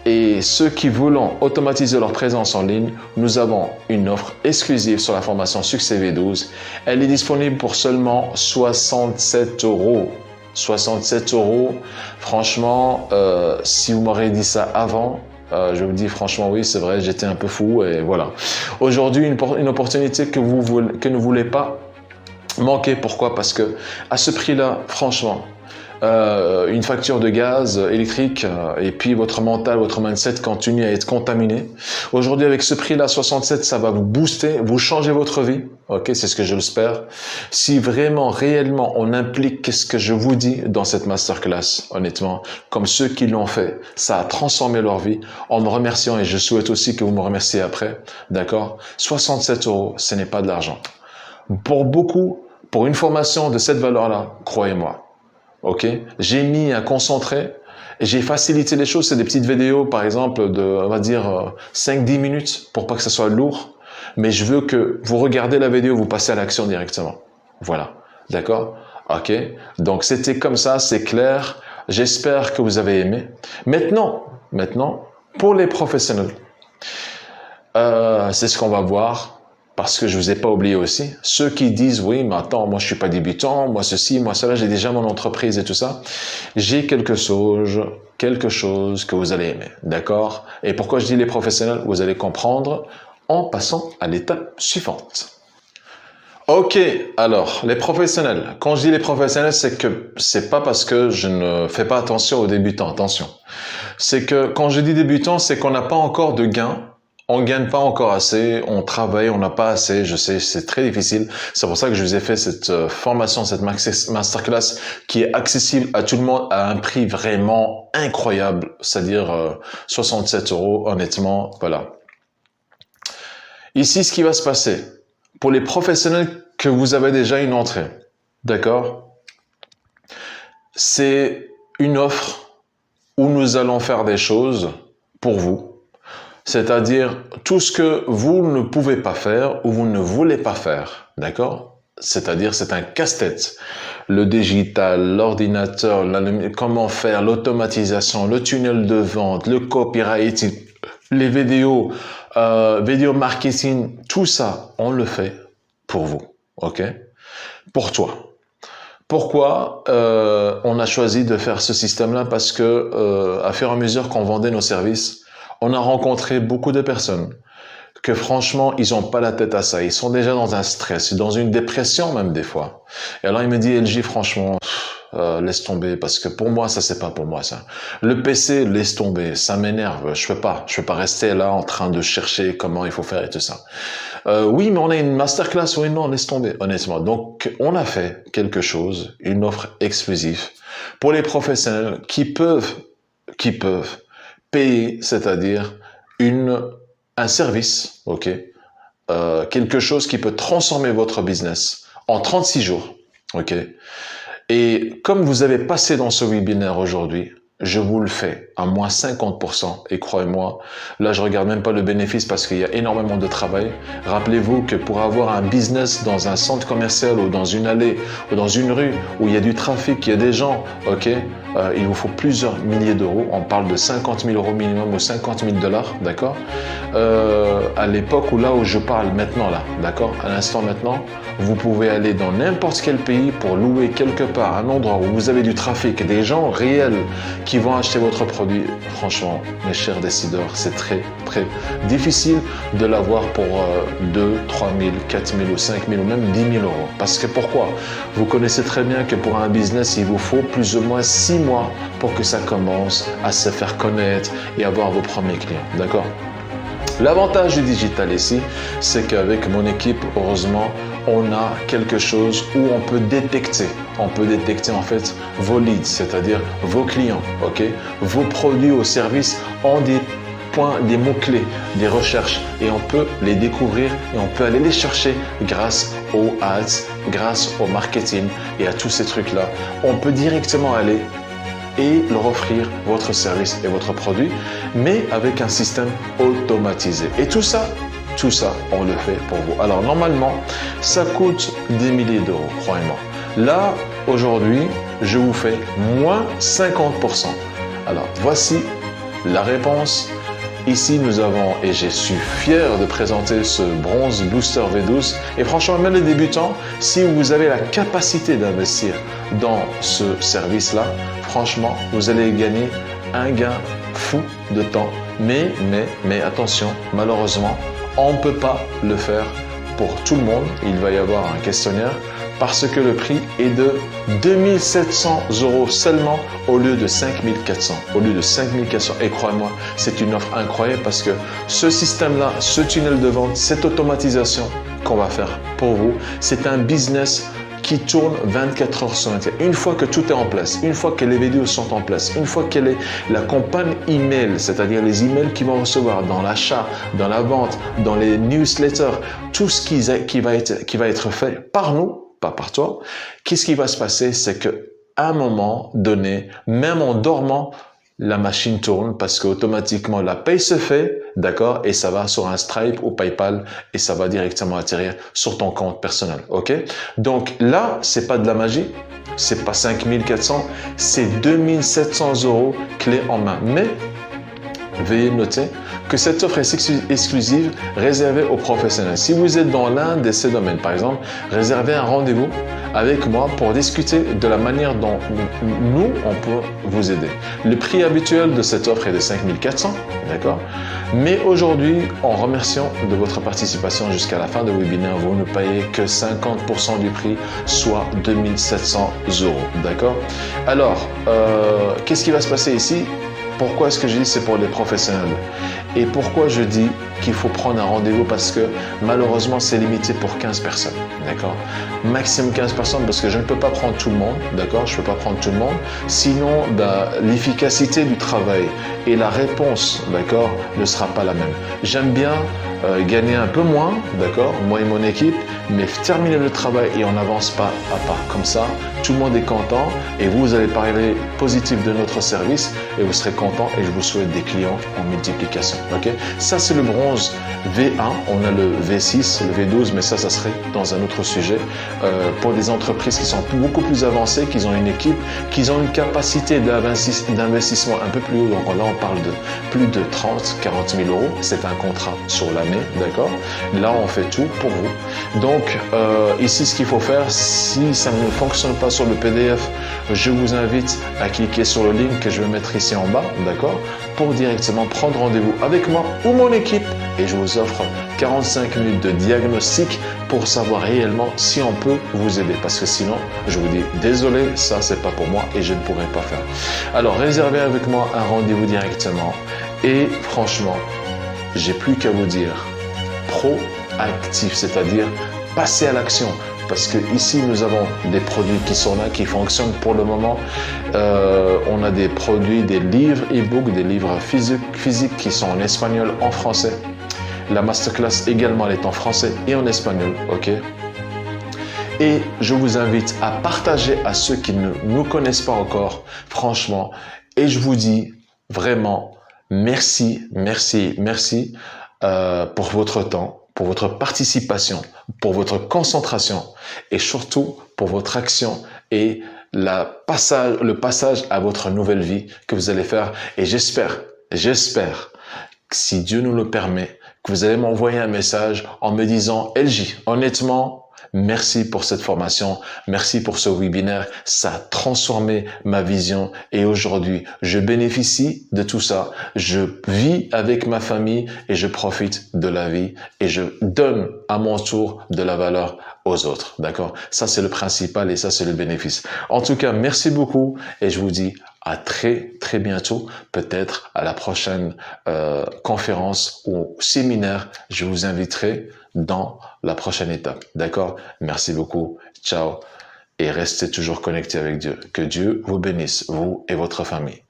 et ceux qui veulent automatiser leur présence en ligne, nous avons une offre exclusive sur la formation Succès V12. Elle est disponible pour seulement 67 €. 67 €. Franchement, si vous m'auriez dit ça avant, je vous dis franchement oui, c'est vrai, j'étais un peu fou et voilà. Aujourd'hui, une opportunité que vous ne voulez pas manquer. Pourquoi? Parce que à ce prix-là, franchement, une facture de gaz électrique et puis votre mental, votre mindset continue à être contaminé. Aujourd'hui, avec ce prix-là, 67, ça va vous booster, vous changer votre vie. Ok, c'est ce que je l'espère. Si vraiment, réellement, on implique ce que je vous dis dans cette masterclass, honnêtement, comme ceux qui l'ont fait, ça a transformé leur vie en me remerciant et je souhaite aussi que vous me remerciez après. D'accord? 67 €, ce n'est pas de l'argent. Pour beaucoup, pour une formation de cette valeur-là, croyez-moi. Ok, j'ai mis un concentré et j'ai facilité les choses. C'est des petites vidéos, par exemple, de, on va dire, 5-10 minutes pour pas que ce soit lourd. Mais je veux que vous regardez la vidéo, vous passez à l'action directement. Voilà. D'accord? Ok. Donc, c'était comme ça, c'est clair. J'espère que vous avez aimé. Maintenant, pour les professionnels, c'est ce qu'on va voir. Parce que je vous ai pas oublié aussi, ceux qui disent oui, mais attends, moi je suis pas débutant, moi ceci, moi cela, j'ai déjà mon entreprise et tout ça. J'ai quelque chose que vous allez aimer, d'accord? Et pourquoi je dis les professionnels, vous allez comprendre en passant à l'étape suivante. Ok, alors les professionnels. Quand je dis les professionnels, c'est que c'est pas parce que je ne fais pas attention aux débutants. Attention, c'est que quand je dis débutant, c'est qu'on n'a pas encore de gains. On gagne pas encore assez, on travaille, on n'a pas assez, je sais, c'est très difficile. C'est pour ça que je vous ai fait cette formation, cette masterclass qui est accessible à tout le monde à un prix vraiment incroyable, c'est-à-dire 67 €, honnêtement, voilà. Ici, ce qui va se passer, pour les professionnels que vous avez déjà une entrée, d'accord? C'est une offre où nous allons faire des choses pour vous. C'est-à-dire tout ce que vous ne pouvez pas faire ou vous ne voulez pas faire, d'accord? C'est-à-dire c'est un casse-tête. Le digital, l'ordinateur, comment faire, l'automatisation, le tunnel de vente, le copyright, les vidéos, vidéo marketing, tout ça, on le fait pour vous, ok? Pour toi. Pourquoi on a choisi de faire ce système-là? Parce que à fur et à mesure qu'on vendait nos services, on a rencontré beaucoup de personnes que franchement, ils n'ont pas la tête à ça. Ils sont déjà dans un stress, dans une dépression même des fois. Et alors il me dit, LJ, franchement, laisse tomber parce que pour moi, ça c'est pas pour moi ça. Le PC, laisse tomber, ça m'énerve. Je peux pas rester là en train de chercher comment il faut faire et tout ça. Oui, mais on a une masterclass. Oui, non, laisse tomber, honnêtement. Donc, on a fait quelque chose, une offre exclusive pour les professionnels qui peuvent payer, c'est-à-dire un service, ok, quelque chose qui peut transformer votre business en 36 jours, ok. Et comme vous avez passé dans ce webinaire aujourd'hui, je vous le fais à moins 50%. Et croyez-moi, là, je regarde même pas le bénéfice parce qu'il y a énormément de travail. Rappelez-vous que pour avoir un business dans un centre commercial ou dans une allée ou dans une rue où il y a du trafic, il y a des gens, ok, il vous faut plusieurs milliers d'euros. On parle de 50 000 euros minimum ou 50 000 dollars, d'accord? À l'époque où là où je parle maintenant, là, d'accord? À l'instant maintenant, vous pouvez aller dans n'importe quel pays pour louer quelque part un endroit où vous avez du trafic, des gens réels qui vont acheter votre produit. Franchement, mes chers décideurs, c'est très difficile de l'avoir pour 2, 3 000, 4 000 ou 5 000 ou même 10 000 euros. Parce que pourquoi? Vous connaissez très bien que pour un business, il vous faut plus ou moins 6 mois pour que ça commence à se faire connaître et avoir vos premiers clients. D'accord? L'avantage du digital ici, c'est qu'avec mon équipe, heureusement, on a quelque chose où on peut détecter en fait vos leads, c'est-à-dire vos clients, ok? Vos produits ou services ont des points, des mots-clés, des recherches et on peut les découvrir et on peut aller les chercher grâce aux ads, grâce au marketing et à tous ces trucs-là. On peut directement aller et leur offrir votre service et votre produit, mais avec un système automatisé. Et tout ça, on le fait pour vous. Alors normalement, ça coûte des milliers d'euros, croyez-moi. Là, aujourd'hui, je vous fais moins 50%. Alors voici la réponse. Ici, nous avons, et je suis fier de présenter ce Bronze Booster V12. Et franchement, même les débutants, si vous avez la capacité d'investir dans ce service-là, franchement, vous allez gagner un gain fou de temps. Mais attention, malheureusement, on ne peut pas le faire pour tout le monde. Il va y avoir un questionnaire parce que le prix est de 2 700 euros seulement au lieu de 5 400. Au lieu de 5 400. Et croyez-moi, c'est une offre incroyable parce que ce système-là, ce tunnel de vente, cette automatisation qu'on va faire pour vous, c'est un business qui tourne 24 heures sur 24. Une fois que tout est en place, une fois que les vidéos sont en place, une fois qu'elle est la campagne email, c'est-à-dire les emails qu'ils vont recevoir dans l'achat, dans la vente, dans les newsletters, tout ce qui va être fait par nous, pas par toi, qu'est-ce qui va se passer? C'est que à un moment donné, même en dormant, la machine tourne parce qu'automatiquement la paye se fait, d'accord, et ça va sur un Stripe ou PayPal et ça va directement atterrir sur ton compte personnel, ok? Donc là, c'est pas de la magie, c'est pas 5 400, c'est 2 700 euros clé en main. Mais veuillez noter que cette offre est exclusive, réservée aux professionnels. Si vous êtes dans l'un de ces domaines, par exemple, réservez un rendez-vous avec moi pour discuter de la manière dont nous, on peut vous aider. Le prix habituel de cette offre est de 5 400, d'accord? Mais aujourd'hui, en remerciant de votre participation jusqu'à la fin du webinaire, vous ne payez que 50% du prix, soit 2 700 euros, d'accord? Alors, qu'est-ce qui va se passer ici? Pourquoi est-ce que je dis c'est pour les professionnels? Et pourquoi je dis qu'il faut prendre un rendez-vous? Parce que malheureusement, c'est limité pour 15 personnes, d'accord? Maximum 15 personnes parce que je ne peux pas prendre tout le monde, d'accord? Je ne peux pas prendre tout le monde. Sinon, l'efficacité du travail et la réponse, d'accord, ne sera pas la même. J'aime bien gagner un peu moins, d'accord, moi et mon équipe, mais terminer le travail et on avance pas à pas. Comme ça, tout le monde est content et vous allez parler positif de notre service et vous serez content et je vous souhaite des clients en multiplication. Ok? Ça, c'est le bronze V1. On a le V6, le V12, mais ça serait dans un autre sujet. Pour des entreprises qui sont beaucoup plus avancées, qui ont une équipe, qui ont une capacité d'investissement un peu plus haut. Donc là, on parle de plus de 30, 40 000 euros. C'est un contrat sur l'année, d'accord? Là, on fait tout pour vous. Donc, ici, ce qu'il faut faire, si ça ne fonctionne pas sur le PDF, je vous invite à cliquer sur le lien que je vais mettre ici en bas, d'accord? Pour directement prendre rendez-vous avec moi ou mon équipe et je vous offre 45 minutes de diagnostic pour savoir réellement si on peut vous aider. Parce que sinon, je vous dis désolé, ça c'est pas pour moi et je ne pourrai pas faire. Alors, réservez avec moi un rendez-vous directement et franchement, j'ai plus qu'à vous dire proactif, c'est-à-dire passer à l'action. Parce que ici, nous avons des produits qui sont là, qui fonctionnent pour le moment. On a des produits, des livres e-book, des livres physiques qui sont en espagnol, en français. La masterclass également, elle est en français et en espagnol, ok? Et je vous invite à partager à ceux qui ne nous connaissent pas encore, franchement. Et je vous dis vraiment merci, merci, merci pour votre temps, pour votre participation, pour votre concentration et surtout pour votre action et le passage à votre nouvelle vie que vous allez faire. Et j'espère, si Dieu nous le permet, que vous allez m'envoyer un message en me disant, LJ, honnêtement, merci pour cette formation, merci pour ce webinaire, ça a transformé ma vision et aujourd'hui, je bénéficie de tout ça, je vis avec ma famille et je profite de la vie et je donne à mon tour de la valeur aux autres, d'accord? Ça, c'est le principal et ça, c'est le bénéfice. En tout cas, merci beaucoup et je vous dis à très bientôt, peut-être à la prochaine conférence ou séminaire, je vous inviterai dans la prochaine étape. D'accord? Merci beaucoup. Ciao. Et restez toujours connectés avec Dieu. Que Dieu vous bénisse, vous et votre famille.